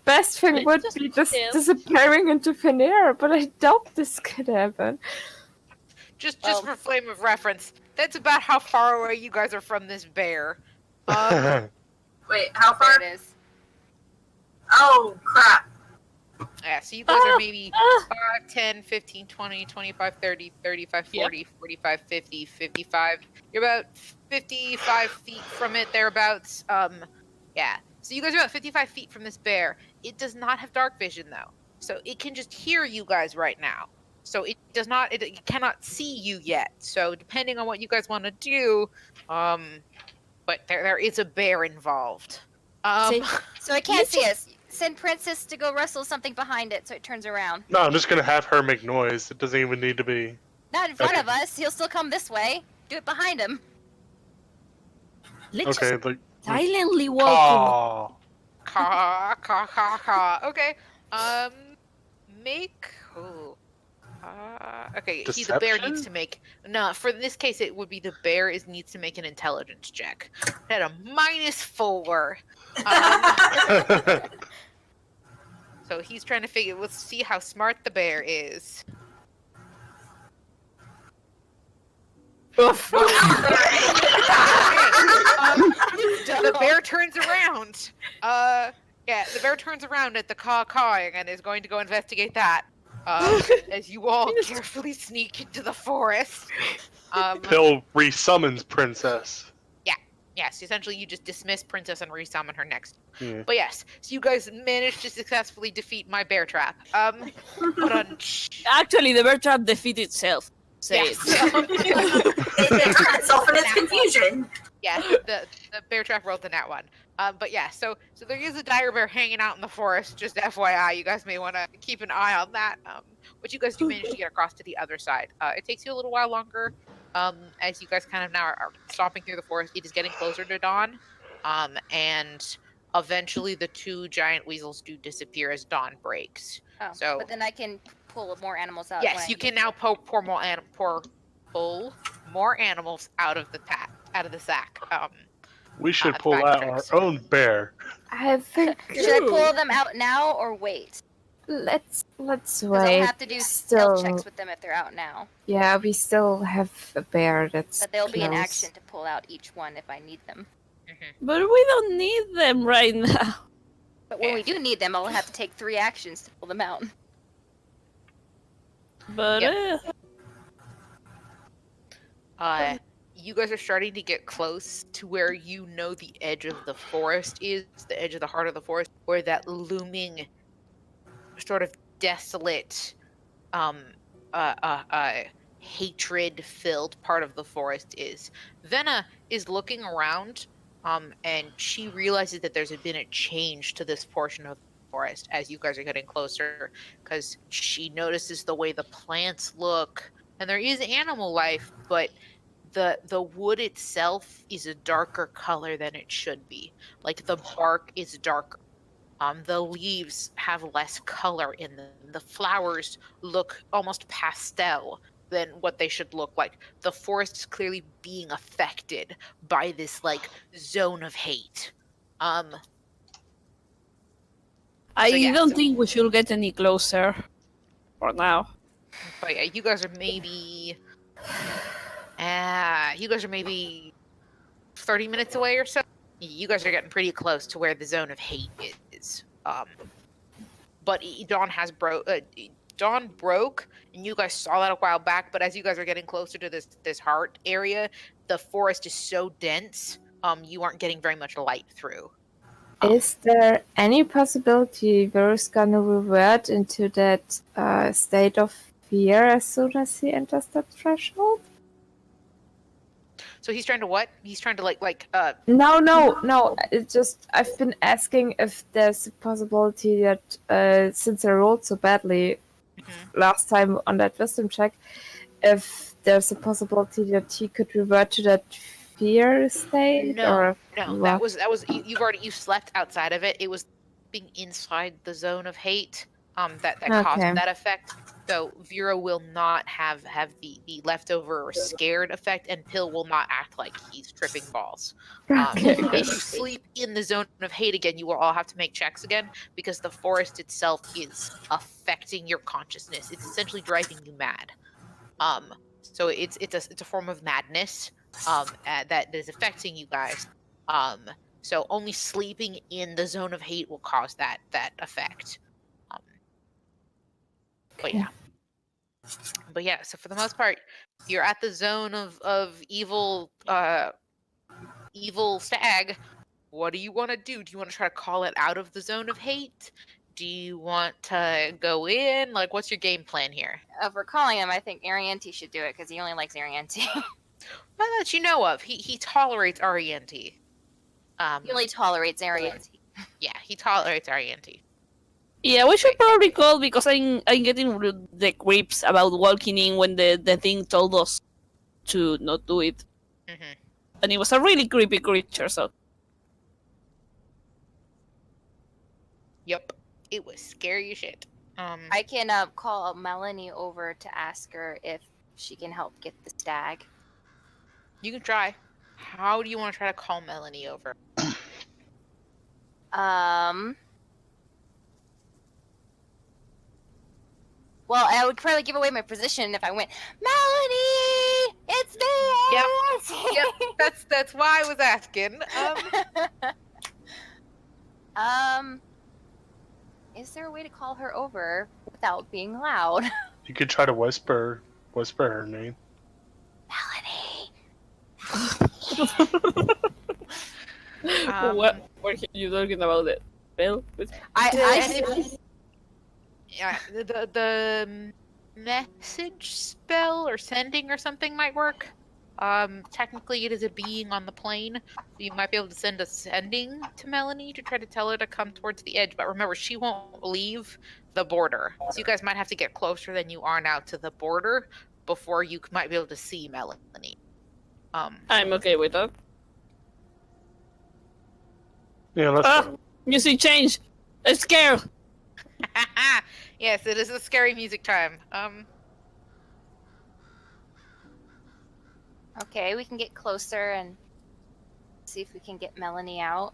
A: best thing
E: Let's
A: would
E: just
A: be just
E: chill.
A: disappearing into thin air, but I doubt this could happen.
C: Just
F: Well-
C: for frame of reference, that's about how far away you guys are from this bear.
G: Wait, how
F: There
G: far?
F: it is.
G: Oh, crap.
C: Yeah, so you guys are maybe 5, 10, 15, 20, 25, 30, 35, 40, 45, 50, 55. You're about 55 feet from it, thereabouts. Yeah. So you guys are about 55 feet from this bear. It does not have dark vision, though. So it can just hear you guys right now. So it cannot see you yet. So depending on what you guys want to do, but there is a bear involved.
F: So it can't see us. Send Princess to go rustle something behind it so it turns around.
H: No, I'm just gonna have her make noise. It doesn't even need to be.
F: Not in front
H: Okay.
F: of us. He'll still come this way. Do it behind him.
E: Let's
H: Okay,
E: just
H: like.
E: silently walk.
H: Aw.
C: Caw. Okay. Make. Ooh. Okay, the bear needs
H: Deception?
C: to make for this case it would be the bear needs to make an intelligence check. It had a -4. So he's trying to figure. Let's see how smart the bear is.
A: Oof.
C: The bear turns around. Yeah, the bear turns around at the cawing and is going to go investigate that. As you all carefully sneak into the forest.
H: Pill resummons Princess.
C: Yes, essentially you just dismiss Princess and resummon her next.
H: Yeah.
C: But yes, so you guys managed to successfully defeat my bear trap.
E: Actually, the bear trap defeated itself.
C: Yes.
G: It turned itself in its confusion.
C: Yeah, the bear trap rolled the nat one. But yeah, so there is a dire bear hanging out in the forest. Just FYI, you guys may want to keep an eye on that. But you guys do manage to get across to the other side. It takes you a little while longer. As you guys kind of now are stomping through the forest, it is getting closer to dawn. And eventually the 2 giant weasels do disappear as dawn breaks.
F: Oh,
C: So,
F: but then I can pull more animals out.
C: yes, you can now pull more animals out of the sack.
H: We should
C: the
H: pull
C: bag
H: out
C: tricks.
H: our own bear.
A: I think
F: Should I pull them out now or wait?
A: let's
F: Because
A: wait.
F: I'll have to do stealth checks with them if they're out now.
A: Yeah, we still have a bear that's
F: But there'll be an
A: close.
F: action to pull out each one if I need them.
E: But we don't need them right now.
F: But when we do need them, I'll have to take 3 actions to pull them out.
E: But
C: You guys are starting to get close to where you know the edge of the forest is, the edge of the heart of the forest, where that looming, sort of desolate, hatred-filled part of the forest is. Venna is looking around, and she realizes that there's been a change to this portion of the forest as you guys are getting closer, because she notices the way the plants look, and there is animal life, but the wood itself is a darker color than it should be. Like the bark is darker. The leaves have less color in them. The flowers look almost pastel than what they should look like. The forest is clearly being affected by this like zone of hate.
E: I
C: yeah,
E: don't think we should get any closer for now.
C: But yeah, you guys are maybe 30 minutes away or so. You guys are getting pretty close to where the zone of hate is. But dawn broke, and you guys saw that a while back. But as you guys are getting closer to this heart area, the forest is so dense, you aren't getting very much light through.
A: Is there any possibility Varus gonna revert into that state of fear as soon as he enters that threshold?
C: So he's trying to what? He's trying to
A: No. It's just I've been asking if there's a possibility that since I rolled so badly last time on that wisdom check, if there's a possibility that he could revert to that fear state.
C: No, that was you slept outside of it. It was being inside the zone of hate that caused that effect. So Vera will not have the leftover or scared effect, and Pill will not act like he's tripping balls. If you sleep in the zone of hate again, you will all have to make checks again, because the forest itself is affecting your consciousness. It's essentially driving you mad. So it's a form of madness that is affecting you guys. So only sleeping in the zone of hate will cause that effect. But yeah, so for the most part, you're at the zone of evil stag. What do you want to do? Do you want to try to call it out of the zone of hate? Do you want to go in? Like, what's your game plan here?
F: If we're calling him, I think Ariente should do it because he only likes Ariente.
C: Well, that you know of. He tolerates Ariente.
F: He only tolerates Ariente.
C: Yeah, he tolerates Ariente.
E: Yeah, we should probably call, because I'm getting the creeps about walking in when the thing told us to not do it.
C: Mm-hmm.
E: And it was a really creepy creature, so...
C: Yep, it was scary as shit.
F: I can call Melanie over to ask her if she can help get the stag.
C: You can try. How do you want to try to call Melanie over?
F: Well, I would probably give away my position if I went, Melanie, it's me.
C: Yep. That's why I was asking.
F: Is there a way to call her over without being loud?
H: You could try to whisper her name.
F: Melanie.
E: What are you talking about? It? Bill?
C: Yeah, the message spell or sending or something might work. Technically it is a being on the plane, so you might be able to send a sending to Melanie to try to tell her to come towards the edge. But remember, she won't leave the border, so you guys might have to get closer than you are now to the border before you might be able to see Melanie.
E: I'm okay with that.
H: Yeah, let's go.
E: Music change. I'm scared.
C: Yes, it is a scary music time.
F: Okay, we can get closer and see if we can get Melanie out.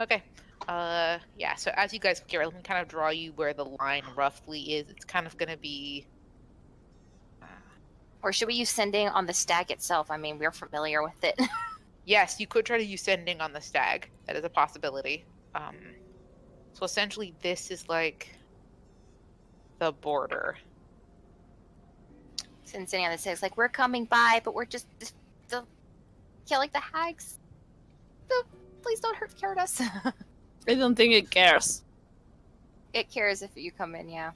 C: Okay. Yeah, so as you guys get, let me kind of draw you where the line roughly is. It's kind of going to be...
F: Or should we use sending on the stag itself? I mean, we're familiar with it.
C: Yes, you could try to use sending on the stag. That is a possibility. So essentially this is like the border.
F: Sending on the stag, it's like, we're coming by, but we're just killing the hags. Please don't hurt us.
E: I don't think it cares.
F: It cares if you come in, yeah.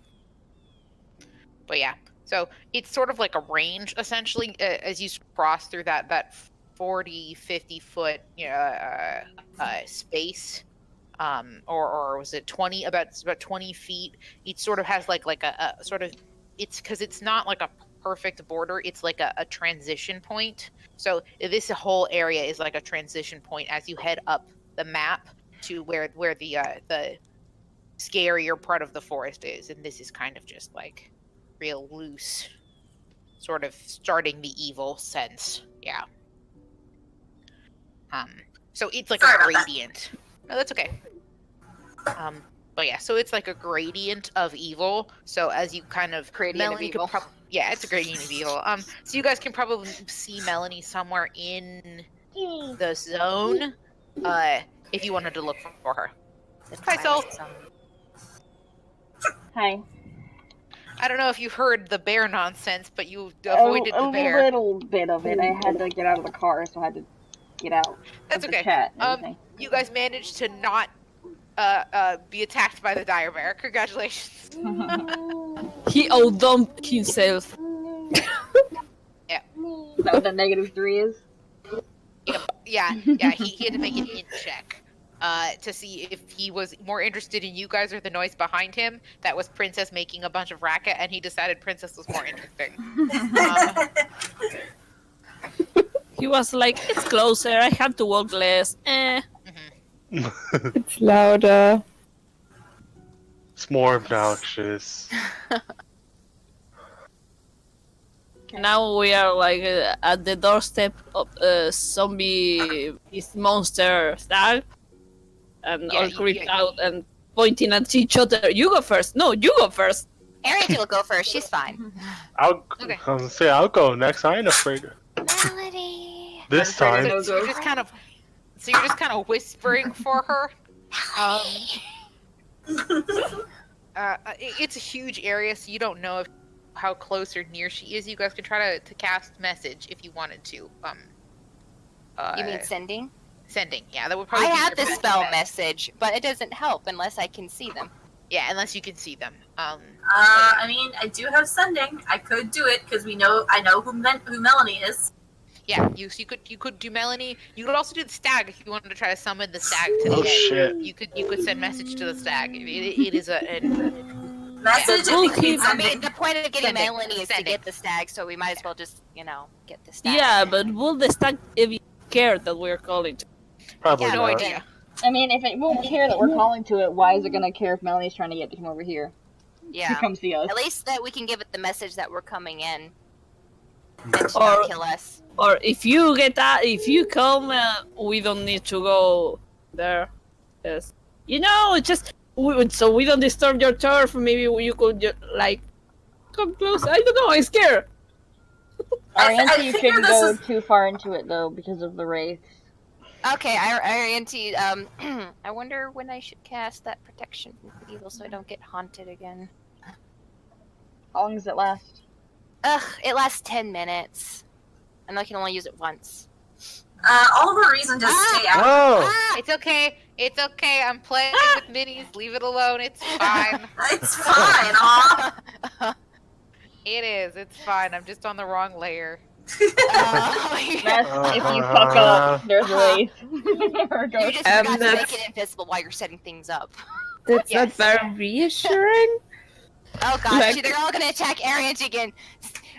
C: But yeah, so it's sort of like a range, essentially, as you cross through that 40, 50 foot space, or was it 20? About 20 feet. It sort of has like a sort of, it's because it's not like a perfect border. It's like a transition point. So this whole area is like a transition point as you head up the map to where the scarier part of the forest is, and this is kind of just like real loose, sort of starting the evil sense. Yeah. So it's like a gradient. No, that's okay. But yeah, so it's like a gradient of evil. So as you kind of
F: Gradient of evil.
C: Yeah, it's a gradient of evil. So you guys can probably see Melanie somewhere in the zone. If you wanted to look for her. Hi, Sol.
D: Hi.
C: I don't know if you heard the bear nonsense, but you avoided the bear.
D: A little bit of it. I had to get out of the car, so I had to get out.
C: That's
D: of the
C: okay.
D: Chat and everything.
C: You guys managed to not be attacked by the dire bear. Congratulations.
E: He outdumped himself.
C: Yeah.
D: Is that what the -3 is?
C: Yeah. He had to make an int check to see if he was more interested in you guys or the noise behind him. That was Princess making a bunch of racket, and he decided Princess was more interesting.
E: He was like, it's closer, I have to walk less.
A: It's louder.
H: It's more obnoxious.
E: Now we are like at the doorstep of zombie this monster stag, and all creeped out and pointing at each other. You go first. No, you go first.
F: Ariel will go first. She's fine.
H: I'll go next. I ain't afraid.
F: Melanie.
H: This time.
C: So you're just kind of whispering for her. It's a huge area, so you don't know how close or near she is. You guys can try to cast message if you wanted to.
F: You mean sending?
C: Sending, yeah. That would probably.
F: I
C: be
F: have
C: your
F: the
C: best
F: spell
C: bet.
F: message, but it doesn't help unless I can see them.
C: Yeah, unless you can see them.
G: I mean, I do have sending. I could do it because I know who Melanie is.
C: Yeah, you could do Melanie. You could also do the stag if you wanted to try to summon the stag to the end.
H: Shit.
C: You could send message to the stag. It is a
G: Message.
F: I mean, the point of getting
C: Sending.
F: Melanie is to
C: Sending.
F: get the stag, so we might as well just, get the stag.
E: Yeah, but will the stag even care that we're calling to?
H: Probably
C: no
H: not.
C: idea.
D: I mean, if it won't care that we're calling to it, why is it gonna care if Melanie's trying to get him over here?
F: Yeah.
D: come see us.
F: At least that we can give it the message that we're coming in and to
E: Or-
F: not kill us.
E: Or if you get that, if you come, we don't need to go there. Yes. You know, so we don't disturb your turf. Maybe you could like come close. I don't know. I'm scared.
G: I
D: Arianti, you
G: figure
D: shouldn't
G: this
D: go
G: is-
D: too far into it though because of the wraiths.
F: Okay, Arianti, I wonder when I should cast that protection from evil so I don't get haunted again.
D: How long does it last?
F: Ugh, it lasts 10 minutes. And I can only use it once.
G: all the reason to stay out.
H: Oh!
C: It's okay. It's okay. I'm playing with minis. Leave it alone. It's fine.
G: It's fine, aw.
C: It is. It's fine. I'm just on the wrong layer.
D: That's if you fuck up, there's a wraith. Or
F: You
D: ghost.
F: just forgot to
A: that's-
F: make it invisible while you're setting things up.
A: That's
C: Yes.
A: not very reassuring.
F: Oh gosh,
A: Like-
F: they're all gonna attack Arianti again.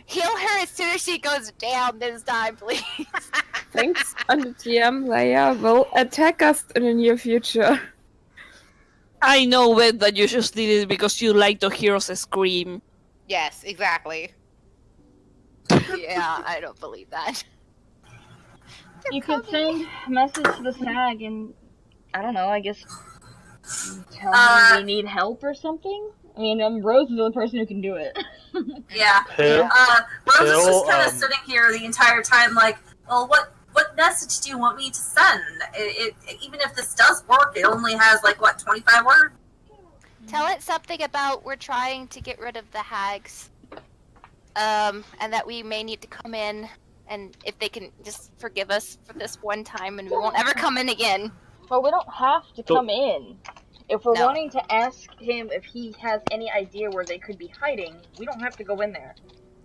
F: Heal her as soon as she goes down this time, please.
A: Thanks on the GM layer will attack us in the near future.
E: I know that you just did it because you like to hear us scream.
C: Yes, exactly.
F: Yeah, I don't believe that.
D: You could send a message to the SAG and, I don't know, I guess tell them we need help or something? I mean, Rose is the only person who can do it.
G: Yeah.
H: Pill,
G: Rose is just
H: Pill,
G: kind of sitting here the entire time, like, well, what message do you want me to send? It even if this does work, it only has like what 25 words.
F: Tell it something about we're trying to get rid of the hags. And that we may need to come in, and if they can just forgive us for this one time and we won't ever come in again.
D: But we don't have to come in. If we're
F: No.
D: wanting to ask him if he has any idea where they could be hiding, we don't have to go in there.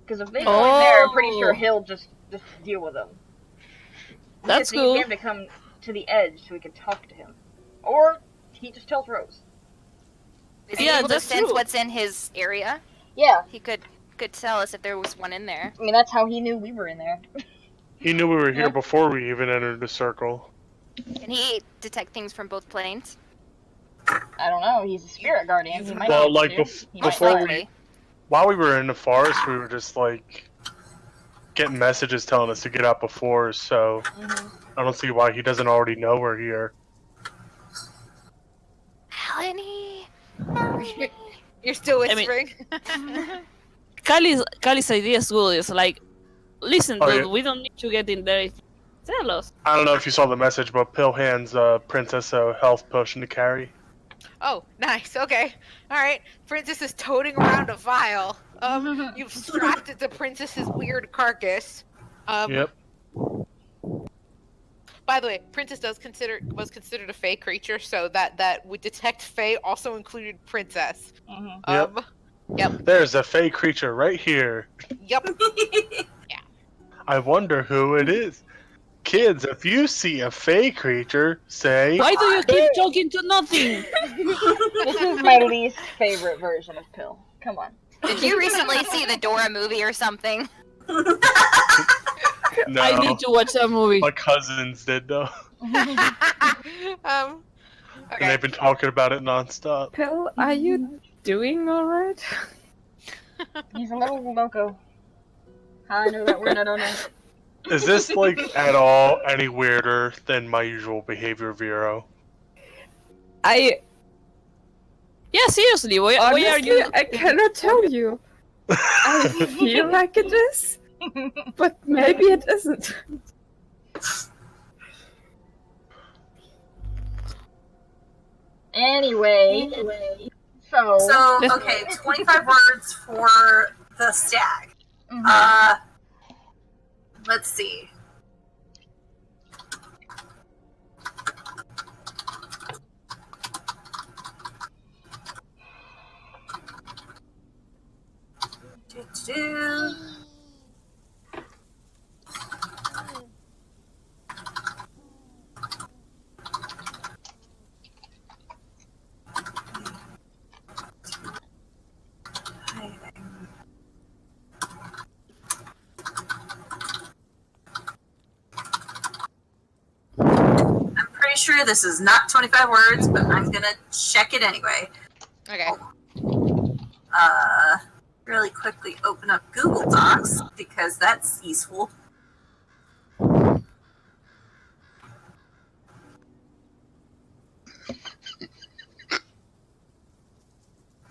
D: Because if they go in there, I'm pretty sure he'll just deal with them. We
E: That's
D: just need
E: cool.
D: him to come to the edge so we can talk to him. Or he just tells Rose.
F: Is he
E: Yeah,
F: able to
E: that's
F: sense
E: true.
F: what's in his area?
D: Yeah,
F: He could tell us if there was one in there.
D: I mean, that's how he knew we were in there.
H: He knew we were here before we even entered the circle.
F: Can he detect things from both planes?
D: I don't know, he's a spirit guardian. He might
H: Well,
D: be
H: like,
D: able to. He might
H: before
D: not.
F: likely.
H: While we were in the forest, we were just like getting messages telling us to get out before, so I don't see why he doesn't already know we're here.
F: Melanie?
C: You're still
E: I mean-
C: whispering.
E: Kali's idea is good. It's like, listen,
H: Oh,
E: dude,
H: yeah.
E: we don't need to get in there. Tell us.
H: I don't know if you saw the message, but Pill hands Princess a health potion to carry.
C: Oh, nice. Okay. All right. Princess is toting around a vial. You've strapped it to Princess's weird carcass.
H: Yep.
C: By the way, Princess was considered a Fey creature, so that would detect Fey also included Princess.
D: Mhm.
H: Yep. There's a fey creature right here.
C: Yep.
H: I wonder who it is. Kids, if you see a fey creature, say...
E: Why do you keep talking to nothing?
D: This is my least favorite version of Pill. Come on.
F: Did you recently see the Dora movie or something?
H: No.
E: I need to watch that movie.
H: My cousins did, though. And
C: Okay.
H: they've been talking about it nonstop.
A: Pill, are you doing alright?
D: He's a little loco. How I know that word, I don't know.
H: Is this, like, at all any weirder than my usual behavior, Vero?
A: I
E: Yeah, seriously, why are
A: honestly,
E: you?
A: I cannot tell you. I feel like it is, but maybe it isn't.
D: Anyway, so
G: So okay, 25 words for the stag. Let's see. Do-do-do. I'm pretty sure this is not 25 words, but I'm gonna check it anyway.
C: Okay.
G: really quickly open up Google Docs because that's useful.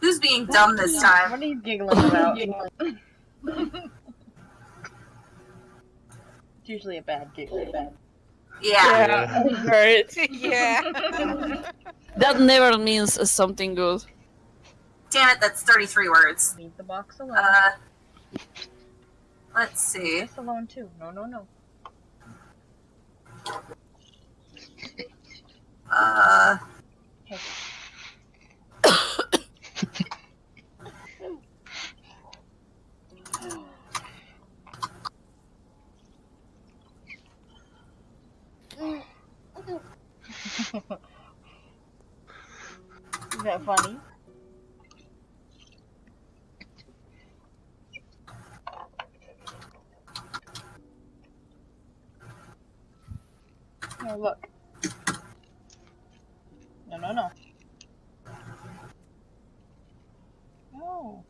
G: Who's being dumb this time?
D: What are you giggling about? It's usually a bad giggle.
G: Yeah.
E: Right.
C: Yeah.
E: That never means something good.
G: Damn it, that's 33 words.
D: Leave the box alone.
G: Let's see.
D: This alone too. No, no, no. Hey. Is that funny? Oh, look. No, no, no. No.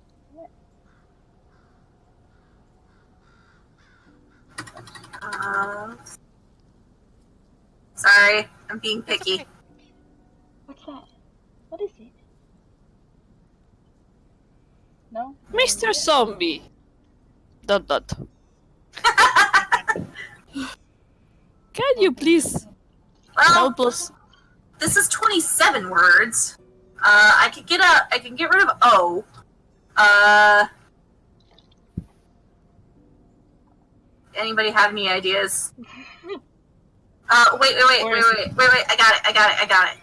G: Sorry, I'm being picky.
C: Okay.
D: What's that? What is it? No?
E: Mr. Zombie. ... Can you please
G: Well,
E: help us?
G: this is 27 words. I can get rid of O. Anybody have any ideas? Wait, I got it.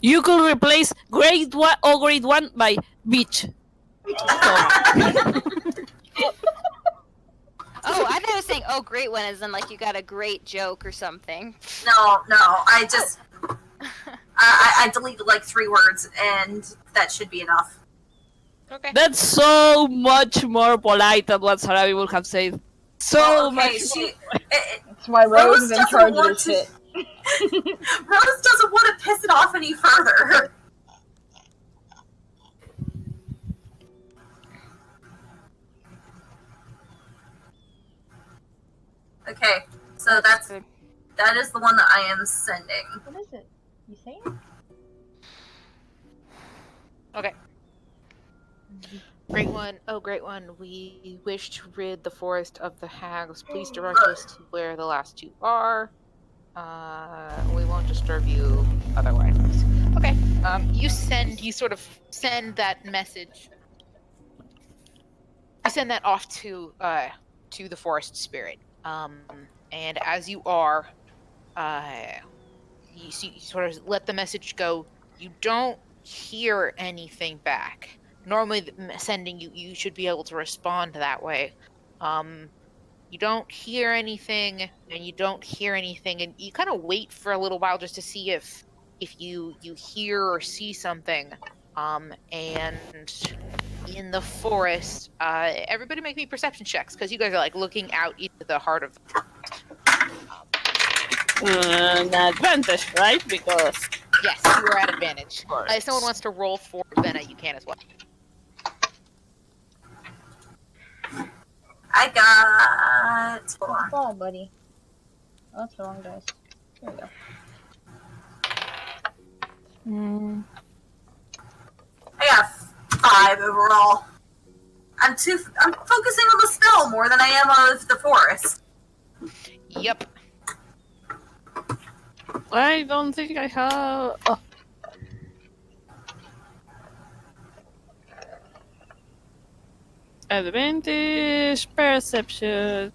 E: You could replace grade 1 or grade 1 by beach.
F: Oh, I thought I was saying, oh, great one, as in like you got a great joke or something.
G: No, I just, I deleted like 3 words, and that should be enough.
C: Okay.
E: That's so much more polite than what Sarabi would have said. So
G: Okay,
E: much.
G: see,
D: That's why Rose
G: Rose
D: is in
G: doesn't
D: charge of
G: want
D: this
G: to-
D: shit.
G: Rose doesn't want to piss it off any further. Okay, so that is the one that I am sending.
D: What is it? You say it?
C: Okay. Great one. Oh, great one. We wish to rid the forest of the hags. Please direct us to where the last 2 are. We won't disturb you otherwise. Okay. You sort of send that message. You send that off to the forest spirit. And as you are, you sort of let the message go. You don't hear anything back. Normally, sending you should be able to respond that way. You don't hear anything, and you don't hear anything, and you kind of wait for a little while just to see if you hear or see something. And in the forest, everybody make me perception checks because you guys are like looking out into the heart of.
E: An advantage, right? Because
C: Yes, you are at advantage. If someone wants to roll for Venna, you can as well.
G: I got. Hold on.
D: Fall, buddy. Oh, that's the wrong dice. There we go.
G: I got 5 overall. I'm focusing on the spell more than I am on the forest.
C: Yep.
E: I don't think I have. Oh. Advantage perception.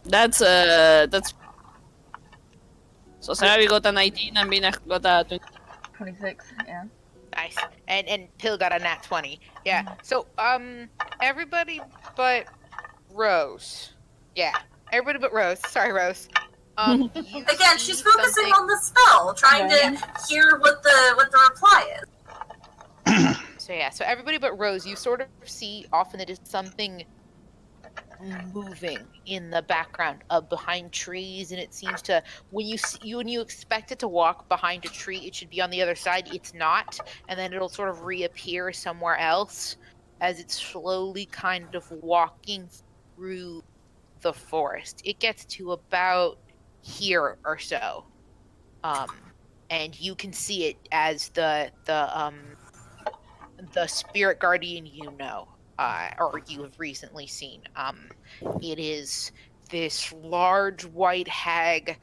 E: That's so Sarabi got a 19 and Bina got a 20.
D: 26, yeah.
C: Nice. And Pill got a nat 20. Yeah. So everybody but Rose. Yeah. Everybody but Rose. Sorry, Rose. You
G: Again,
C: see
G: she's focusing
C: something-
G: on the spell, trying to hear what the reply is.
C: So yeah, so everybody but Rose, you sort of see off in the distance something moving in the background behind trees, and it seems to, when you expect it to walk behind a tree, it should be on the other side. It's not, and then it'll sort of reappear somewhere else as it's slowly kind of walking through the forest. It gets to about here or so, and you can see it as the spirit guardian or you have recently seen. It is this large white hag.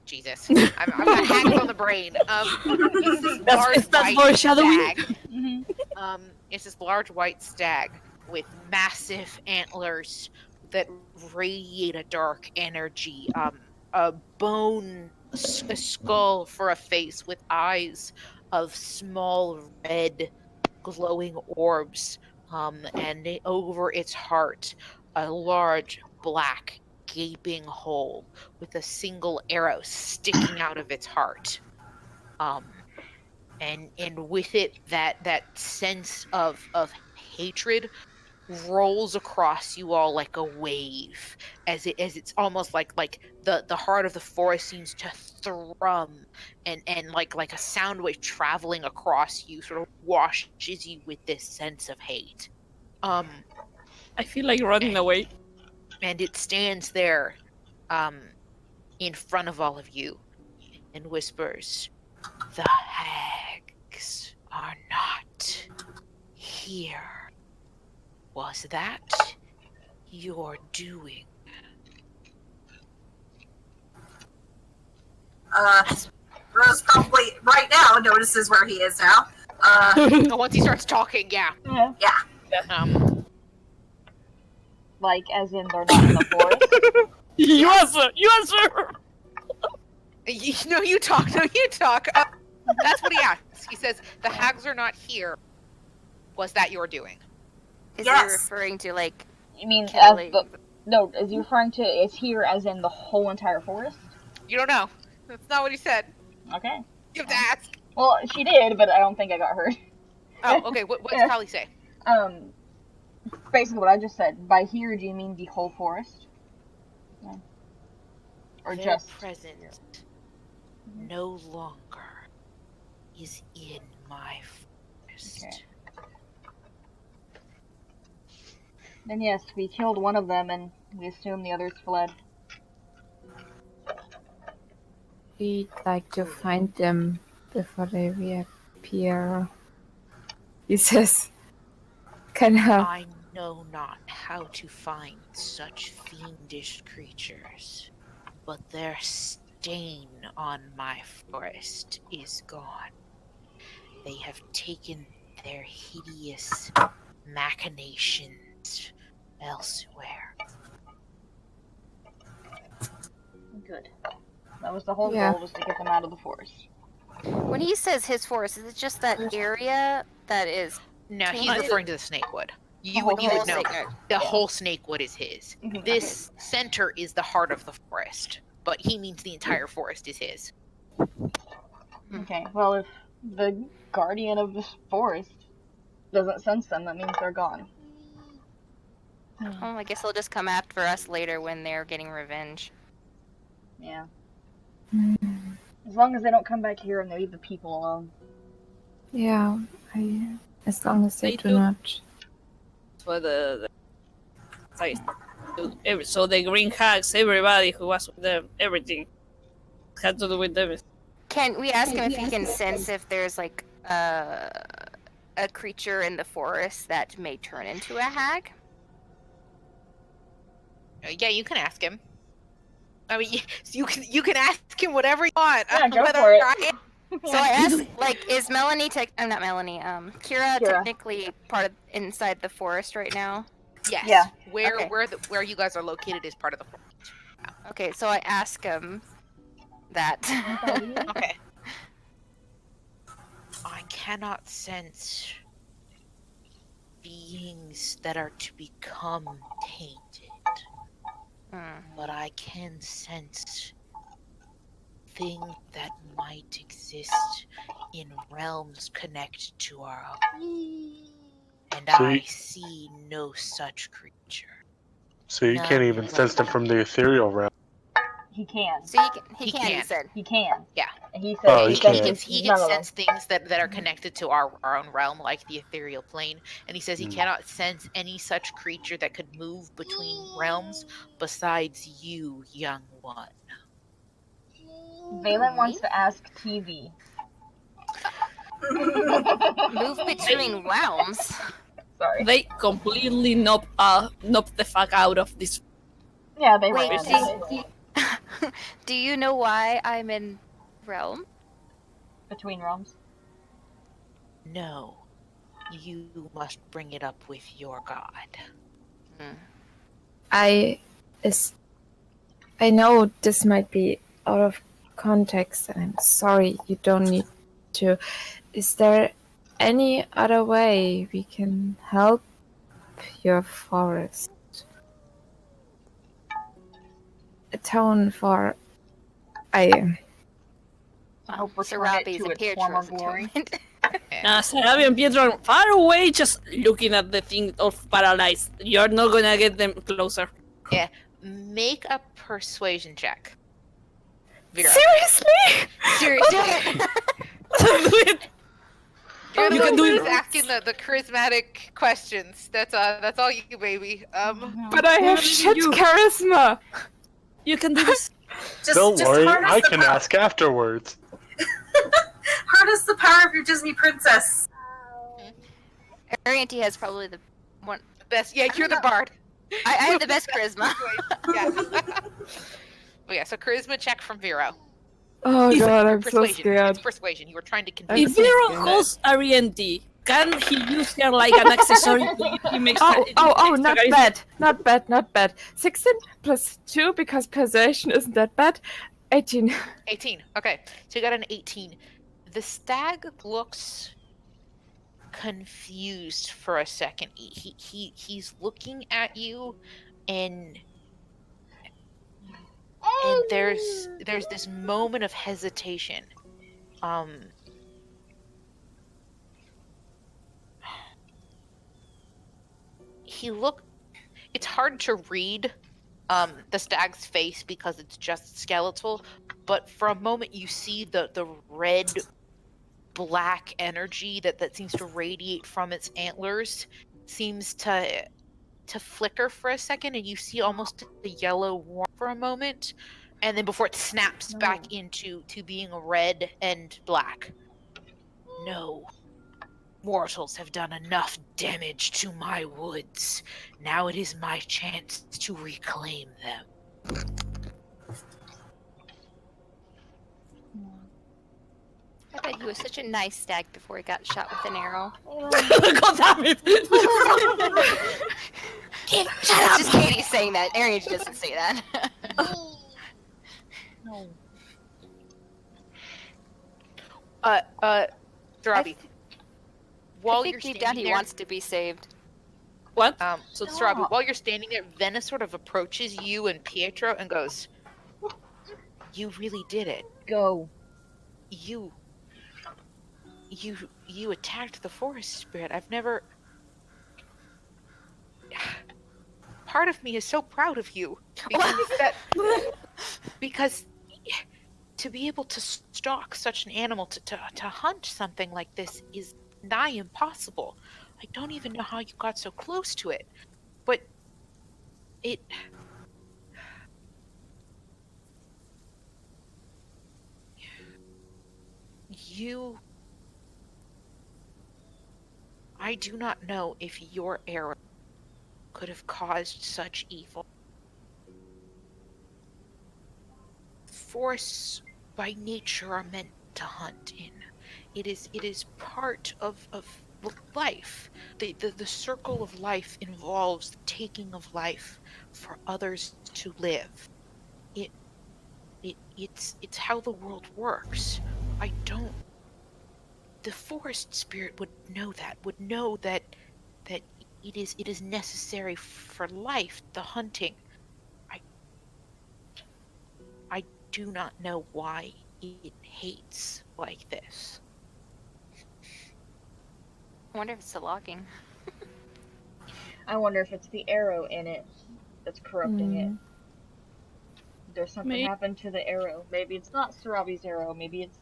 C: Jesus, I've got hags on the brain. It's this large
E: that's
C: white
E: foreshadowing.
C: stag. It's this large white stag with massive antlers that radiate a dark energy. A a skull for a face with eyes of small red glowing orbs, and over its heart, a large black gaping hole with a single arrow sticking out of its heart. And with it, that sense of hatred rolls across you all like a wave, as it's almost like the heart of the forest seems to thrum, and like a sound wave traveling across you sort of washes you with this sense of hate.
E: I feel like running away.
C: And it stands there in front of all of you and whispers, "The hags are not here. Was that your doing?"
G: Rose probably right now notices where he is now.
C: Once he starts talking, yeah.
D: Like, as in they're not in the forest?
E: You answer! You answer!
C: You talk. That's what he asks. He says, "The hags are not here. Was that your doing?"
F: Is
G: Yes.
F: he referring to like
D: You mean,
F: killing?
D: no, is he referring to, is here as in the whole entire forest?
C: You don't know. That's not what he said.
D: Okay.
C: You have to ask.
D: Well, she did, but I don't think I got her.
C: Oh, okay. What does Callie say?
D: Basically what I just said. By here, do you mean the whole forest? Yeah. Or
C: Their
D: just
C: presence no longer is in my forest.
D: Okay. Then yes, we killed one of them and we assume the others fled.
A: We'd like to find them before they reappear. He says, kind of.
C: I know not how to find such fiendish creatures, but their stain on my forest is gone. They have taken their hideous machinations elsewhere.
D: Good. That was the whole
A: Yeah.
D: goal, was to get them out of the forest.
F: When he says his forest, is it just that area that is?
C: No, he's
F: Tainted?
C: referring to the Snakewood. You
D: whole
C: would know
F: Snakewood.
C: the whole Snakewood is his.
D: Mhm.
C: This center is the heart of the forest, but he means the entire forest is his.
D: Okay, well, if the guardian of this forest doesn't sense them, that means they're gone.
F: Oh, I guess they'll just come after us later when they're getting revenge.
D: Yeah. As long as they don't come back here and they leave the people alone.
A: Yeah, as long as they
E: They
A: do
E: do.
A: not.
E: For so the green hags, everybody who was with them, everything had to do with them.
F: Can we ask him if he can sense if there's like a creature in the forest that may turn into a hag?
C: Yeah, you can ask him. I mean, you can ask him whatever you want.
D: Yeah, go
C: whether
D: for it.
F: So I asked, like, is Melanie not Melanie, Kira technically part of inside the forest right now?
C: Yes.
D: Yeah.
C: Where you guys are located is part of the forest.
F: Okay, so I ask him that.
C: Okay. I cannot sense beings that are to become tainted, but I can sense things that might exist in realms connected to our own. And I see no such creature.
H: So you
C: No,
H: can't even sense them from the ethereal realm.
D: He can.
F: So he can. He
C: can.
F: said.
D: He can.
C: Yeah.
D: And he said
H: Oh,
D: he
H: he
C: He
D: said
H: can.
C: can,
D: this
C: he
D: none
C: can
D: of them.
C: sense things that are connected to our own realm, like the ethereal plane. And he says he cannot sense any such creature that could move between realms besides you, young one.
D: Valen wants
F: Me?
D: to ask TV.
F: Move between realms.
D: Sorry.
E: They completely knock the fuck out of this.
D: Yeah, they
F: Wait,
D: ran.
F: do you know why I'm in realm?
D: Between realms.
C: No, you must bring it up with your god.
A: I know this might be out of context, and I'm sorry. You don't need to. Is there any other way we can help your forest? Atone for I
D: I hope
F: Sir
D: return it
F: Robbie's
D: to
F: and
D: its former
F: Pietro's
D: glory.
F: atonement.
E: Sarabi and Pietro are far away, just looking at the thing of paralyzed. You're not gonna get them closer.
C: Yeah, make a persuasion check. Vera.
A: seriously.
F: Seriously.
E: Do it.
C: You're the
E: You
C: one
E: can do
C: who's
E: it.
C: asking the charismatic questions. That's all you, baby.
A: But I have shit
E: you.
A: charisma.
E: You can do this.
H: Don't worry,
G: harness
H: I
G: the
H: can
G: power.
H: ask afterwards.
G: Harness the power of your Disney princess.
F: Arianty has probably the one.
C: Best. Yeah, you're the bard.
F: I have the best charisma.
C: Yeah. Oh yeah. So charisma check from Vero.
A: Oh
E: If-
A: god,
C: Or
A: I'm so
C: persuasion.
A: scared.
C: It's persuasion. You were trying to
A: I'm
C: convince.
E: If
A: so
E: Vero
A: scared.
E: calls Arianty, can he use her like an accessory to give him extra?
A: Oh,
E: extra
A: not
E: charisma?
A: bad. 16 plus 2 because persuasion isn't that bad. 18.
C: 18. Okay, so you got an 18. The stag looks confused for a second. He's looking at you, and there's this moment of hesitation. It's hard to read the stag's face because it's just skeletal, but for a moment you see the red black energy that seems to radiate from its antlers seems to flicker for a second, and you see almost the yellow warm for a moment, and then before it snaps back into being red and black. No. Mortals have done enough damage to my woods. Now it is my chance to reclaim them.
F: I bet he was such a nice stag before he got shot with an arrow.
E: God damn it!
F: It's just Katie saying that. Arianty doesn't say that.
C: No. Sarabi. While
F: I
C: you're
F: think deep
C: standing
F: down he
C: there,
F: wants to be saved.
E: What?
C: so Sarabi, while you're standing there, Venice sort of approaches you and Pietro and goes, "You really did it.
D: Go.
C: You attacked the forest spirit. I've never. Part of me is so proud of you because to be able to stalk such an animal, to hunt something like this is nigh impossible. I don't even know how you got so close to it, but I do not know if your arrow could have caused such evil. Forests by nature are meant to hunt in. It is part of life. The circle of life involves the taking of life for others to live. It's how the world works. The forest spirit would know that it is necessary for life, the hunting. I do not know why it hates like this.
F: I wonder if it's the logging.
D: I wonder if it's the arrow in it. that's corrupting it.
A: Mm.
D: There's something
E: Maybe.
D: happened to the arrow. Maybe it's not Sarabi's arrow. Maybe it's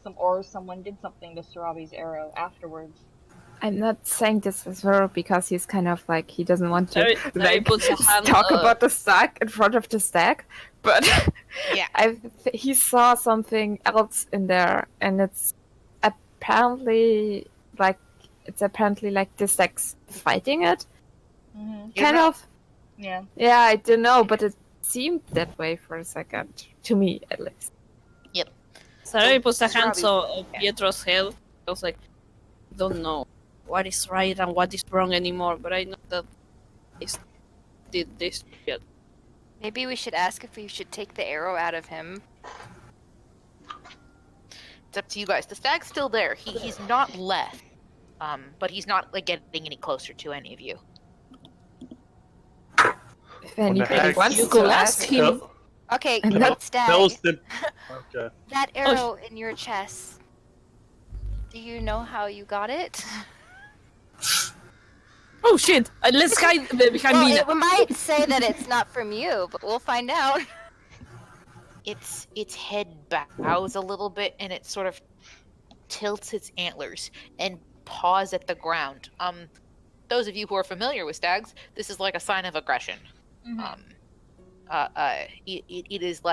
D: someone did something to Sarabi's arrow afterwards.
A: I'm not saying this with her because he's kind of like he doesn't want to
E: Sari puts a hand,
A: talk about the stag in front of the stag, but
C: Yeah.
A: he saw something else in there, and it's apparently like the stag's fighting it,
D: Mm-hmm.
C: You
A: kind
C: know-
A: of.
D: Yeah.
A: Yeah, I don't know, but it seemed that way for a second to me, at least.
E: Sari puts a hand
C: Sarabi-
E: on Pietro's head. I was like, don't know what is right and what is wrong anymore, but I know that I did this. Yeah.
F: Maybe we should ask if we should take the arrow out of him.
C: It's up to you guys. The stag's still there. He's not left. But he's not like getting any closer to any of you.
A: If
H: When the
A: anybody
H: heck
A: wants
E: you
A: to
E: could
A: ask
E: ask him.
F: Okay,
A: And
H: Tell-
F: Stag,
H: tell us the- Okay.
F: that arrow in your chest. Do you know how you got it?
E: Oh shit! Let's hide behind
F: Well,
E: Mina.
F: it might say that it's not from you, but we'll find out.
C: Its head bows a little bit and it sort of tilts its antlers and paws at the ground. Those of you who are familiar with stags, this is like a sign of aggression.
D: Mm-hmm.
C: It is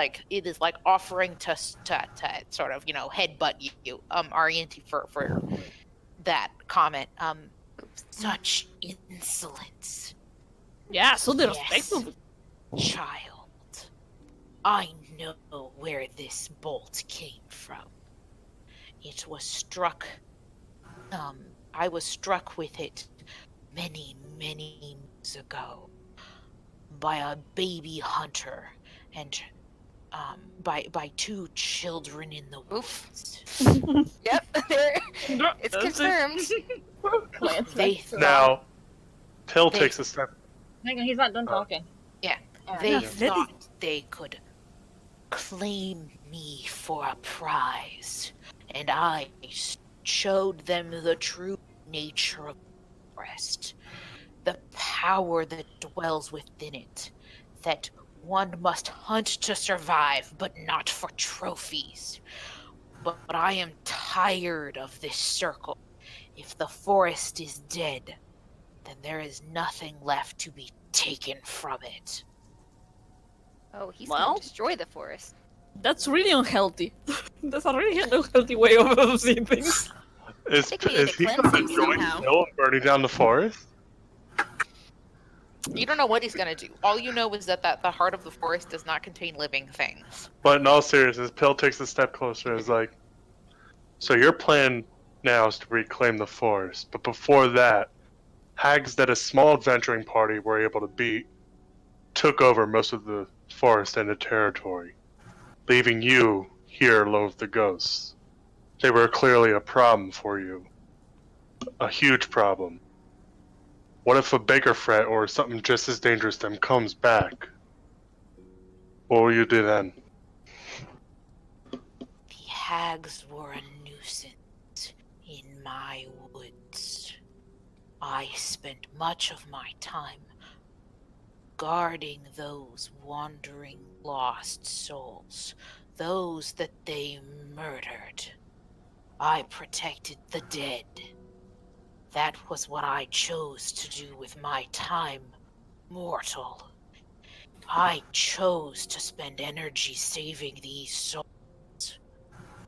C: like offering to sort of headbutt you, Arianti, for that comment. Such insolence,
E: Yeah, so
C: Yes.
E: disrespectful.
C: child. I know where this bolt came from. It was struck. I was struck with it many moons ago by a baby hunter and by two children in the woods.
F: Yep, it's confirmed.
C: They
H: Now, Till
C: They-
H: takes a step.
D: Hang on, he's not done talking.
C: Yeah.
D: Alright.
C: They
E: Yeah.
C: thought they could claim me for a prize, and I showed them the true nature of the forest, the power that dwells within it, that one must hunt to survive, but not for trophies. But I am tired of this circle. If the forest is dead, then there is nothing left to be taken from it.
F: Oh, he's
E: Well.
F: gonna destroy the forest.
E: That's really unhealthy. That's a really unhealthy way of seeing things.
H: Is
F: think we need to
H: he
F: cleanse
H: going
F: him
H: to join
F: somehow.
H: Till in burning down the forest?
C: You don't know what he's gonna do. All you know is that the heart of the forest does not contain living things.
H: But in all seriousness, Pill takes a step closer. Is like, so your plan now is to reclaim the forest, but before that, hags that a small adventuring party were able to beat took over most of the forest and the territory, leaving you here alone with the ghosts. They were clearly a problem for you, a huge problem. What if a bigger threat or something just as dangerous to them comes back? What will you do then?
C: The hags were a nuisance in my woods. I spent much of my time guarding those wandering lost souls, those that they murdered. I protected the dead. That was what I chose to do with my time, mortal. I chose to spend energy saving these souls.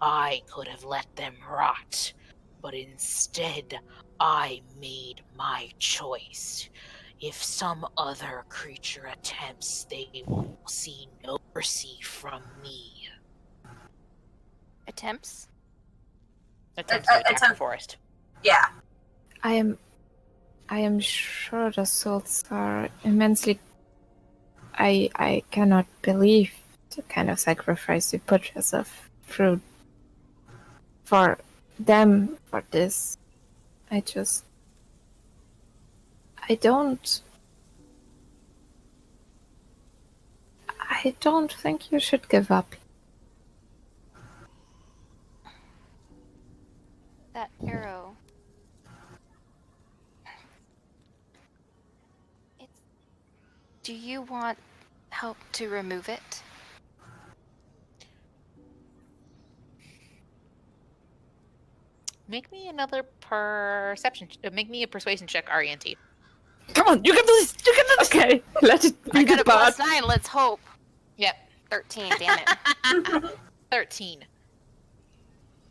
C: I could have let them rot, but instead I made my choice. If some other creature attempts, they will see no mercy from me.
F: Attempts?
C: Attempts to attack the
G: attempt-
C: forest.
G: Yeah.
A: I am sure the souls are immensely. I cannot believe the kind of sacrifice you put yourself through for them for this. I don't think you should give up.
F: That arrow. It's. Do you want to remove it.
C: Make me another perception. Make me a persuasion check, RENT.
E: Come on, you can do this. You can do this.
A: Okay, let it be
F: I got
A: the
F: a
A: part.
F: +9. Let's hope.
C: Yep.
F: 13. Damn it.
C: 13.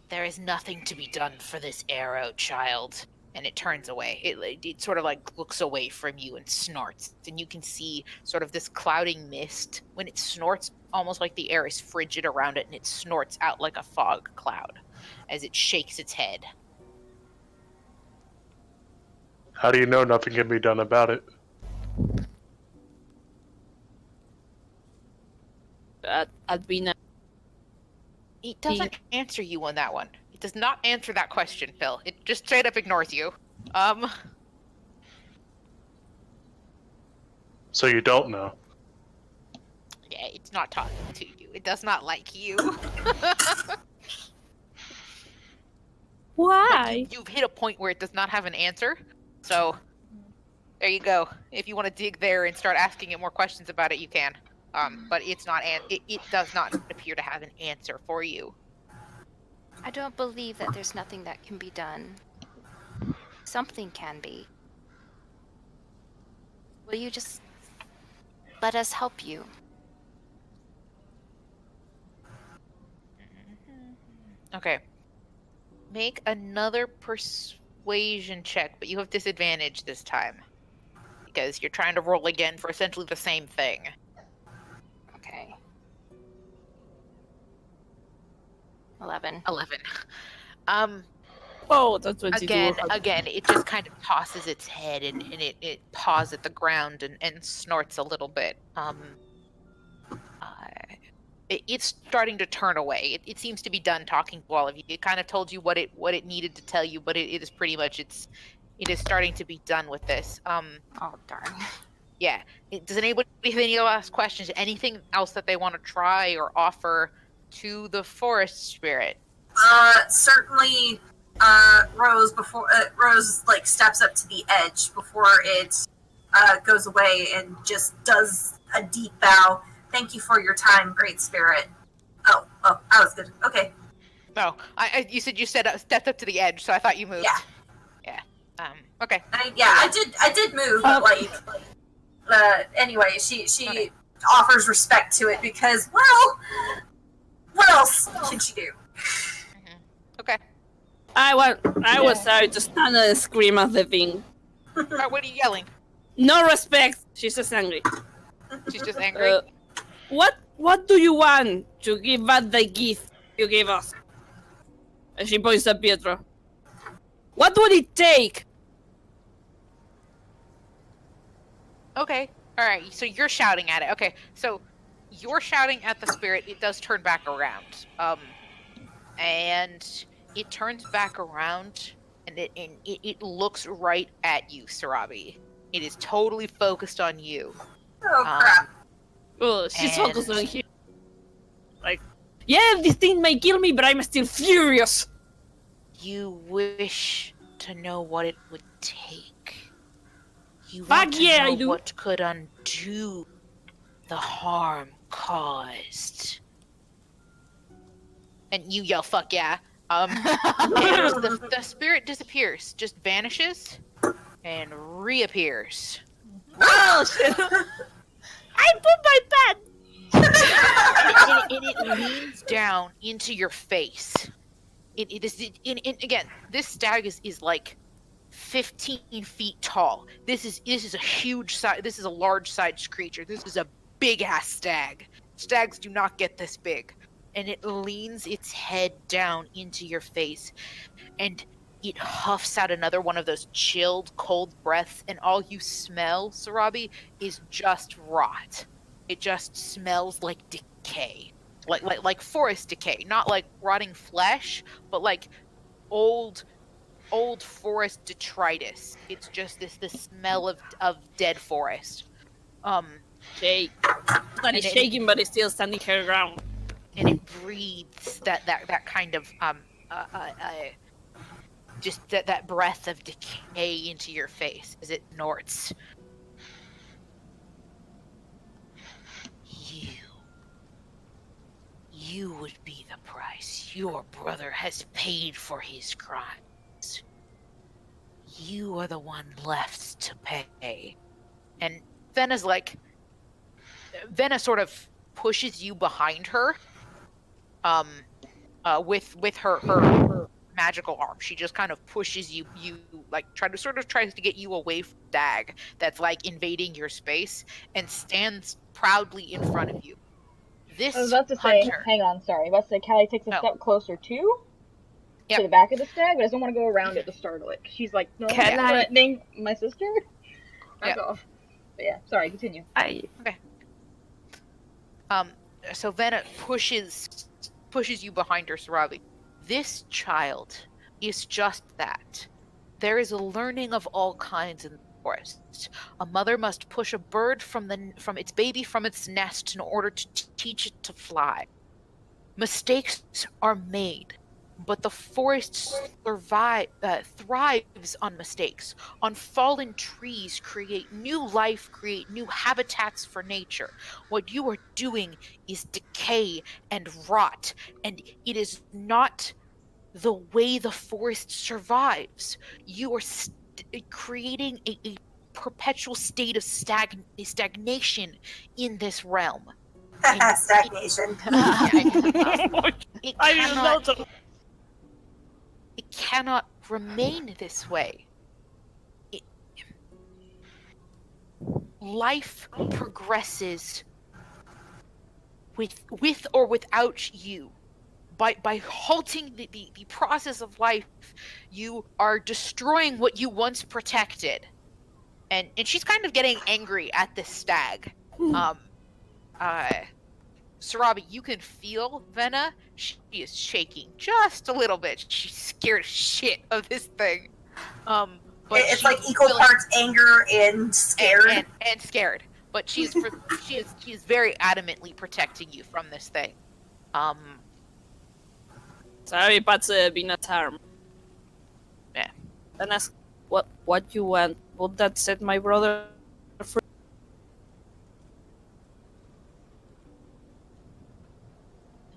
C: There is nothing to be done for this arrow, child. And it turns away. It sort of like looks away from you and snorts. And you can see sort of this clouding mist. When it snorts, almost like the air is frigid around it, and it snorts out like a fog cloud as it shakes its head.
H: How do you know nothing can be done about it?
E: That'd be nice.
C: It doesn't answer you on that one. It does not answer that question, Phil. It just straight up ignores you.
H: So you don't know.
C: Yeah, it's not talking to you. It does not like you.
E: Why?
C: You've hit a point where it does not have an answer. So, there you go. If you want to dig there and start asking it more questions about it, you can. But it's not. It does not appear to have an answer for you.
F: I don't believe that there's nothing that can be done. Something can be. Will you just let us help you?
C: Okay. Make another persuasion check, but you have disadvantage this time. Because you're trying to roll again for essentially the same thing.
F: Okay. 11.
C: 11.
E: Oh, that's 22.
C: Again, it just kind of tosses its head and it paws at the ground and snorts a little bit. It's starting to turn away. It seems to be done talking to all of you. It kind of told you what it needed to tell you, but it is pretty much it is starting to be done with this.
F: Oh, darn.
C: Yeah. Does anybody have any last questions? Anything else that they want to try or offer to the forest spirit?
G: Certainly, Rose like steps up to the edge before it goes away and just does a deep bow. Thank you for your time, Great Spirit. Oh, I was good. Okay.
C: No, you said you stepped up to the edge, so I thought you moved.
G: Yeah.
C: Okay.
G: I did move, but anyway, she offers respect to it because, well, what else can she do?
C: Okay.
E: I was sorry to stand and scream at the thing.
C: What are you yelling?
E: No respect. She's just angry.
C: She's just angry.
E: What do you want to give back the gift you gave us? And she points at Pietro. What would it take?
C: Okay. All right. So you're shouting at it. Okay. So you're shouting at the spirit. It does turn back around. And it turns back around, and it looks right at you, Sarabi. It is totally focused on you.
G: Oh crap!
E: Oh, she's focused on him. Like, yeah, this thing may kill me, but I'm still furious.
C: You wish to know what it would take. You
E: Fuck
C: want to
E: yeah,
C: know
E: I do.
C: what could undo the harm caused. And you yell, "Fuck yeah!" And the spirit disappears, just vanishes, and reappears.
E: Oh shit! I put my pad.
C: And it leans down into your face. Again, this stag is like 15 feet tall. This is a huge size. This is a large-sized creature. This is a big-ass stag. Stags do not get this big. And it leans its head down into your face, and it huffs out another one of those chilled, cold breaths, and all you smell, Sarabi, is just rot. It just smells like decay. Like forest decay. Not like rotting flesh, but like old forest detritus. It's just this smell of dead forest.
E: Shake. But it's shaking, but it's still standing her ground.
C: And it breathes that kind of just that breath of decay into your face as it snorts. recognize your brother has paid for his crimes. You are the one left to pay. And Venna sort of pushes you behind her, with her magical arm. She just kind of pushes you like tries to get you away from Dag that's like invading your space and stands proudly in front of you. This
D: I was about to say,
C: hunter.
D: hang on, sorry. I was about to say, Callie takes a
C: Oh.
D: step closer to
C: Yep.
D: the back of the stag, but doesn't want to go around it to startle it. She's like, no,
A: Can
D: you're
A: I-
D: threatening my sister? Back
C: Yeah.
D: off. But yeah, sorry, continue.
C: So Venna pushes you behind her, Sarabi. This child is just that. There is a learning of all kinds in the forest. A mother must push a bird from its baby from its nest in order to teach it to fly. Mistakes are made, but the forest thrives on mistakes. On fallen trees, create new life, create new habitats for nature. What you are doing is decay and rot, and it is not the way the forest survives. You are creating a perpetual state of stagnation in this realm.
G: Stagnation.
C: It
E: I didn't know
C: cannot,
E: that.
C: it cannot remain this way. Life progresses with or without you. By halting the process of life, you are destroying what you once protected. And she's kind of getting angry at this stag. Sarabi, you can feel Venna. She is shaking just a little bit. She's scared shit of this thing. But
G: it's like equal parts anger and scared.
C: And scared. But she is very adamantly protecting you from this thing.
E: Sorry, pats Vina's arm.
C: Yeah.
E: And ask what you want. Would that set my brother free?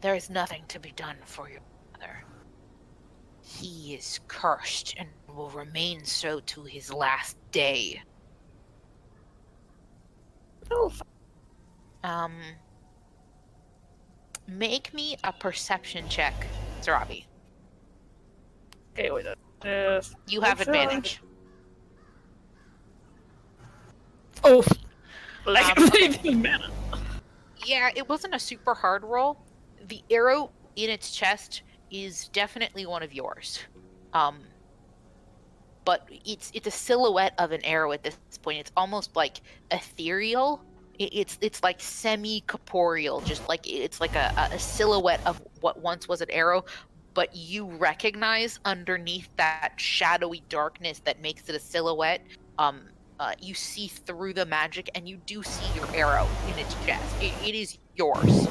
C: There is nothing to be done for your brother. He is cursed and will remain so to his last day. Make me a perception check, Sarabi.
E: Okay, wait.
C: You have advantage.
E: Oh, like
C: Okay.
E: it didn't matter.
C: Yeah, it wasn't a super hard roll. The arrow in its chest is definitely one of yours. But it's a silhouette of an arrow at this point. It's almost like ethereal. It's like semi-corporeal, just like it's like a silhouette of what once was an arrow, but you recognize underneath that shadowy darkness that makes it a silhouette, you see through the magic and you do see your arrow in its chest. It is yours.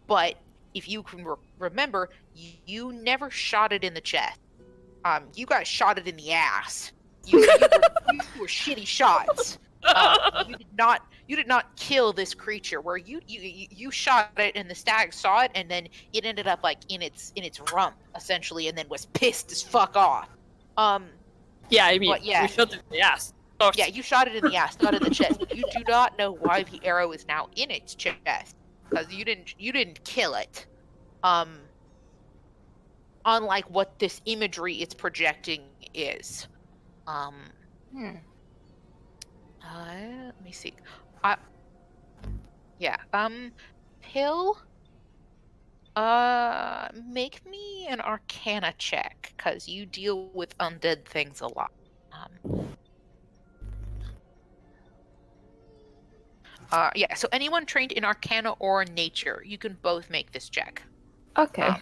C: But if you can remember, you never shot it in the chest. You guys shot it in the ass. You were shitty shots. You did not kill this creature. Where you shot it and the stag saw it, and then it ended up like in its rump essentially, and then was pissed as fuck off.
E: Yeah, I mean,
C: But yeah.
E: we shot it in the ass.
C: Yeah, you shot it in the ass, not in the chest. You do not know why the arrow is now in its chest, because you didn't kill it. Unlike what this imagery it's projecting is. Let me see. Pill. Make me an Arcana check, because you deal with undead things a lot. Yeah. So anyone trained in Arcana or Nature, you can both make this check.
A: Okay.
C: Yeah,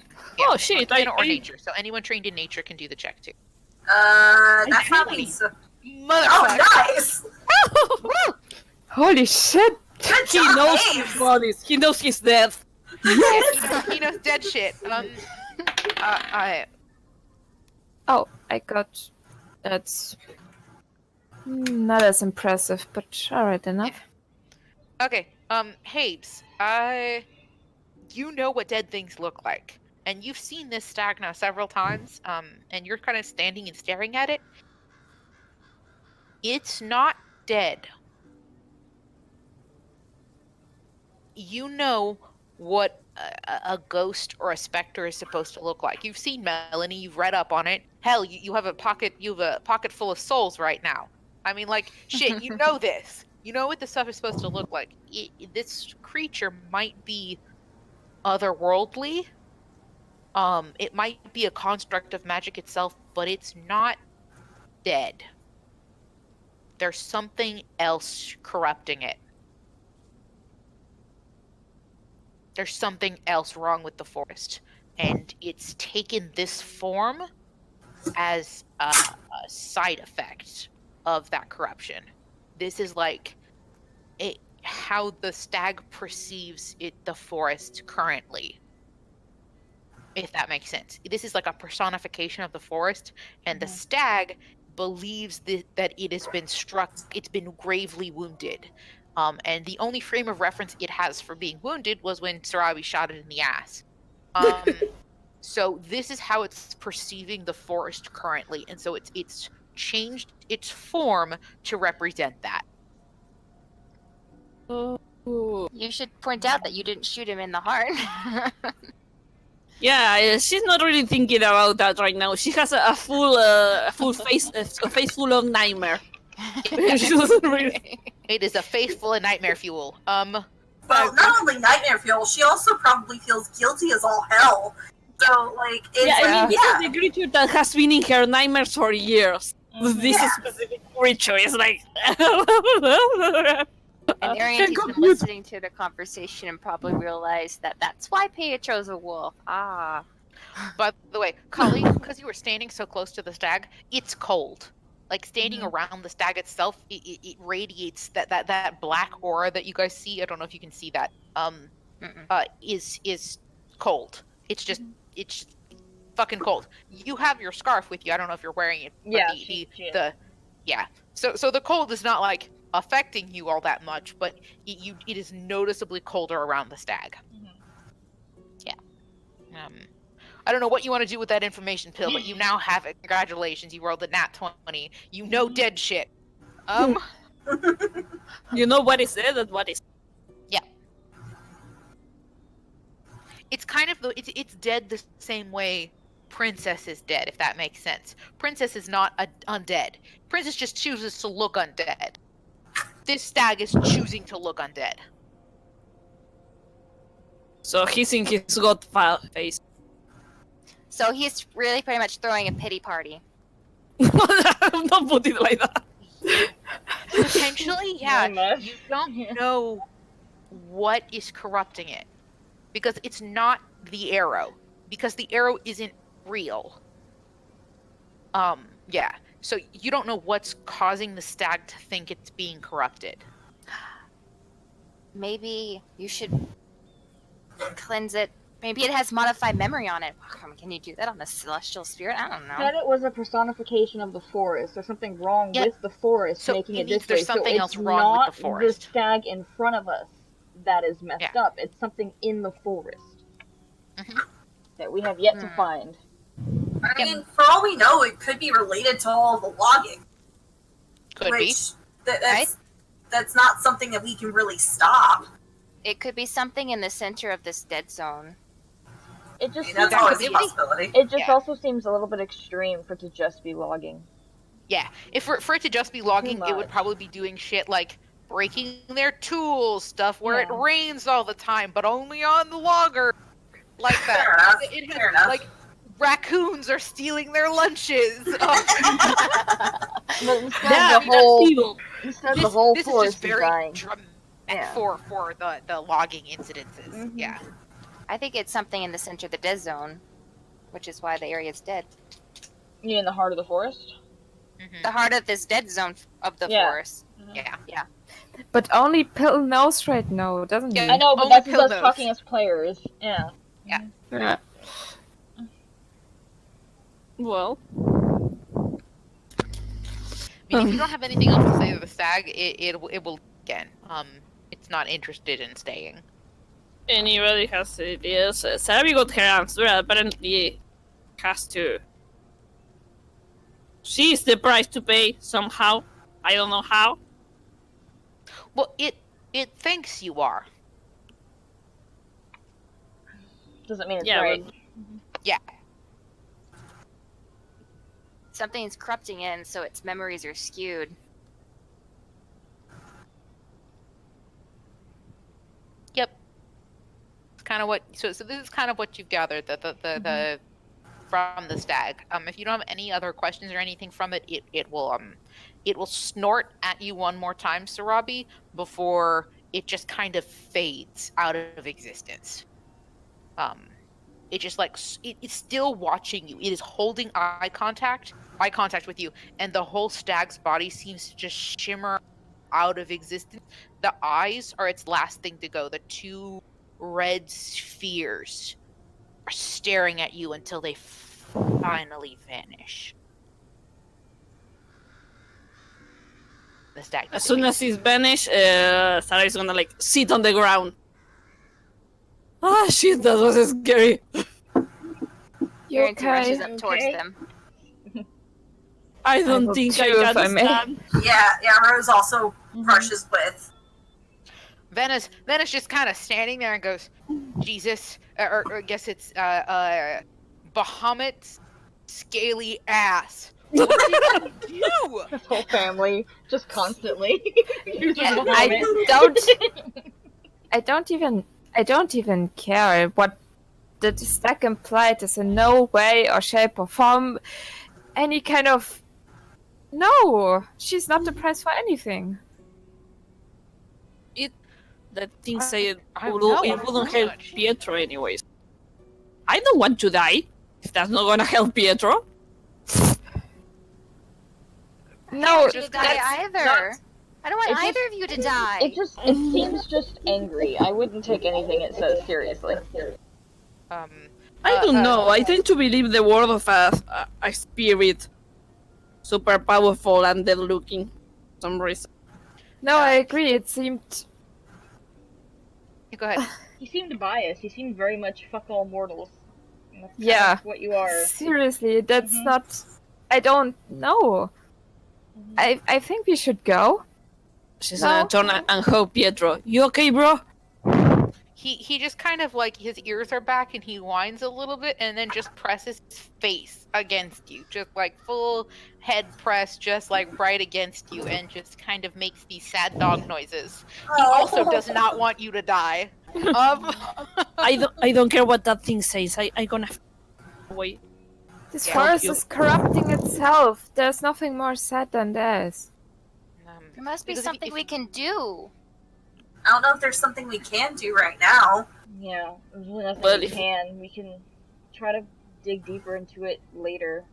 E: Oh shit!
C: Arcana or Nature. So anyone trained in Nature can do the check too.
G: That's not me.
C: Motherfucker.
G: Oh, nice!
A: Holy shit!
G: Good
E: He
G: job,
E: knows
G: Abe.
E: his bodies. He knows his death.
C: Yeah, he knows dead shit.
A: Oh, I got. That's not as impressive, but alright enough.
C: Okay. Habes, you know what dead things look like. And you've seen this stag now several times, and you're kind of standing and staring at it. It's not dead. You know what a ghost or a specter is supposed to look like. You've seen Melanie, you've read up on it. Hell, you have a pocket full of souls right now. I mean, like, shit, you know this. You know what this stuff is supposed to look like. This creature might be otherworldly. It might be a construct of magic itself, but it's not dead. There's something else corrupting it. There's something else wrong with the forest, and it's taken this form as a side effect of that corruption. This is like how the stag perceives the forest currently, if that makes sense. This is like a personification of the forest, and the stag believes that it has been struck, it's been gravely wounded. And the only frame of reference it has for being wounded was when Sarabi shot it in the ass. So this is how it's perceiving the forest currently, and so it's changed its form to represent that.
F: You should point out that you didn't shoot him in the heart.
E: Yeah, she's not really thinking about that right now. She has a full face, a face full of nightmare. She doesn't really.
C: It is a face full of nightmare fuel.
G: Well, not only nightmare fuel, she also probably feels guilty as all hell. So, like, it's
E: This is the creature that has been in her nightmares for years. This specific creature is like.
F: And Ariante's been listening to the conversation and probably realized that that's why Paya chose a wolf. Ah.
C: By the way, Colleen, because you were standing so close to the stag, it's cold. Like, standing around the stag itself, it radiates that black aura that you guys see. I don't know if you can see that. Is cold. It's just fucking cold. You have your scarf with you. I don't know if you're wearing it. But So the cold is not like affecting you all that much, but it is noticeably colder around the stag. Yeah. I don't know what you want to do with that information, Pill, but you now have it. Congratulations, you rolled a nat 20. You know dead shit.
E: You know what is dead and what is.
C: Yeah. It's kind of it's dead the same way Princess is dead, if that makes sense. Princess is not undead. Princess just chooses to look undead. This stag is choosing to look undead.
E: So he's in his god face.
F: So he's really pretty much throwing a pity party.
E: Don't put it like that.
C: Potentially, yeah. You don't know what is corrupting it. Because it's not the arrow. Because the arrow isn't real. Yeah. So you don't know what's causing the stag to think it's being corrupted.
F: Maybe you should cleanse it. Maybe it has modified memory on it. Can you do that on a celestial spirit? I don't know.
D: Said it was a personification of the forest. There's something wrong with the forest,
C: so
D: making it
C: means
D: this way.
C: There's something else wrong
D: not
C: with the forest.
D: The stag in front of us that is messed up. It's something in the forest that we have yet to find.
G: I mean, for all we know, it could be related to all the logging.
C: Could be.
G: That's not something that we can really stop.
F: It could be something in the center of this dead zone.
D: It just
G: that's always a possibility.
D: It just also seems a little bit extreme for it to just be logging.
C: Yeah, if for it to just be logging, it would probably be doing shit like breaking their tools, stuff where it rains all the time, but only on the logger. Like that.
G: Fair enough.
C: Like raccoons are stealing their lunches.
D: The whole
C: this
D: forest
C: is just very
D: dying.
C: dramatic for the logging incidences. Yeah.
F: I think it's something in the center of the dead zone, which is why the area is dead.
D: You in the heart of the forest?
F: The heart of this dead zone of the forest.
C: Yeah.
A: But only Pill knows right now, doesn't he?
D: I know, but that's us talking as players. Yeah.
A: Yeah.
E: Well.
C: I mean, if you don't have anything else to say to the stag, it will again. It's not interested in staying.
E: Anybody has ideas? Sarabi got her answer. Apparently, has to. She's the price to pay somehow. I don't know how.
C: Well, it thinks you are.
D: Doesn't mean it's
E: Yeah,
D: right.
E: but
C: Yeah.
F: Something's corrupting it, and so its memories are skewed.
C: Yep. It's kind of what. So this is kind of what you've gathered. The from the stag. If you don't have any other questions or anything from it, it will snort at you one more time, Sarabi, before it just kind of fades out of existence. It just like it's still watching you. It is holding eye contact with you, and the whole stag's body seems to just shimmer out of existence. The eyes are its last thing to go. The two red spheres are staring at you until they finally vanish. The stag.
E: as soon as he's vanished, Sarah is gonna like sit on the ground. Ah, shit, that was scary.
F: Your
A: okay?
F: rushes up towards
D: Okay.
F: them.
E: I don't
A: will
E: think
A: too,
E: I
A: if I
E: can
A: may.
E: stand.
G: Yeah, Rose also brushes with.
C: Venice just kind of standing there and goes, Jesus, or I guess it's Bahamut's scaly ass. What are you gonna do?
D: This whole family, just constantly. You're just
A: I don't even care what the stack implied. There's in no way or shape or form any kind of. No, she's not the price for anything.
E: That thing said
C: I
E: it
C: know,
E: wouldn't
C: pretty
E: help
C: much.
E: Pietro anyways. I don't want to die. If that's not gonna help Pietro.
A: No,
F: To die either. I don't want
D: It just-
F: either of you to die.
D: It seems just angry. I wouldn't take anything it says seriously.
E: I don't know. I tend to believe the word of a spirit super powerful and dead looking for some reason.
A: no, I agree. It seemed.
C: Go ahead.
D: He seemed biased. He seemed very much fuck all mortals. And that's kind
A: Yeah.
D: of what you are.
A: Seriously, that's
D: Mhm.
A: not. I don't know. I think we should go.
E: She's
A: No.
E: gonna turn and help Pietro. You okay, bro?
C: He just kind of like his ears are back and he whines a little bit and then just presses his face against you, just like full head press, just like right against you, and just kind of makes these sad dog noises. He also does not want you to die.
E: I don't care what that thing says. I gonna wait.
A: This
C: Yeah.
A: forest
E: You-
A: is corrupting itself. There's nothing more sad than this.
F: There must be
C: because
F: something we can do.
G: I don't know if there's something we can do right now.
D: Yeah, there's really nothing
E: Well,
D: we
E: if-
D: can. We can try to dig deeper into it later.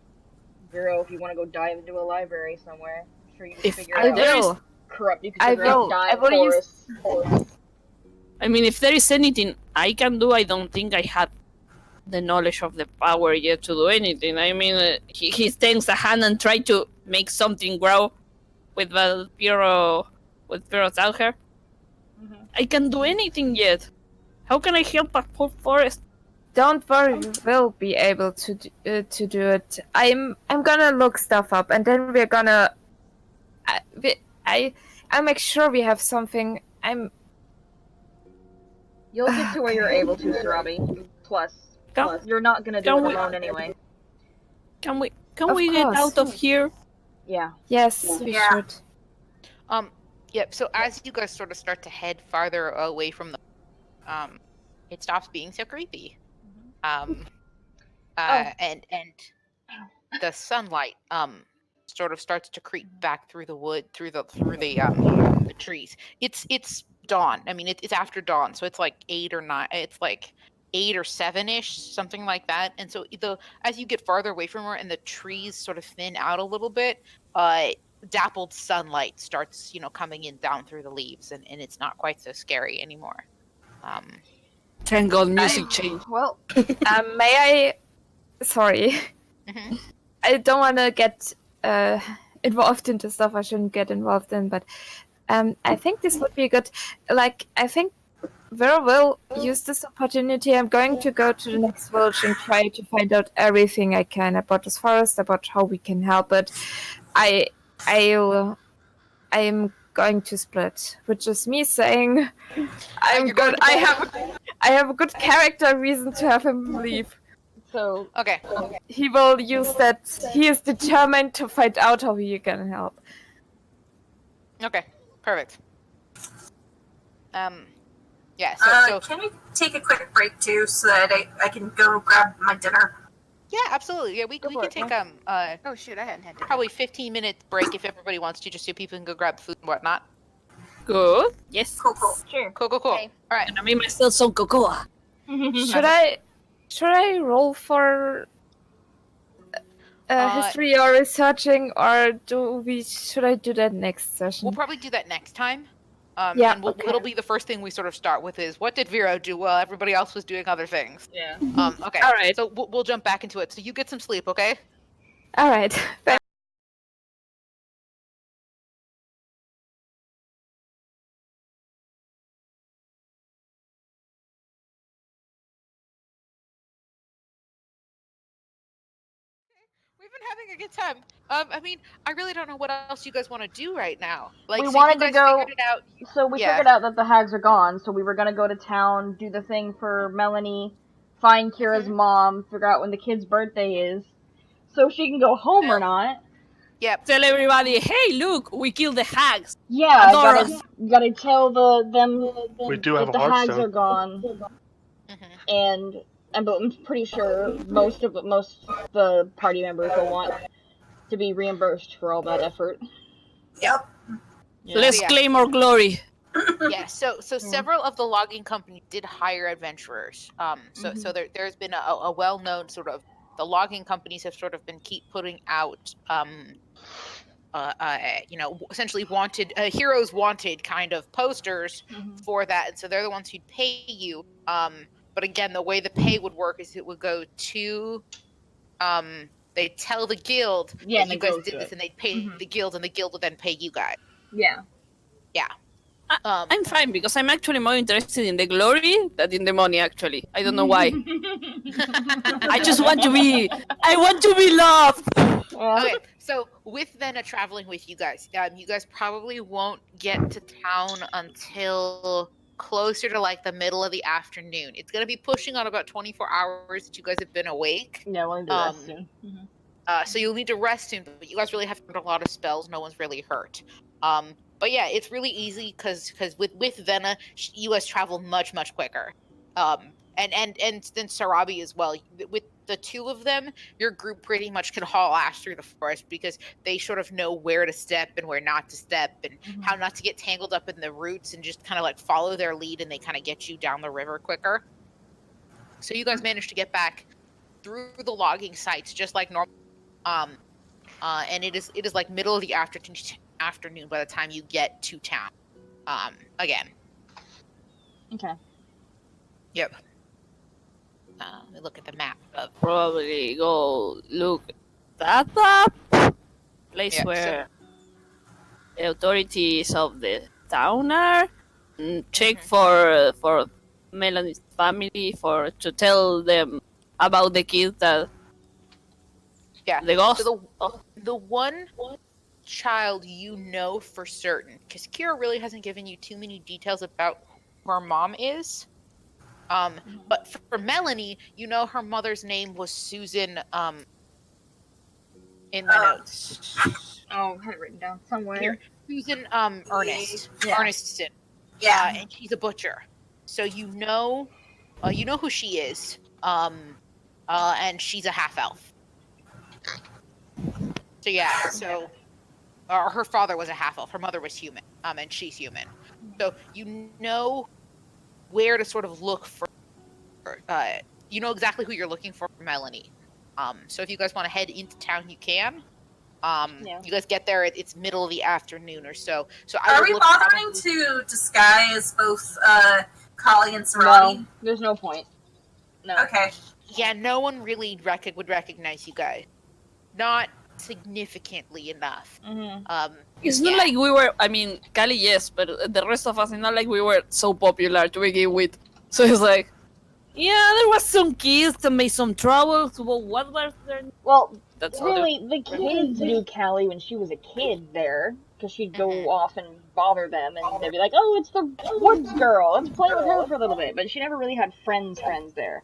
D: Zero, if you want to go dive into a library somewhere, I'm sure you can
E: If
D: figure
A: I
D: out
A: will.
D: corrupt. You can
A: I
D: figure out
A: will. I
D: dive
A: will use-
D: forests.
E: I mean, if there is anything I can do, I don't think I have the knowledge of the power yet to do anything. I mean, he extends a hand and try to make something grow with Piro's out here.
D: Mhm.
E: I can't do anything yet. How can I help a whole forest?
A: Don't worry, we will be able to do it. I'm gonna look stuff up, and then we're gonna. I make sure we have something.
D: You'll get to where you're able to, Sarabi. Plus, you're not gonna do
E: Can
D: it
E: we-
D: alone anyway.
E: Can we
A: Of
E: get
A: course.
E: out of here?
D: Yeah.
A: Yes, we
G: Yeah.
A: should.
C: Yep. So as you guys sort of start to head farther away from the, it stops being so creepy. And the sunlight sort of starts to creep back through the wood, through the trees. It's dawn. I mean, it's after dawn, so it's like 8 or 9. It's like 8 or 7-ish, something like that. And so as you get farther away from her and the trees sort of thin out a little bit, dappled sunlight starts, coming in down through the leaves, and it's not quite so scary anymore.
E: Thank God, music changed.
D: Well,
A: May I? Sorry,
C: Mhm.
A: I don't want to get involved into stuff I shouldn't get involved in, but I think this would be good. Like, I think very well use this opportunity. I'm going to go to the next village and try to find out everything I can about this forest, about how we can help it. I'm going to split, which is me saying I'm
C: You're
A: good.
C: going to
A: I have a good character reason to have him leave.
D: So
C: Okay.
A: He will use that. He is determined to find out how he can help.
C: Okay. Perfect. Yeah. So
G: Can we take a quick break too, so that I can go grab my dinner?
C: yeah, absolutely. Yeah, we
D: Go for
C: can
D: it,
C: take
F: Oh shoot, I hadn't had dinner.
C: probably 15-minute break if everybody wants to, just so people can go grab food and whatnot.
E: Good. Yes.
G: Cool.
D: sure.
C: Cool.
F: Okay.
C: All right.
E: And I made myself some cocoa.
A: Should I roll for history or researching, or should I do that next session?
C: We'll probably do that next time.
A: Yeah,
C: And
A: okay.
C: it'll be the first thing we sort of start with is what did Vero do while everybody else was doing other things.
D: Yeah.
C: Okay.
E: All right.
C: So we'll jump back into it. So you get some sleep, okay?
A: All right.
C: We've been having a good time. I mean, I really don't know what else you guys want to do right now. Like,
D: We
C: so
D: wanted
C: you
D: to
C: guys
D: go-
C: figured it out.
D: So we
C: Yeah.
D: figured out that the hags are gone, so we were gonna go to town, do the thing for Melanie, find Kira's mom, figure out when the kid's birthday is, so she can go home or not.
C: Yep.
E: Tell everybody, hey, look, we killed the hags.
D: Yeah,
E: Adora.
D: gotta tell them
H: We do
D: that
H: have a
D: the hags
H: Hearthstone.
D: are gone,
C: Mhm.
D: but I'm pretty sure most of the party members will want to be reimbursed for all that effort.
G: Yep.
E: Let's
C: Yeah.
E: claim our glory.
C: Yeah, so several of the logging companies did hire adventurers. So there's been a well-known sort of, the logging companies have sort of been keep putting out essentially wanted heroes wanted kind of posters for that, and so they're the ones who'd pay you. But again, the way the pay would work is it would go to they'd tell the guild
D: Yeah,
C: that
D: and
C: you
D: the
C: guys
D: guild
C: did
D: should.
C: this, and they'd pay the guild, and the guild would then pay you guys.
D: Yeah.
C: Yeah.
E: I'm fine because I'm actually more interested in the glory than in the money. Actually, I don't know why. I just want to be. I want to be loved.
C: Okay, so with Venna traveling with you guys probably won't get to town until closer to like the middle of the afternoon. It's gonna be pushing on about 24 hours that you guys have been awake.
D: Yeah, we'll need to rest soon.
C: So you'll need to rest soon, but you guys really have a lot of spells. No one's really hurt. But yeah, it's really easy because with Venna, you guys travel much quicker. And then Sarabi as well. With the two of them, your group pretty much can haul ass through the forest because they sort of know where to step and where not to step, and how not to get tangled up in the roots, and just kind of like follow their lead, and they kind of get you down the river quicker. So you guys managed to get back through the logging sites just like normal. And it is like middle of the afternoon by the time you get to town. Again.
D: Okay.
C: Yep. Let me look at the map.
E: Probably go look that up. Place
C: Yeah, so-
E: where the authorities of the town are. Check for Melanie's family to tell them about the kid that.
C: Yeah.
E: The ghost.
C: So the one child you know for certain, because Kira really hasn't given you too many details about who her mom is. But for Melanie, you know her mother's name was Susan. In my notes.
D: Oh, I had it written down somewhere.
C: Here, Susan Ernest.
D: Yeah.
C: Erneston.
G: Yeah.
C: And she's a butcher. So you know who she is. And she's a half elf. So yeah, so her father was a half elf, her mother was human, and she's human. So you know where to sort of look for you know exactly who you're looking for Melanie. So if you guys want to head into town, you can. You guys get there, it's middle of the afternoon or so. So
G: Are we bothering to disguise both Kali and Sarani?
D: No, there's no point. No.
G: Okay.
C: Yeah, no one really would recognize you guys. Not significantly enough.
D: Mm-hmm.
E: It's not like we were. I mean, Cali, yes, but the rest of us, it's not like we were so popular to begin with. So it's like, yeah, there was some kids that made some trouble. Well, what was their?
D: Well,
E: That's
D: really, the kids knew Callie when she was a kid there, because she'd go
C: Mhm.
D: off and bother them, and they'd be like, "Oh, it's the woods girl. Let's play with her for a little bit." But she never really had friends there.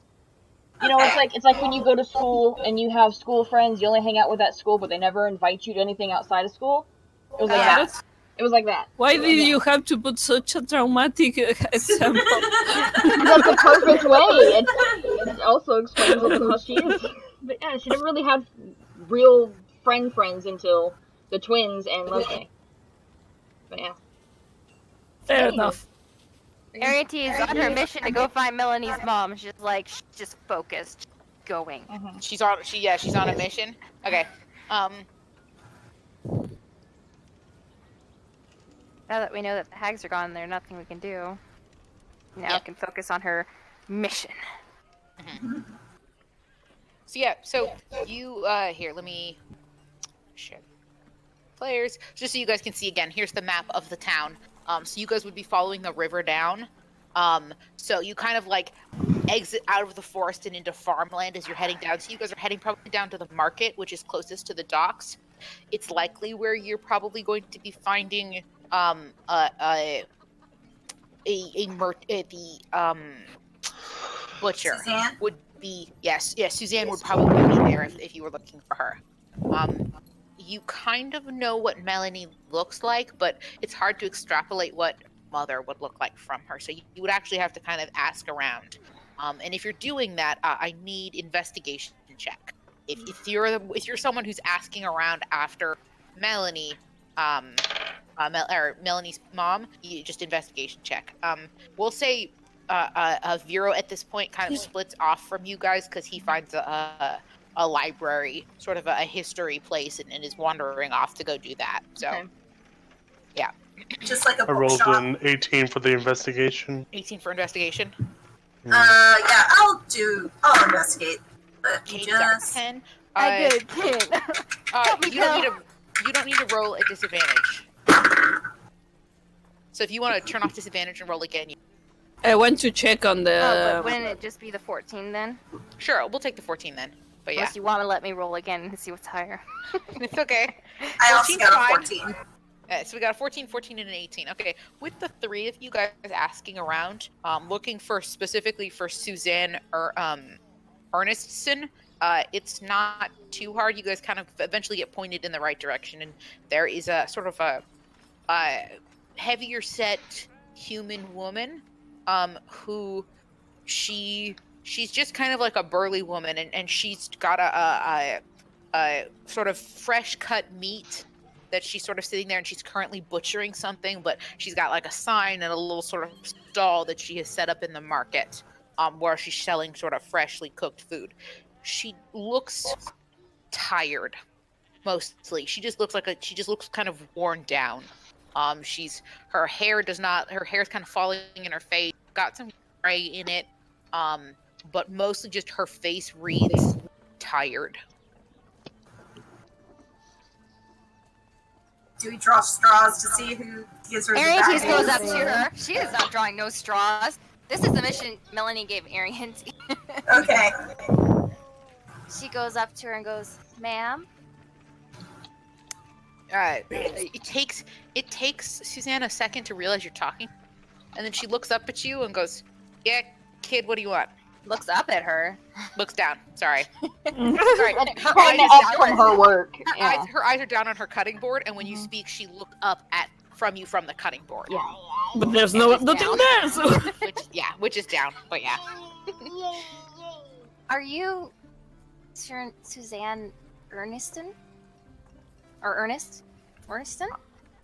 D: You know, it's like when you go to school and you have school friends, you only hang out with that school, but they never invite you to anything outside of school. It was like
C: Yeah.
D: that. It was like that.
E: Why did you have to put such a traumatic example?
D: That's the perfect way. It also explains a little how she is. But yeah, she never really had real friends until the twins and Leslie. But yeah.
E: Fair
D: Anywho.
E: enough.
F: Ariete is on her mission to go find Melanie's mom. She's like, she's just focused, going.
D: Mhm.
C: She's on a mission. Okay.
F: Now that we know that the hags are gone, there's nothing we can do. Now
C: Yeah.
F: can focus on her mission.
C: So you here, let me share players just so you guys can see again. Here's the map of the town. So you guys would be following the river down. So you kind of like exit out of the forest and into farmland as you're heading down. So you guys are heading probably down to the market, which is closest to the docks. It's likely where you're probably going to be finding the butcher.
G: Suzanne?
C: Would be yes, Suzanne would probably be there if you were looking for her. You kind of know what Melanie looks like, but it's hard to extrapolate what mother would look like from her. So you would actually have to kind of ask around. And if you're doing that, I need investigation check. If you're someone who's asking around after Melanie, Melanie's mom, you just investigation check. We'll say Vero at this point kind of splits off from you guys because he finds a library, sort of a history place, and is wandering off to go do that. So,
D: Okay.
C: yeah.
G: Just like a
H: I rolled
G: bookshop.
H: an 18 for the investigation.
C: 18 for investigation.
G: Yeah, I'll investigate. But
C: Kate got
G: just
C: 10.
F: I did, kid.
C: You don't need to roll at disadvantage. So if you want to turn off disadvantage and roll again,
E: I went to check on the.
F: Oh, but wouldn't it just be the 14 then?
C: sure, we'll take the 14 then. But yeah,
F: Unless you want to let me roll again and see what's higher.
C: it's okay.
G: I also
C: 14's
G: got a
C: fine.
G: 14.
C: So we got a 14, 14, and an 18. Okay, with the three of you guys asking around, looking for specifically for Suzanne or Ernestson, it's not too hard. You guys kind of eventually get pointed in the right direction, and there is a sort of a heavier set human woman, who she's just kind of like a burly woman, and she's got a sort of fresh cut meat that she's sort of sitting there, and she's currently butchering something, but she's got like a sign and a little sort of stall that she has set up in the market, where she's selling sort of freshly cooked food. She looks tired, mostly. She just looks kind of worn down. Her hair is kind of falling in her face, got some gray in it, but mostly just her face reads tired.
G: Do we draw straws to see who gives her the bad
F: Ariantes goes
G: news?
F: up to her. She is not drawing no straws. This is the mission Melanie gave Ariantes.
G: Okay.
F: She goes up to her and goes, "Ma'am."
C: It takes Suzanne a second to realize you're talking, and then she looks up at you and goes, "Yeah, kid, what do you want?"
F: Looks up at her.
C: Looks down. Sorry. Sorry. Her
D: Pulling
C: eyes
D: it up from her work. Yeah.
C: her eyes are down on her cutting board, and when you speak, she looked up from you from the cutting board.
D: Yeah.
E: But there's nothing there, so.
C: Which is down. But yeah.
F: Are you Suzanne Erneston? Or Ernest? Erneston?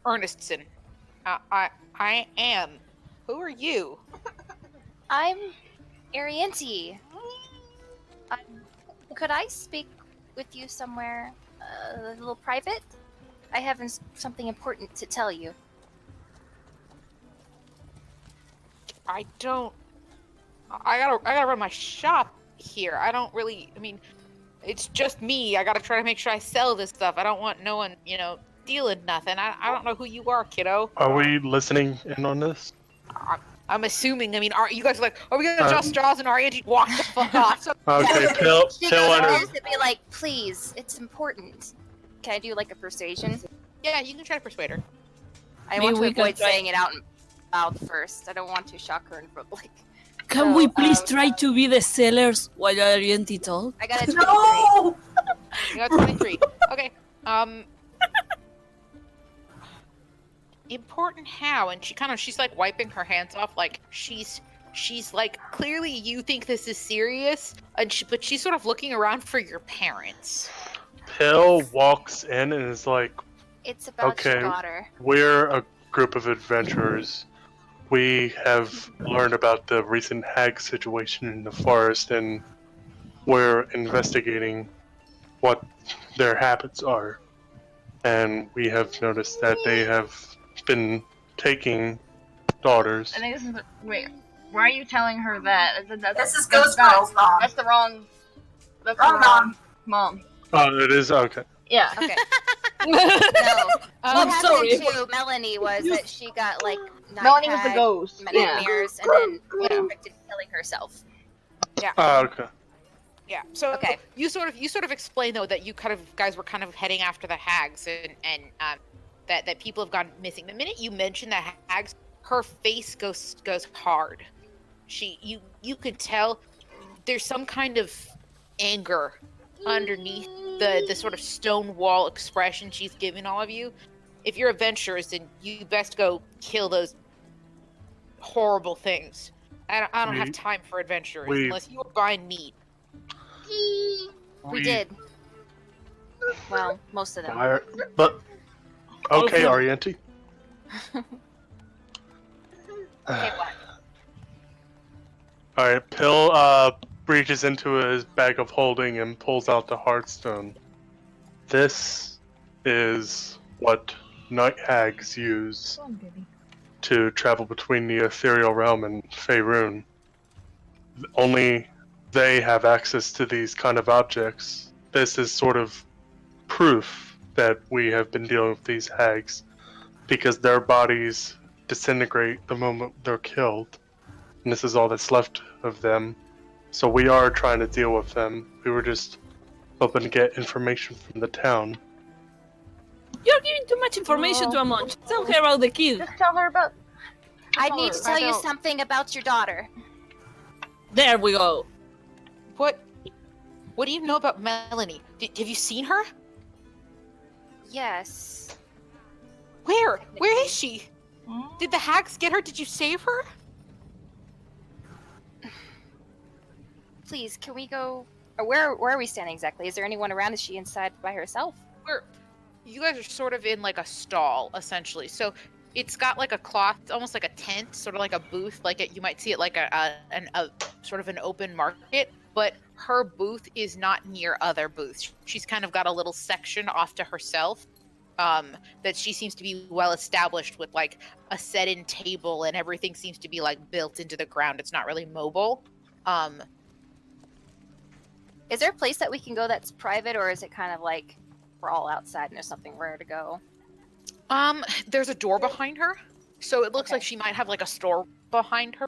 C: Ernestson. I am. Who are you?
F: I'm Ariente. Could I speak with you somewhere a little private? I have something important to tell you.
C: I gotta run my shop here. I don't really. I mean, It's just me. I gotta try to make sure I sell this stuff. I don't want no one, stealing nothing. I don't know who you are, kiddo.
H: Are we listening in on this?
C: I'm assuming. I mean, are you guys like, are we gonna draw straws and our Angie walk the fuck off? So
H: Okay, Pill
F: She goes
H: under.
F: to be like, please, it's important. Can I do like a persuasion?
C: yeah, you can try to persuade her.
F: I
E: Maybe
F: want to
E: we can
F: avoid
E: try-
F: saying it out loud first. I don't want to shock her in public.
E: Can
F: So,
E: we please try to be the sellers while Arianti talk?
F: I got a 23.
G: No!
C: You got 23. Okay. Important how? And she's like wiping her hands off, like she's like, clearly you think this is serious, but she's sort of looking around for your parents.
H: Pill walks in and is like,
F: It's about
H: Okay.
F: your daughter.
H: we're a group of adventurers. We have learned about the recent hag situation in the forest, and we're investigating what their habits are. And we have noticed that they have been taking daughters.
D: I think this is wait. Why are you telling her that?
G: This is Ghost Girl's mom.
D: That's the wrong. That's
G: Wrong
D: the wrong mom.
H: Oh, it is? Okay.
D: Yeah.
F: Okay.
E: I'm
F: No. What happened
E: sorry.
F: to Melanie was that she got like
D: Melanie was the
F: night
D: ghost. Yeah.
F: nightmares and then was affected killing herself.
H: Oh, okay.
C: Yeah. So
F: Okay.
C: you sort of explain though that you guys were kind of heading after the hags and that people have gone missing. The minute you mention the hags, her face goes hard. You could tell there's some kind of anger underneath the sort of stone wall expression she's giving all of you. If you're adventurers, then you best go kill those horrible things. I don't have time for adventurers unless you are buying meat.
F: We did. Well, most of them.
H: But okay,
E: Also-
H: Arianti.
F: Okay, what?
H: Alright, Pill reaches into his bag of holding and pulls out the Heartstone. This is what night hags use to travel between the ethereal realm and Faerun. Only they have access to these kind of objects. This is sort of proof that we have been dealing with these hags, because their bodies disintegrate the moment they're killed, and this is all that's left of them. So we are trying to deal with them. We were just hoping to get information from the town.
E: You're giving too much information to Amon. Tell her about the kid.
D: Just tell her about.
F: I need to tell you
C: don't-
F: something about your daughter.
E: There we go.
C: What do you know about Melanie? Have you seen her?
F: Yes.
C: Where is she? Did the hags get her? Did you save her?
F: Please, can we go? Or where are we standing exactly? Is there anyone around? Is she inside by herself?
C: You guys are sort of in like a stall, essentially. So it's got like a cloth, almost like a tent, sort of like a booth, you might see it like a sort of an open market. But her booth is not near other booths. She's kind of got a little section off to herself. That she seems to be well established with like a set-in table, and everything seems to be like built into the ground. It's not really mobile.
F: Is there a place that we can go that's private, or is it kind of like we're all outside and there's something where to go?
C: There's a door behind her, so it looks
F: Okay.
C: like she might have like a store behind her.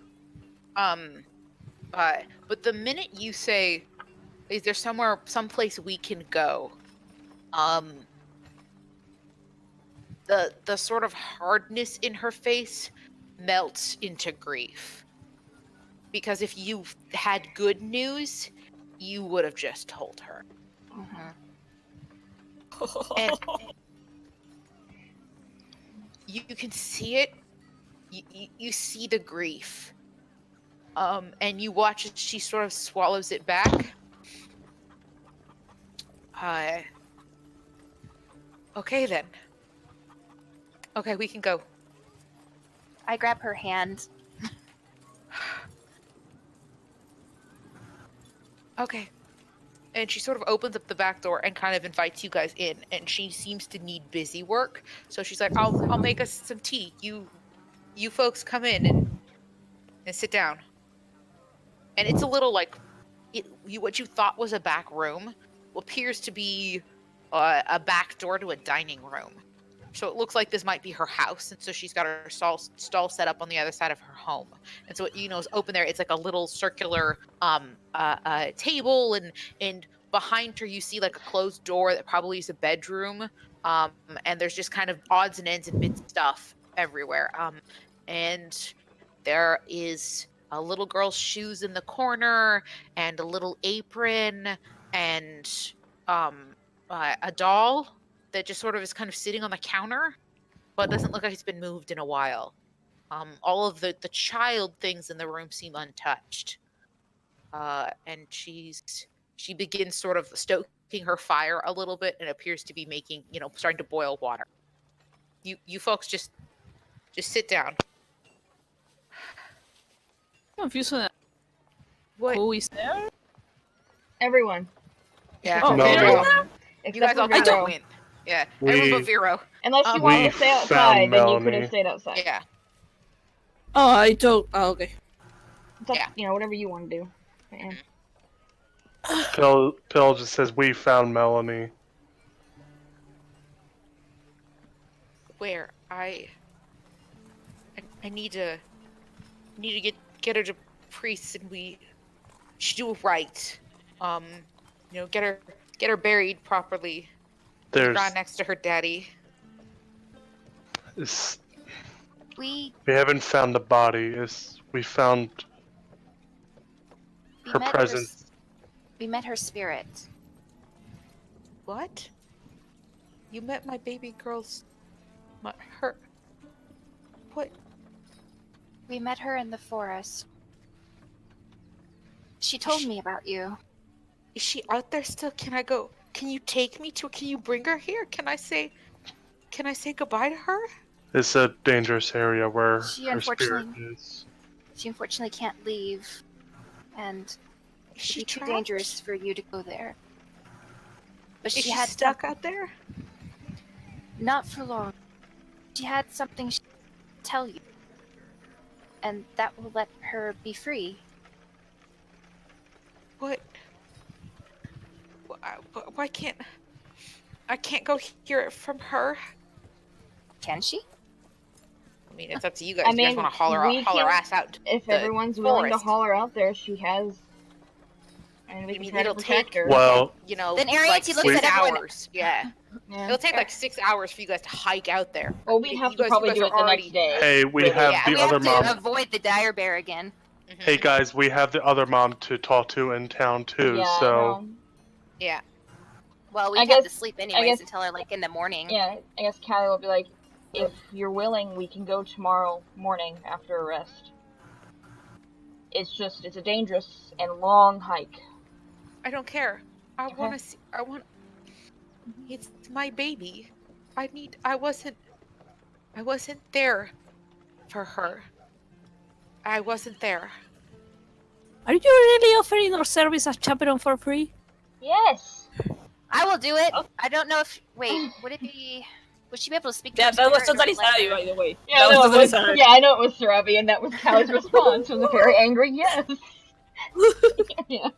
C: But the minute you say, "Is there someplace we can go?" The sort of hardness in her face melts into grief. Because if you had good news, you would have just told her. And you can see it. You see the grief. And you watch as she sort of swallows it back. Okay then. Okay, we can go.
F: I grab her hand.
C: Okay. And she sort of opens up the back door and kind of invites you guys in. And she seems to need busy work, so she's like, "I'll make us some tea. You folks come in and sit down." And it's a little like what you thought was a back room appears to be a back door to a dining room. So it looks like this might be her house, and so she's got her stall set up on the other side of her home. And so is open there. It's like a little circular table, and behind her you see like a closed door that probably is a bedroom. And there's just kind of odds and ends and bits of stuff everywhere. And there is a little girl's shoes in the corner, and a little apron, and a doll that just sort of is kind of sitting on the counter, but doesn't look like it's been moved in a while. All of the child things in the room seem untouched. And she begins sort of stoking her fire a little bit, and appears to be making, starting to boil water. You folks just sit down.
E: Confused on
C: What?
E: who is there?
D: Everyone.
C: Yeah.
E: Oh,
H: No,
E: Vero?
H: no.
C: You guys all
D: Except
C: got
D: for
C: to
D: Vero.
C: win. Yeah.
H: We-
C: Everyone but Vero.
D: Unless you
C: We
D: wanted to stay
H: found
D: outside, then you could
H: Melanie.
D: have stayed outside.
C: Yeah.
E: Oh, I don't. Oh, okay.
D: It's up,
C: Yeah.
D: whatever you want to do. Yeah.
H: Pill just says we found Melanie.
C: Where I need to get her to priests, and we should do it right. Get her buried properly.
H: There's
C: Right next to her daddy.
F: We
H: we haven't found the body. We found her
F: met
H: presence.
F: we met her spirit.
C: What? You met my baby girl's her. What?
F: We met her in the forest. She told me about you.
C: Is she out there still? Can I go? Can you take me to? Can you bring her here? Can I say goodbye to her?
H: It's a dangerous area where
F: She
H: her spirit
F: unfortunately-
H: is.
F: She unfortunately can't leave, and
C: Is
F: it'd
C: she
F: be too
C: trapped?
F: dangerous for you to go there. But
C: Is
F: she
C: she
F: had
C: stuck out there?
F: not for long. She had something she tell you, and that will let her be free.
C: What? Why can't I go hear it from her?
F: Can she?
C: I mean, it's up to you guys.
D: I
C: You guys
D: mean,
C: want to holler
D: we
C: her
D: can-
C: ass out?
D: If
C: The
D: everyone's willing to
C: forest.
D: holler out there, she has. And we
C: I
D: can
C: mean,
D: try to
C: it'll
D: protect
C: take-
D: her.
H: Well,
F: Then Ariete
C: like
F: looks
C: 6
F: at everyone-
C: hours. Yeah.
D: Yeah.
C: It'll take like 6 hours for you guys to hike out there.
D: Well, we'd
C: You
D: have to
C: guys-
D: probably
C: you guys
D: do
C: are
D: it the
C: already-
D: next day.
H: hey, we
D: Really.
H: have
F: Yeah,
H: the
F: we
H: other
F: have to
H: mom.
F: avoid the dire bear again.
C: Mhm.
H: Hey guys, we have the other mom to talk to in town too.
D: Yeah, I
H: so
D: know.
C: Yeah.
F: Well,
D: I
F: we'd have to
D: guess-
F: sleep
D: I
F: anyways
D: guess-
F: until like in the morning.
D: Yeah, I guess Callie will be like, if you're willing, we can go tomorrow morning after a rest. It's a dangerous and long hike.
C: I don't care. I
D: Okay.
C: want to see. It's my baby. I wasn't there for her. I wasn't there.
E: Are you really offering our service as chaperone for free?
D: Yes!
F: I will do it.
D: Oh.
F: I don't know if. Wait, would it be? Would she be able to speak to
E: Yeah,
F: her
E: that was
F: spirit, or
E: totally
F: let
E: Sarabi,
F: her-
E: by the way.
D: Yeah,
E: that
D: I know,
E: was totally
D: it was,
E: Sarabi.
D: yeah, I know it was Sarabi, and that was Callie's response. Was a very angry yes. Yeah.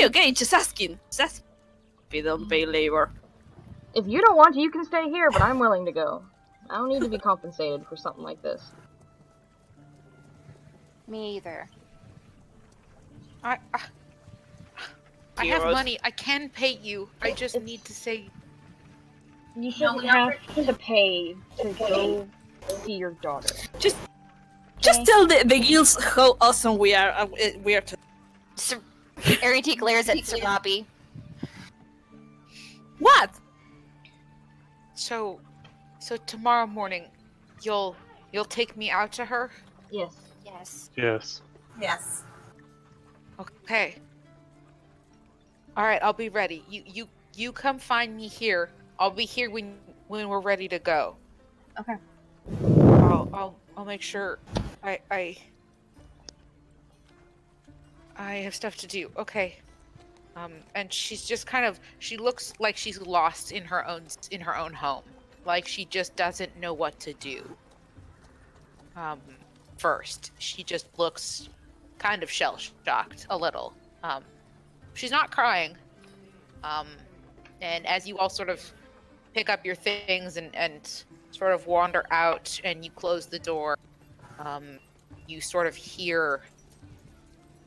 E: Okay, just asking. Just asking. If you don't pay labor.
D: If you don't want to, you can stay here, but I'm willing to go. I don't need to be compensated for something like this.
F: Me either.
C: I have
E: Euros.
C: money. I can pay you. I just
D: It's-
C: need to say.
D: You shouldn't have to pay to go see your daughter.
E: Just
D: Okay.
E: tell the guilds how awesome we are. We are.
F: Ariete glares at Sarabi.
E: What?
C: So tomorrow morning, you'll take me out to her.
D: Yes.
F: Yes.
H: yes.
G: Yes.
C: Okay. All right, I'll be ready. You come find me here. I'll be here when we're ready to go.
D: Okay.
C: I'll make sure I have stuff to do. Okay. And she's just she looks like she's lost in her own home. Like she just doesn't know what to do. First, she just looks kind of shell-shocked a little. She's not crying, And as you all sort of pick up your things and sort of wander out and you close the door, you sort of hear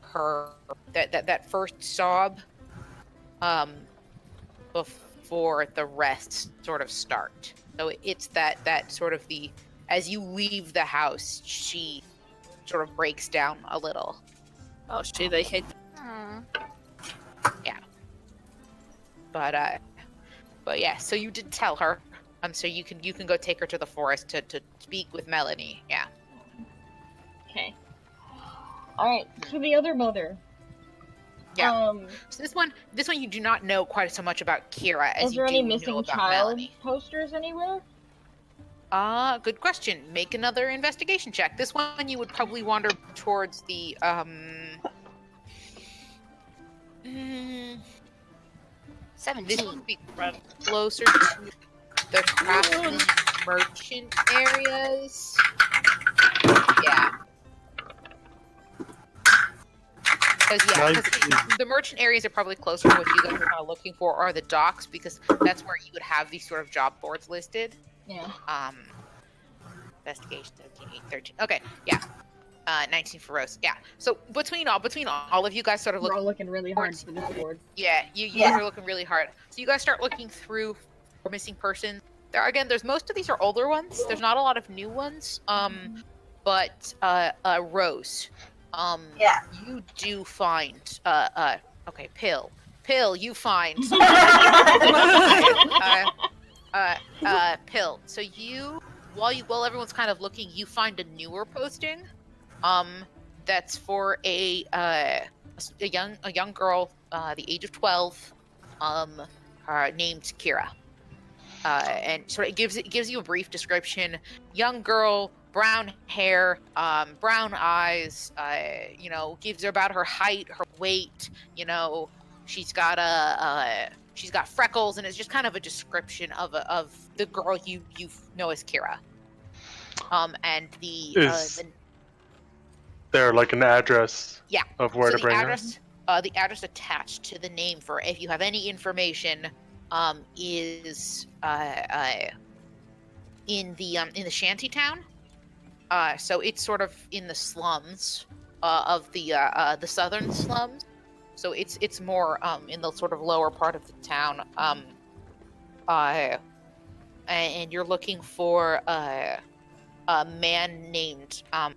C: her that first sob before the rest sort of start. So it's that sort of the as you leave the house, she sort of breaks down a little.
E: Oh shit, I hate that.
F: Hmm.
C: Yeah. But yeah, so you did tell her. So you can go take her to the forest to speak with Melanie. Yeah.
D: Okay. Alright, so the other mother.
C: Yeah. So this one you do not know quite so much about Kira as
D: Is
C: you
D: there
C: do
D: any
C: know
D: missing
C: about
D: child
C: Melanie.
D: posters anywhere?
C: Good question. Make another investigation check. This one you would probably wander towards the
F: 17.
C: this one would be closer to the craftsman merchant areas. Yeah. Because the merchant areas are probably closer to what you guys are kind of looking for, are the docks, because that's where you would have these sort of job boards listed.
D: Yeah.
C: Investigation 17, 8, 13. Okay, yeah. 19 for Rose. Yeah. So between all of you guys sort of
D: We're all
C: looking
D: looking really hard for this board.
C: Yeah, you guys are looking really hard. So you guys start looking through for missing persons. There's most of these are older ones. There's not a lot of new ones. But Rose, you do find okay, Pill, you find Pill. So while everyone's kind of looking, you find a newer posting, that's for a young girl, the age of 12, named Kira. And sort of gives you a brief description. Young girl, brown hair, brown eyes. Gives her about her height, her weight. She's got she's got freckles, and it's just kind of a description of the girl you know as Kira. And
H: Is there like an address?
C: Yeah.
H: Of where to bring her?
C: The address attached to the name for if you have any information, is in the shanty town. So it's sort of in the slums of the southern slums. So it's more in the sort of lower part of the town. And you're looking for a man named or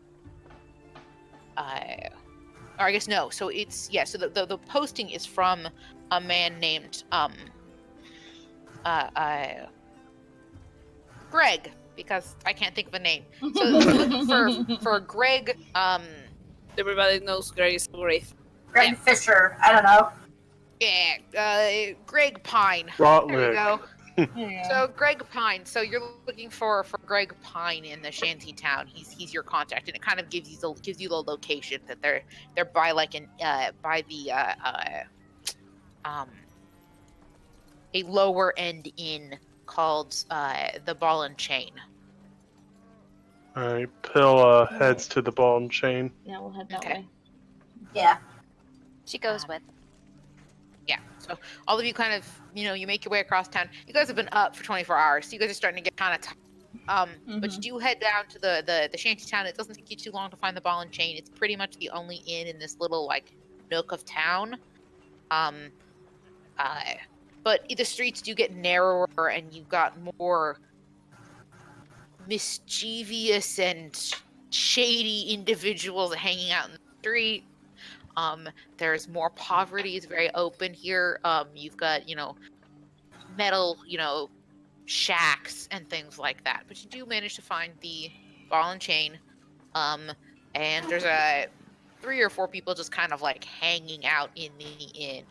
C: I guess no. So it's So the posting is from a man named Greg, because I can't think of a name. So looking for Greg.
E: Everybody knows Greg is great.
G: Greg Fisher. I don't know.
C: Yeah, Greg Pine.
H: Rotlick.
C: There we go.
D: Yeah.
C: So Greg Pine. So you're looking for Greg Pine in the shanty town. He's your contact, and it kind of gives you the location that they're by like by the a lower end inn called the Ball and Chain.
H: Alright, Pill heads to the ball and chain.
D: Now we'll head that
C: Okay.
D: way.
G: Yeah.
F: She goes with.
C: Yeah. So all of you kind of you make your way across town. You guys have been up for 24 hours, so you guys are starting to get kind of tired. But you do head down to the shanty town. It doesn't take you too long to find the Ball and Chain. It's pretty much the only inn in this little like nook of town. But the streets do get narrower, and you've got more mischievous and shady individuals hanging out in the street. There's more poverty. It's very open here. You've got metal shacks and things like that. But you do manage to find the Ball and Chain. And there's 3 or 4 people just kind of like hanging out in the inn.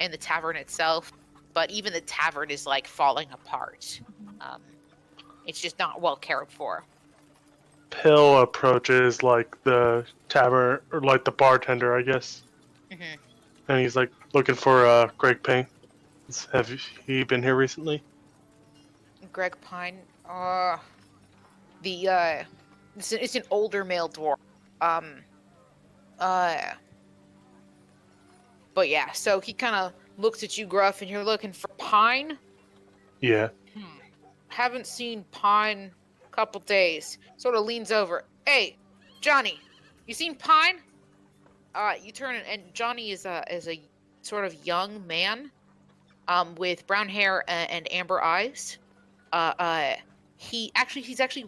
C: In the tavern itself, but even the tavern is like falling apart. It's just not well cared for.
H: Pill approaches like the tavern, or like the bartender, I guess.
C: Mm-hmm.
H: And he's like looking for Greg Payne. Have he been here recently?
C: Greg Pine. It's an older male dwarf. But yeah, so he kind of looks at you, Gruff, and you're looking for Pine?
H: Yeah.
C: Haven't seen Pine couple days. Sort of leans over. Hey, Johnny, you seen Pine? You turn and Johnny is a sort of young man, with brown hair and amber eyes. He's actually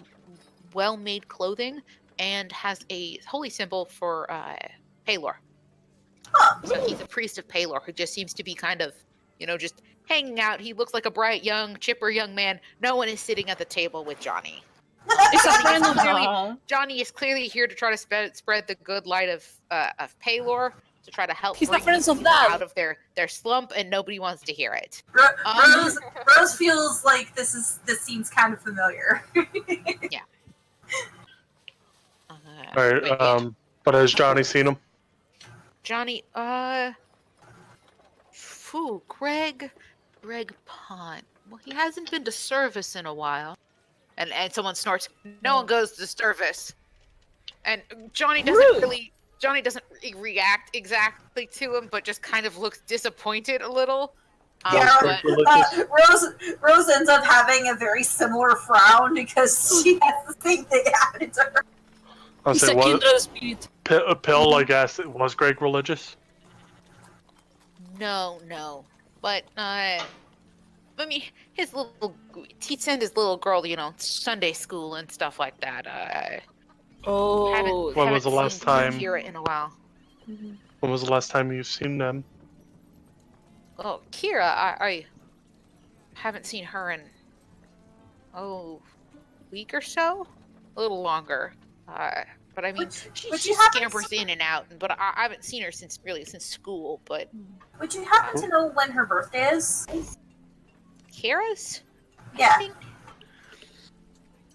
C: well-made clothing and has a holy symbol for Palor. So he's a priest of Palor who just seems to be kind of, just hanging out. He looks like a bright, young, chipper young man. No one is sitting at the table with Johnny. Johnny is clearly here to try to spread the good light of Palor, to try to help bring people out of their slump, and nobody wants to hear it.
G: Rose feels like this seems kind of familiar.
C: Yeah.
H: All right. But has Johnny seen him?
C: Johnny, Greg Pond. Well, he hasn't been to service in a while. And someone snorts. No one goes to service. And Johnny doesn't react exactly to him, but just kind of looks disappointed a little.
G: Rose ends up having a very similar frown because she has the same thing happen to her.
H: I'll say, Pill, I guess, was Greg religious?
C: No. But, he sent his little girl, Sunday school and stuff like that.
H: When was the last time?
C: Hear it in a while.
H: When was the last time you've seen them?
C: Oh, Kira, I haven't seen her in a week or so, a little longer. But I mean, she scampers in and out. But I haven't seen her since school. But
G: would you happen to know when her birthday is?
C: Kira's?
G: Yeah.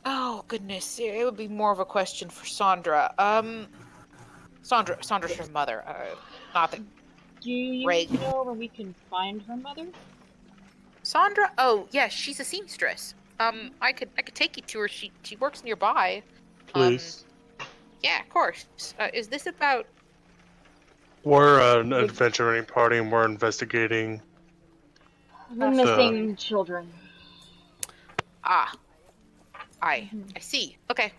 C: Oh goodness, it would be more of a question for Sandra. Sandra's her mother. Not the.
D: Do you know where we can find her mother?
C: Sandra? Oh yeah, she's a seamstress. I could take you to her. She works nearby.
H: Please.
C: Yeah, of course. Is this about?
H: We're an adventuring party and we're investigating
D: the missing children.
C: I see. Okay.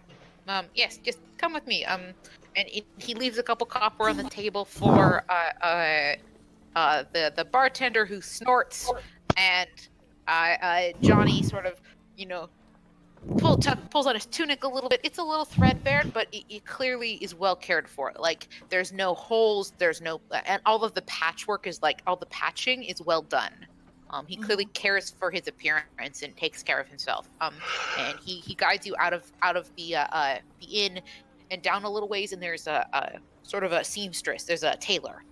C: Yes, just come with me. And he leaves a couple copper on the table for the bartender who snorts, and Johnny sort of, pulls on his tunic a little bit. It's a little threadbare, but it clearly is well cared for. Like, there's no holes, and all of the patchwork is all the patching is well done. He clearly cares for his appearance and takes care of himself. And he guides you out of the inn and down a little ways, and there's a sort of a seamstress. There's a tailor.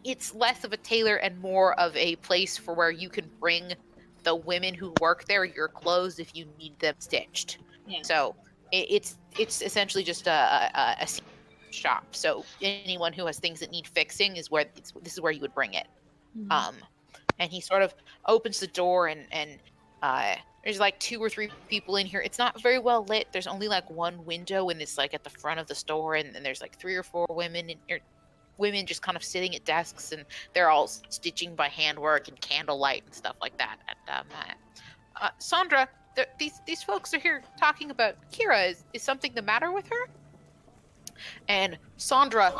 C: It's less of a tailor and more of a place for where you can bring the women who work there your clothes if you need them stitched. Yeah. So it's essentially just a shop. So anyone who has things that need fixing this is where you would bring it. And he sort of opens the door and there's 2 or 3 people in here. It's not very well lit. There's only one window and it's at the front of the store, and there's 3 or 4 women women just kind of sitting at desks, and they're all stitching by handwork and candlelight and stuff like that. And Sandra, these folks are here talking about Kira. Is something the matter with her? And Sandra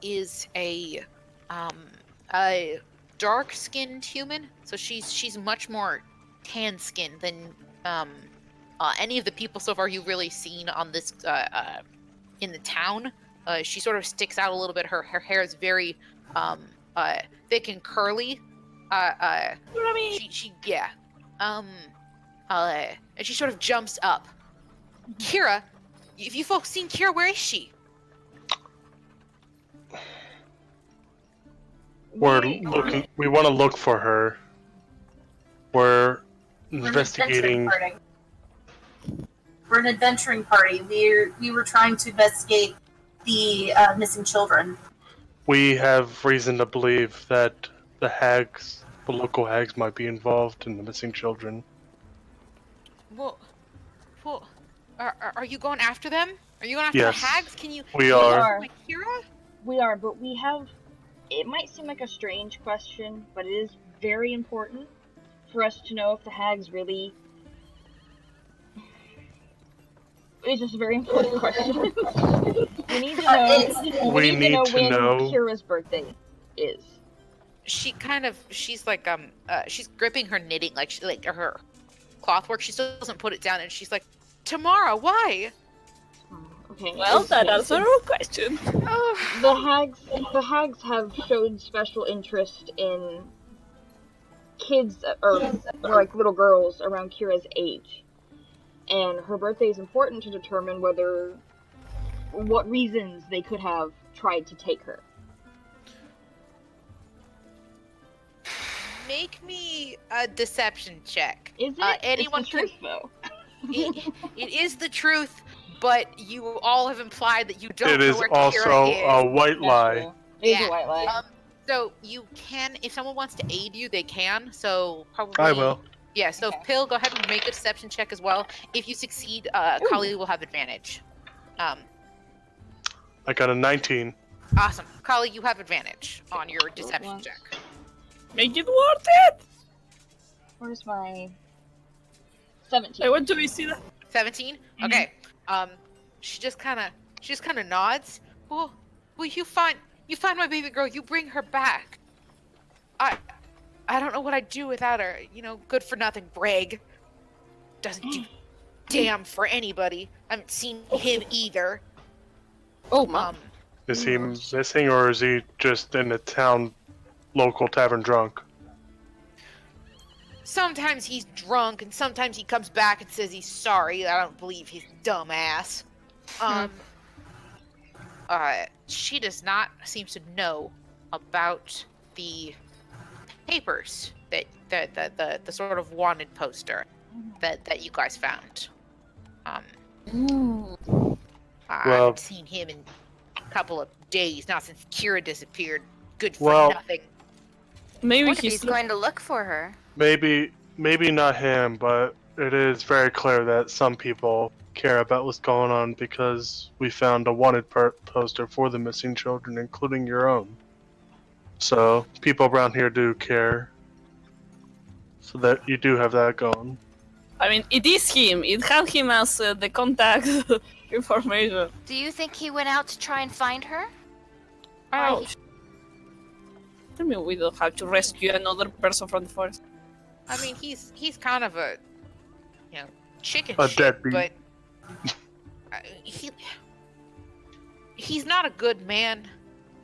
C: is a dark-skinned human, so she's much more tan-skinned than any of the people so far you've really seen on this in the town. She sort of sticks out a little bit. Her hair is very thick and curly. And she sort of jumps up. Kira, have you folks seen Kira? Where is she?
H: We're looking. We want to look for her. We're investigating.
G: We're an adventuring party. We were trying to investigate the missing children.
H: We have reason to believe that the local hags, might be involved in the missing children.
C: Well, are you going after them? Are you going after
H: Yes,
C: the hags? Can you?
H: We are.
C: Kira?
D: We are, but we have It might seem like a strange question, but it is very important for us to know if the hags really... It's just a very important question. We need to know.
H: We need to
D: when
H: know.
D: Kira's birthday is.
C: She's like she's gripping her knitting like her cloth work. She still doesn't put it down, and she's like, tomorrow. Why?
D: Okay.
E: Well, that answers our question.
D: The hags have showed special interest in kids or like little girls around Kira's age, and her birthday is important to determine what reasons they could have tried to take her.
C: Make me a deception check.
D: Is it?
C: Anyone
D: it's the truth, though.
C: It is the truth, but you all have implied that you don't
H: It
C: know
H: is
C: where
H: also
C: Kira is.
H: a white lie.
D: True. It is a white lie.
C: So you can, if someone wants to aid you, they can. So probably.
H: I will.
C: Yeah. So Pill, go ahead and make a deception check as well. If you succeed, Kali will have advantage.
H: I got a 19.
C: Awesome, Kali, you have advantage on your deception check.
E: Make it worth it!
D: Where's my 17?
E: I want to see that.
C: 17. Okay. She just kind of nods. Well, you find my baby girl. You bring her back. I don't know what I'd do without her. You know, good for nothing Brig. Doesn't do damn for anybody. I haven't seen him either.
E: Oh, Mom.
H: Is he missing, or is he just in the town local tavern drunk?
C: Sometimes he's drunk, and sometimes he comes back and says he's sorry. I don't believe his dumbass. She does not seem to know about the papers that the sort of wanted poster that you guys found. I haven't seen him in a couple of days, not since Kira disappeared. Good for nothing.
E: Maybe
F: What if he's going to look for her?
H: Maybe not him, but it is very clear that some people care about what's going on because we found a wanted poster for the missing children, including your own. So people around here do care. So that you do have that going.
E: I mean, it is him. It had him as the contact information.
F: Do you think he went out to try and find her?
E: Oh. I mean, we don't have to rescue another person from the forest.
C: I mean, he's kind of a, chicken
H: A
C: shit,
H: deadbeat.
C: but he's not a good man,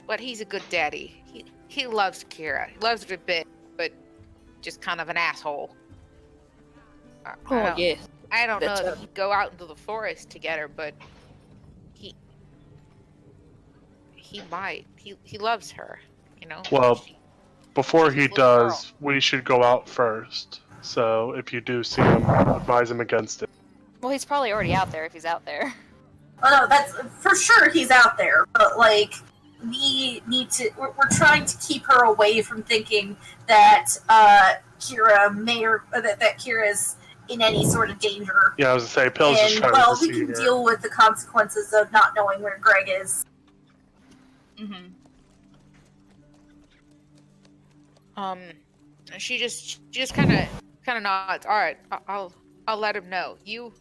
C: but he's a good daddy. He loves Kira. He loves her a bit, but just kind of an asshole.
E: Yeah.
C: I don't know if he'd go out into the forest to get her, but he might. He loves her,
H: Well, before he does, we should go out first. So if you do see him, advise him against it.
F: Well, he's probably already out there if he's out there.
G: Oh no, that's for sure he's out there, but like we need to. We're trying to keep her away from thinking that Kira may or that Kira's in any sort of danger.
H: Yeah, I was gonna say, Pill's just
G: And
H: trying
G: well,
H: to
G: we
H: deceive
G: can
H: her.
G: deal with the consequences of not knowing where Greg is.
C: She just kind of nods. All right, I'll let him know. You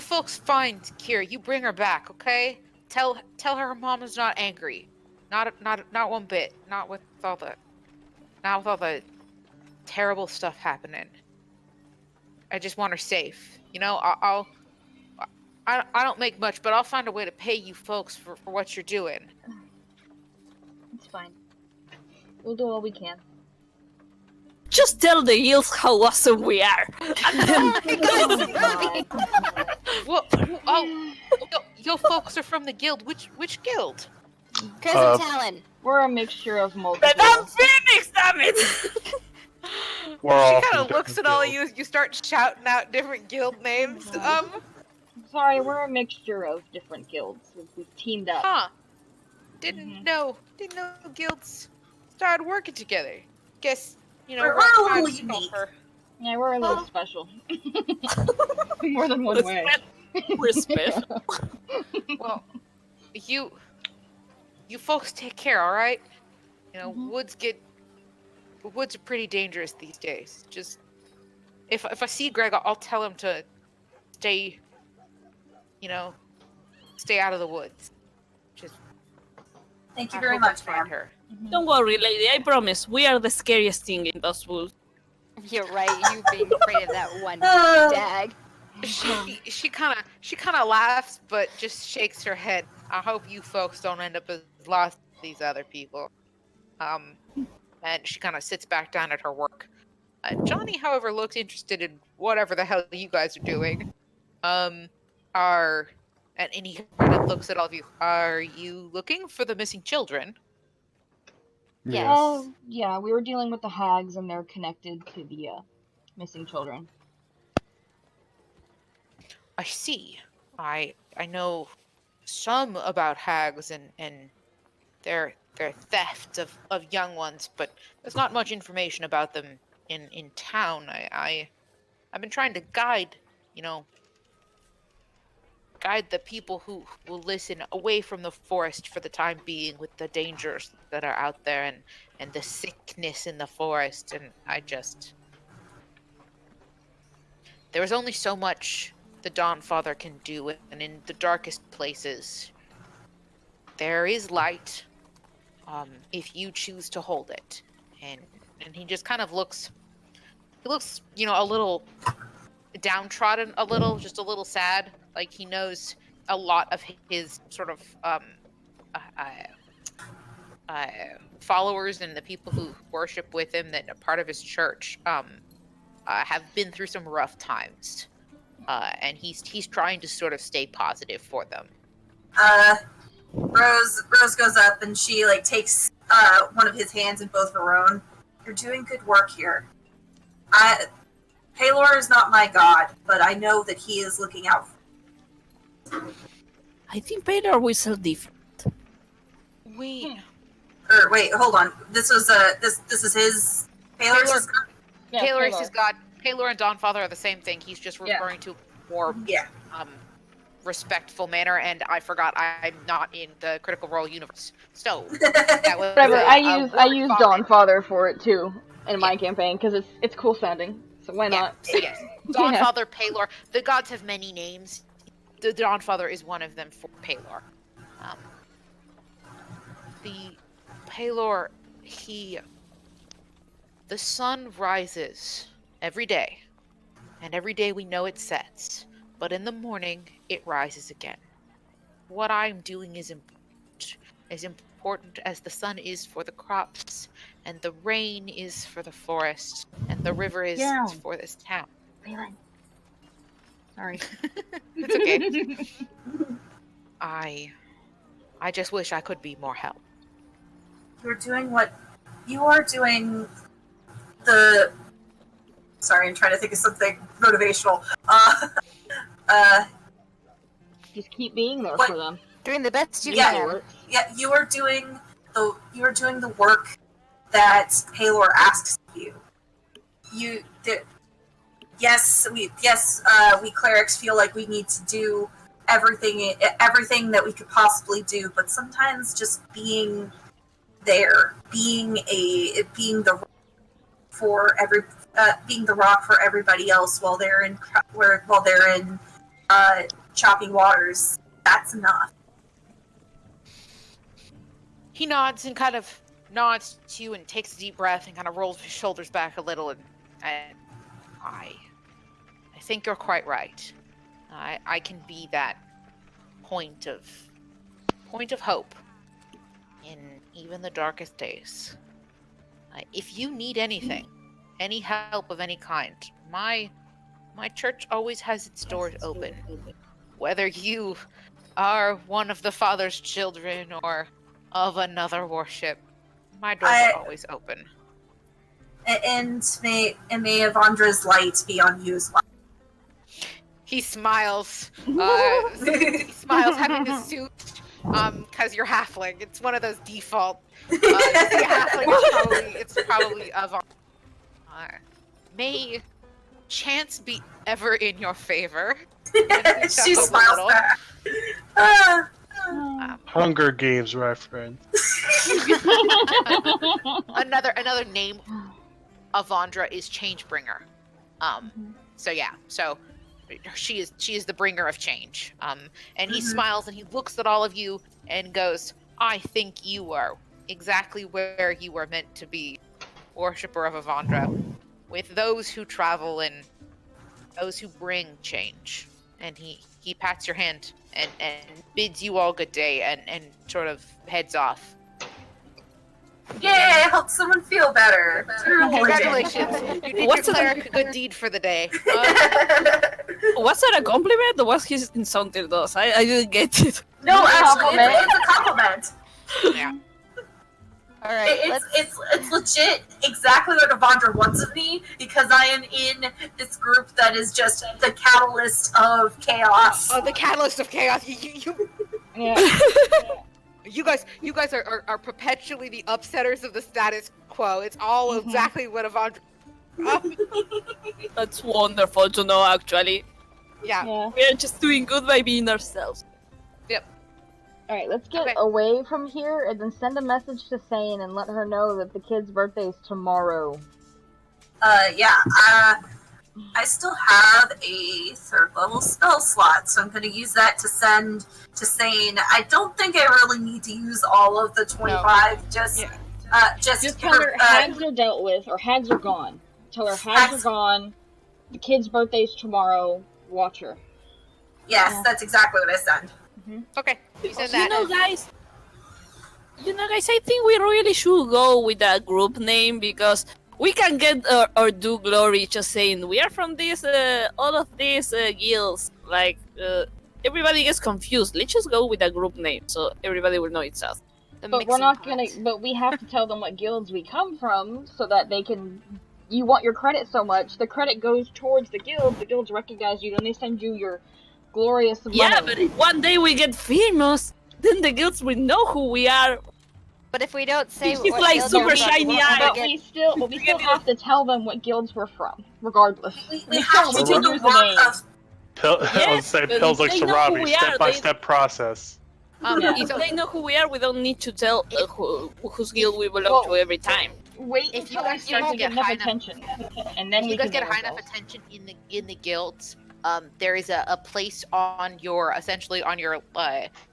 C: folks find Kira. You bring her back, okay? Tell her her mom is not angry, not one bit. Not with all the terrible stuff happening. I just want her safe. I don't make much, but I'll find a way to pay you folks for what you're doing.
D: It's fine. We'll do all we can.
E: Just tell the youth how awesome we are. And then
C: Well, your folks are from the guild. Which guild?
F: Cousin Talon.
D: We're a mixture of multiple.
E: But I'm Phoenix, damn it!
H: We're all
C: She kind
H: from
C: of looks at
H: different
C: all of
H: guilds.
C: you. You start shouting out different guild names.
D: Sorry, we're a mixture of different guilds. We've teamed up.
C: Huh? Didn't know guilds started working together. Guess
G: We're
C: right
G: a little
C: time's
G: unique.
C: over.
D: Yeah, we're a little special. More than one way.
E: We're special.
C: Well, you folks take care, all right? You know,
D: Mhm.
C: woods are pretty dangerous these days. Just if I see Greg, I'll tell him to stay, stay out of the woods. Just
G: Thank you
C: I
G: very
C: hope I
G: much,
C: find
G: ma'am.
C: her.
E: Don't worry, lady. I promise. We are the scariest thing in those woods.
F: You're right. You being afraid of that one dag.
C: She kind of laughs, but just shakes her head. I hope you folks don't end up as lost as these other people. And she kind of sits back down at her work. Johnny, however, looks interested in whatever the hell you guys are doing. And he kind of looks at all of you. Are you looking for the missing children?
D: Oh, yeah, we were dealing with the hags, and they're connected to the missing children.
C: I see. I know some about hags and their theft of young ones, but there's not much information about them in town. I've been trying to guide the people who will listen away from the forest for the time being with the dangers that are out there and the sickness in the forest, and there is only so much the Dawn Father can do, and in the darkest places there is light, if you choose to hold it. And he just kind of looks a little downtrodden, just a little sad. Like he knows a lot of his sort of followers and the people who worship with him that are part of his church have been through some rough times, and he's trying to sort of stay positive for them.
G: Rose goes up and she like takes one of his hands in both her own. You're doing good work here. Paylor is not my god, but I know that he is looking out for me.
E: I think Paylor will sell different.
C: Wait,
G: hold on. This was this is his Paylor's his god?
D: Yeah,
C: Paylor is his god. Paylor and Dawnfather are the same thing. He's just referring to more respectful manner, and I forgot I'm not in the Critical Role universe. So that was
D: Whatever. I use Dawnfather for it too in my campaign because it's cool sounding. So why not?
C: Yes. Dawnfather, Paylor. The gods have many names. The Dawnfather is one of them for Paylor. The Paylor, the sun rises every day, and every day we know it sets, but in the morning it rises again. What I'm doing is important as the sun is for the crops, and the rain is for the forest, and the river is for this town.
D: Leland. Sorry.
C: It's okay. I just wish I could be more help.
G: You're doing what you are doing. Sorry, I'm trying to think of something motivational.
D: Just keep being there for them.
F: Doing the best you
G: Yeah.
F: can.
G: Yeah, you are doing the work that Paylor asks of you. We clerics feel like we need to do everything that we could possibly do, but sometimes just being there, being the rock for everybody else while they're in chopping waters, that's enough.
C: He nods and kind of nods to you and takes a deep breath and kind of rolls his shoulders back a little, and I think you're quite right. I can be that point of hope in even the darkest days. If you need anything, any help of any kind, my church always has its doors open. Whether you are one of the Father's children or of another worship, my doors are always open.
G: And may Evandra's light be on you as well.
C: He smiles. He smiles, having a suit, because you're halfling. It's one of those default. Halfling it's probably Avandra. May chance be ever in your favor.
G: She smiles back.
H: Hunger Games reference.
C: Another name of Vondra is Changebringer. So yeah, so she is the bringer of change. And he smiles and he looks at all of you and goes, "I think you are exactly where you are meant to be, worshipper of Avandra, with those who travel and those who bring change." And he pats your hand and bids you all good day and sort of heads off.
G: Yay, I helped someone feel better.
C: Congratulations. You did
E: What's
C: your
E: that?
C: cleric a good deed for the day.
E: Was that a compliment or was he insulting us? I didn't get it.
G: No, actually,
D: Compliment.
G: it's a compliment.
C: Yeah.
F: All right,
G: It's legit exactly what Avandra wants of me, because I am in this group that is just the catalyst of chaos.
C: Oh, the catalyst of chaos.
D: Yeah.
C: You guys are perpetually the upsetters of the status quo. It's all exactly what Avandra.
E: That's wonderful to know, actually.
C: Yeah.
E: We're just doing good by being ourselves.
D: Alright, let's get
C: Okay.
D: away from here and then send a message to Sane and let her know that the kid's birthday is tomorrow.
G: I still have a 3rd level spell slot, so I'm going to use that to send to Sane. I don't think I really need to use all of the 25. Just
D: tell her hags are dealt with, or hags are gone. Tell her hags are gone, the kid's birthday's tomorrow, watch her.
G: Yes, that's exactly what I send.
C: Okay. You said
E: You
C: that.
E: know, guys, I think we really should go with a group name because we can get our due glory just saying we are from this, all of these guilds. Like, everybody gets confused. Let's just go with a group name so everybody will know it's us.
D: But we're not gonna, but we have to tell them what guilds we come from so that they can, you want your credit so much, the credit goes towards the guilds recognize you, then they send you your glorious money.
E: Yeah, but if one day we get famous, then the guilds will know who we are.
F: but if we don't say
E: He's
F: what
E: like
F: guild
E: super
F: we're from,
E: shiny
F: we're gonna
E: eyes.
D: But
F: get-
D: we still have to tell them what guilds we're from, regardless.
G: We have to do the
D: use
G: work
D: name.
G: of...
H: I would say
E: but
H: pills like
E: they know who
H: Sarabi,
E: we are,
H: step-by-step process.
E: If they know who we are, we don't need to tell whose guild we belong to every time.
D: Wait
C: If
D: until
C: you
D: we
C: guys
D: start to get enough
C: high enough-
D: attention, and then
C: If
D: we
C: you guys
D: can
C: get
D: name
C: high enough
D: ourselves.
C: attention in the guilds, there is a place on your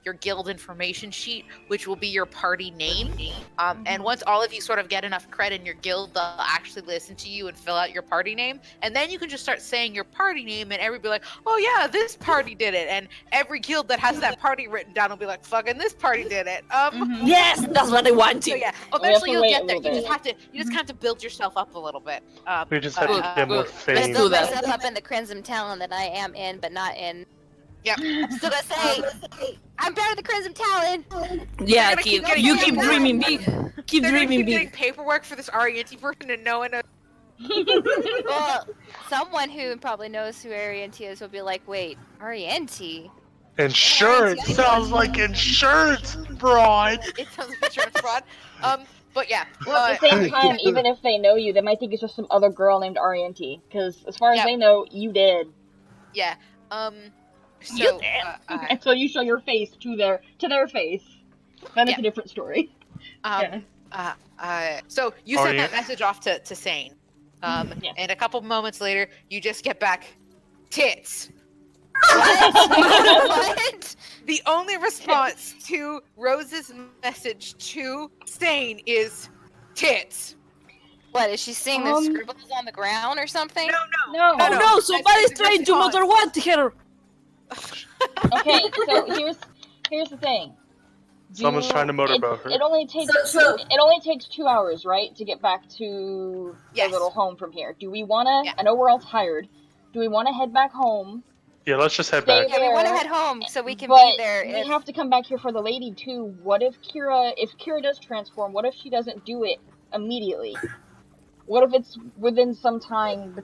C: your guild information sheet, which will be your party name. And once all of you sort of get enough credit in your guild, they'll actually listen to you and fill out your party name, and then you can just start saying your party name, and everybody be like, "Oh yeah, this party did it," and every guild that has that party written down will be like, "Fucking this party did it."
E: Yes, that's what I want
C: So
E: to.
C: yeah,
D: have
C: eventually
D: to
C: you'll
D: wait
C: get
D: a
C: there.
D: little
C: You
D: bit.
C: just have to build yourself up a little bit.
H: We just have to get more
E: Let's
H: fame.
E: do that.
F: myself up in the Crimson Talon that I am in, but not in.
C: Yep.
F: I'm still gonna say, I'm better than Crimson Talon.
E: Yeah,
C: gonna keep
E: kid,
C: getting
E: you
C: paid
E: keep
C: for
E: dreaming big. Keep
C: They're gonna
E: dreaming
C: keep getting
E: big.
C: paperwork for this Arianti person, and no one knows.
F: Well, someone who probably knows who Arianti is will be like, wait, Arianti?
H: Insurance sounds like insurance fraud.
C: It sounds like insurance fraud. But yeah.
D: Well, at the same time, even if they know you, they might think it's just some other girl named Arianti. Because as far as
C: Yep.
D: they know, you did.
C: Yeah.
E: You
C: So.
E: did.
D: Until you show your face to their face. Then it's a different story.
C: So you send that
H: yeah.
C: message off to Sane.
D: Yeah.
C: And a couple moments later, you just get back tits.
F: What?
C: The only response to Rose's message to Sane is tits.
F: What, is she seeing the scribbles on the ground or something?
D: No.
E: Oh no, somebody's
C: That's
E: trying to
C: response.
E: murder what her.
D: Okay, so here's the thing.
H: Someone's trying to motorboat her.
D: It only takes
G: So-
D: it only takes 2 hours, right, to get back to
C: Yes.
D: the little home from here. Do we wanna?
C: Yeah.
D: I know we're all tired. Do we want to head back home?
H: Yeah, let's just head
D: Stay
H: back.
F: Yeah, we want to
D: there,
F: head home so we can
D: but
F: be there.
D: we
F: If...
D: have to come back here for the lady too. What if Kira does transform? What if she doesn't do it immediately? What if it's within some time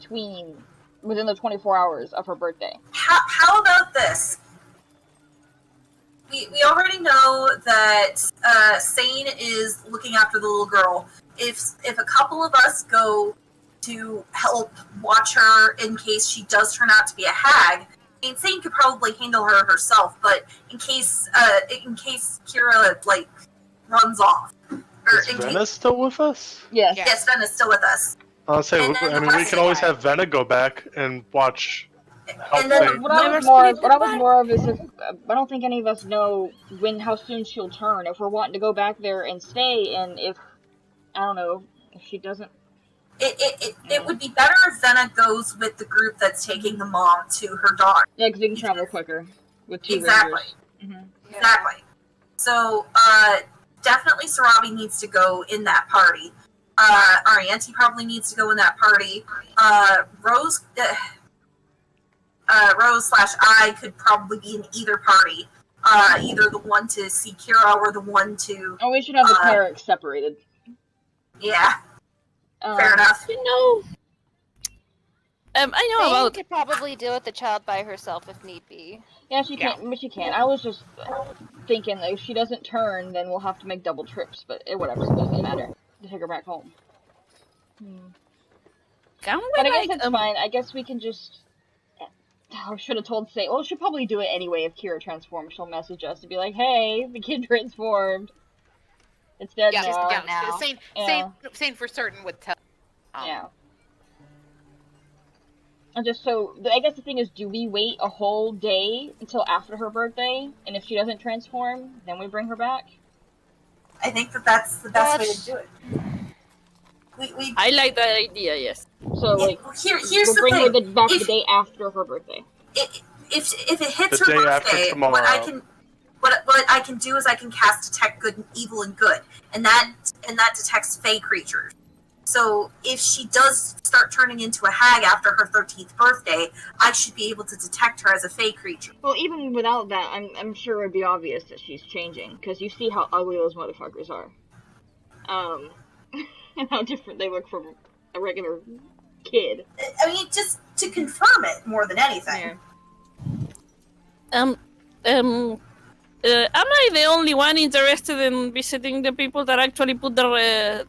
D: within the 24 hours of her birthday?
G: How about this? We already know that Sane is looking after the little girl. If a couple of us go to help watch her in case she does turn out to be a hag, I mean, Sane could probably handle her herself, but in case Kira runs off. Or
H: Is Venna still with us?
D: Yes.
C: Yeah.
G: Yes, Venna's still with us.
H: I'll say,
G: And then
H: I
G: the
H: mean, we
G: rest
H: can always
C: of-
H: have Venna go back and watch. Help
G: And then
H: things.
D: What I
E: Never
D: was more,
E: split
D: what I was
E: apart.
D: more of is if I don't think any of us know how soon she'll turn. If we're wanting to go back there and stay, and if I don't know if she doesn't.
G: It would be better if Venna goes with the group that's taking the mom to her daughter.
D: Yeah, because we can travel quicker with 2
G: Exactly.
D: rangers.
G: Exactly. So, definitely Sarabi needs to go in that party. Our auntie probably needs to go in that party. Rose slash I could probably be in either party. Either the one to see Kira or the one to...
D: Oh, we should have the clerics separated.
G: Yeah, fair enough.
E: You know, I know
F: Thane
E: about.
F: could probably deal with the child by herself if need be.
D: Yeah, she can, but she can. I was just thinking that if she doesn't turn, then we'll have to make double trips. But whatever, it doesn't matter. To take her back home.
E: Can we
D: But I guess
E: like
D: it's fine. I guess we can just. I should have told Say. Well, she'll probably do it anyway if Kira transforms. She'll message us to be like, "Hey, the kid transformed. It's dead
C: Yeah,
D: now."
F: dead now.
C: Same for certain with tell.
D: Yeah. And just so, I guess the thing is, do we wait a whole day until after her birthday? And if she doesn't transform, then we bring her back?
G: I think that's the best way to do it.
E: I like that idea. Yes.
D: So, like,
G: here's
D: we'll
G: the
D: bring her
G: thing.
D: back the day after her birthday.
G: If it hits
H: The
G: her
H: day after
G: birthday,
H: tomorrow.
G: what I can do is I can cast detect good and evil and good, and that detects fey creatures. So if she does start turning into a hag after her 13th birthday, I should be able to detect her as a fey creature.
D: Well, even without that, I'm sure it'd be obvious that she's changing, because you see how ugly those motherfuckers are. And how different they look from a regular kid.
G: I mean, just to confirm it more than anything.
E: Am I the only one interested in visiting the people that actually put the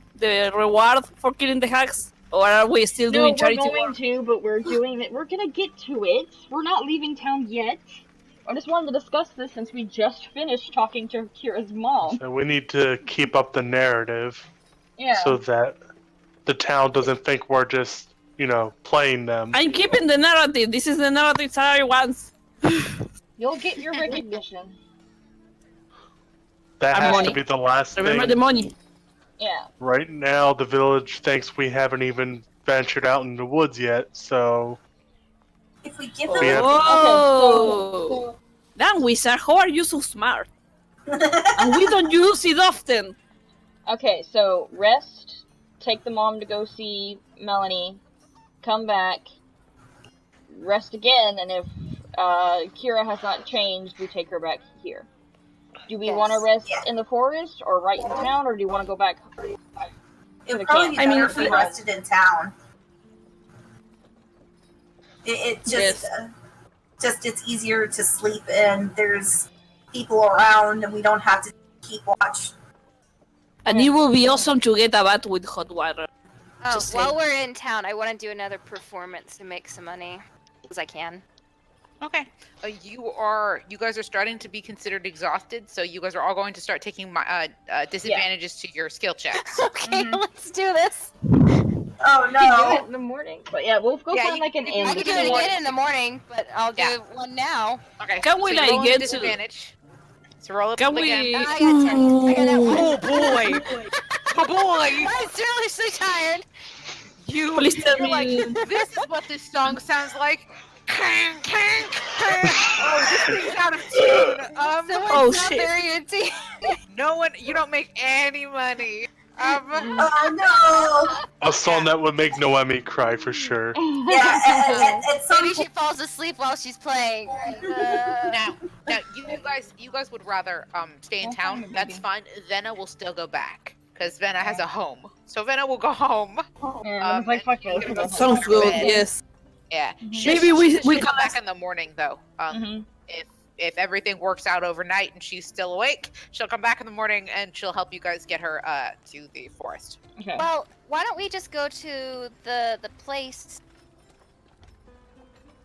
E: reward for killing the hags? Or are we still
D: No,
E: doing
D: we're
E: charity
D: going
E: work?
D: to, but we're doing it. We're gonna get to it. We're not leaving town yet. I just wanted to discuss this since we just finished talking to Kira's mom.
H: So we need to keep up the narrative
D: Yeah.
H: so that the town doesn't think we're just, playing them.
E: I'm keeping the narrative. This is the narrative Sarah wants.
D: You'll get your recognition.
H: That
E: And
H: has
E: money.
H: to be the last
E: Remember
H: thing.
E: the money.
D: Yeah.
H: Right now, the village thinks we haven't even ventured out in the woods yet, so...
G: If we give
H: We
G: them...
H: have-
E: Oh! Damn, wizard, how are you so smart? And we don't use it often.
D: Okay, so rest, take the mom to go see Melanie, come back, rest again, and if Kira has not changed, we take her back here. Do we want to rest in the forest, or right in town, or do you want to go back to
G: It
D: the
G: would probably
D: camp?
G: be better if we rested in town. It just it's easier to sleep and there's people around and we don't have to keep watch.
E: And it will be awesome to get a bath with hot water.
F: Oh,
E: Just
F: while
E: saying.
F: we're in town, I want to do another performance to make some money. Because I can.
C: Okay. You guys are starting to be considered exhausted, so you guys are all going to start taking my disadvantages to your skill checks.
F: Okay, let's do this.
G: Oh
D: We do it
G: no!
D: in the morning. But yeah, we'll go find like an inn.
F: I can do it again in the morning, but I'll do one now.
C: Okay.
E: Can we,
C: so
E: like,
C: roll
E: get to-
C: disadvantage? So roll up
E: Can
C: again.
E: we-
F: I got 10. I got that one.
C: Oh boy! Oh boy!
F: I'm seriously tired.
E: Please tell
C: You're like,
E: me.
C: this is what this song sounds like. Kang, kang, kang. Oh, this thing's out of tune.
F: Someone's
E: Oh,
F: not
E: shit.
F: very into
C: You don't make any money.
G: Oh
H: A song that would make Noemi cry for sure.
G: no! Yeah, at some
F: Maybe she falls asleep while she's playing.
C: Now, you guys would rather stay in town. That's fine. Venna will still go back because Venna has a home. So Venna will go home.
D: Yeah, it's like, fuck
C: you're
D: this.
C: gonna go
E: Sounds
C: to
E: good,
C: bed.
E: yes.
C: Yeah.
E: Maybe we
C: she'll
E: can
C: come back in the morning though. If everything works out overnight and she's still awake, she'll come back in the morning and she'll help you guys get her to the forest.
D: Okay.
F: Well, why don't we just go to the place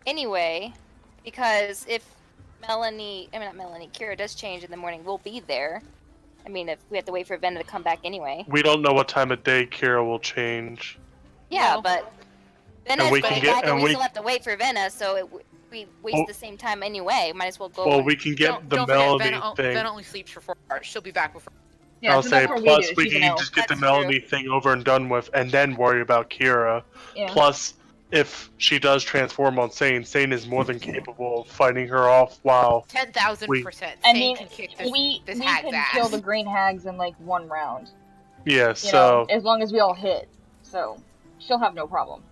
F: anyway? Because if Kira does change in the morning, we'll be there. I mean, if we have to wait for Venna to come back anyway.
H: We don't know what time of day Kira will change.
F: Yeah,
C: No.
F: but Venna's
H: And we
F: coming
H: can get-
F: back, and
H: and
F: we
H: we-
F: still have to wait for Venna, so we waste
H: Oh.
F: the same time anyway. Might as well go.
H: Well, we can get the
C: don't
H: Melanie
C: forget,
H: thing.
C: Venna only sleeps for 4 hours. She'll be back before.
D: Yeah,
H: I'll
D: so
H: say,
D: that's what
H: plus
D: we do.
H: we
D: She's an
H: can
D: elf.
H: just get the
F: That's
H: Melanie thing over and done with, and then worry about Kira.
D: Yeah.
H: Plus, if she does transform on Sane, Sane is more than capable of fighting her off while
C: 10,000%.
D: I
C: Sane
D: mean,
C: can kick this,
D: we
C: this
D: can
C: hag's ass.
D: kill the green hags in like 1 round.
H: Yeah,
D: You
H: so
D: know, as long as we all hit. So she'll have no problem.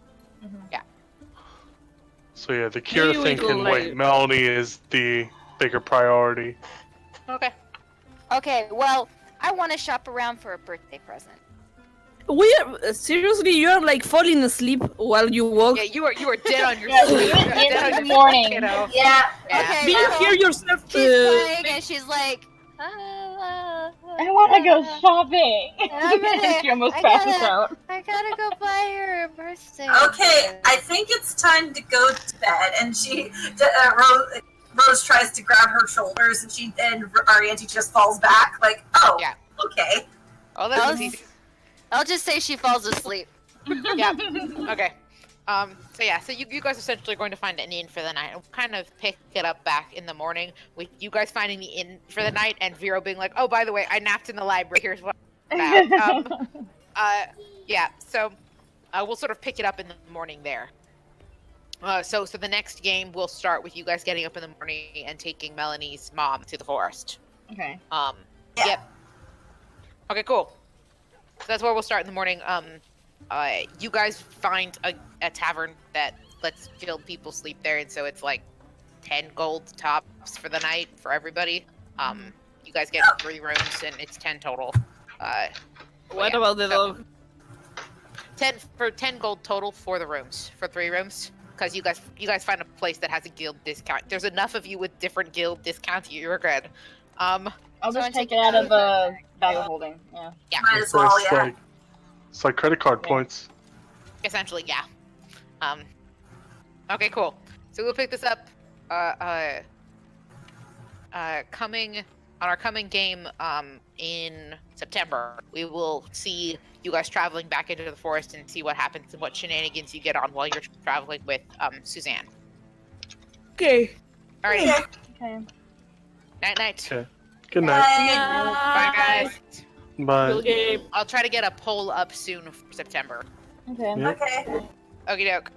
H: so yeah, the Kira
E: Maybe we
H: thing
E: go
H: can
E: like-
H: wait. Melanie is the bigger priority.
C: Okay.
F: Okay, well, I want to shop around for a birthday present.
E: Seriously, you're like falling asleep while you walk.
C: Yeah, you are dead on your
D: Yeah,
C: sleep.
D: we
C: You
D: went
C: are
D: in
C: dead on
D: the
C: your
D: morning.
C: sleep, kiddo.
G: Yeah.
C: Yeah.
F: Okay,
E: Do you
F: well,
E: hear yourself?
F: she's playing, and she's like,
D: I want to go shopping.
F: I'm gonna-
D: She almost
F: I
D: passes
F: gotta-
D: out.
F: I gotta go buy her a birthday.
G: Okay, I think it's time to go to bed. And Rose tries to grab her shoulders, and our auntie just falls back. Like, oh,
C: Yeah.
G: okay.
C: Oh, that's easy.
F: I'll just say she falls asleep.
C: Yeah. Okay. So yeah, so you guys essentially are going to find an inn for the night, and we'll kind of pick it up back in the morning with you guys finding the inn for the night, and Vero being like, "Oh, by the way, I napped in the library. Here's what." Yeah. So, we'll sort of pick it up in the morning there. So the next game will start with you guys getting up in the morning and taking Melanie's mom to the forest.
D: Okay.
G: Yeah.
C: Yep. Okay, cool. So that's where we'll start in the morning. You guys find a tavern that lets guild people sleep there, and so it's like 10 gold tops for the night for everybody. You guys get 3 rooms, and it's 10 total.
E: What
C: yeah,
E: about the
C: so-
E: dog?
C: 10 gold total for the rooms, for 3 rooms, because you guys find a place that has a guild discount. There's enough of you with different guild discounts. You're good.
D: I'll
F: So
D: just
F: I'm
D: take it
F: taking
D: out
F: out
D: of a bag of holding. Yeah.
C: Yeah,
G: Might as
H: So
G: well,
H: it's
G: yeah.
H: like it's like credit card points.
C: essentially, yeah. Okay, cool. So we'll pick this up. Coming on our coming game in September, we will see you guys traveling back into the forest and see what happens and what shenanigans you get on while you're traveling with Suzanne.
E: Okay.
C: All right.
D: Okay.
C: Night.
H: Okay. Good night.
C: Bye, guys.
H: Bye.
E: Okay.
C: I'll try to get a poll up soon for September.
D: Okay.
H: Yeah.
G: Okay.
C: Okie doke.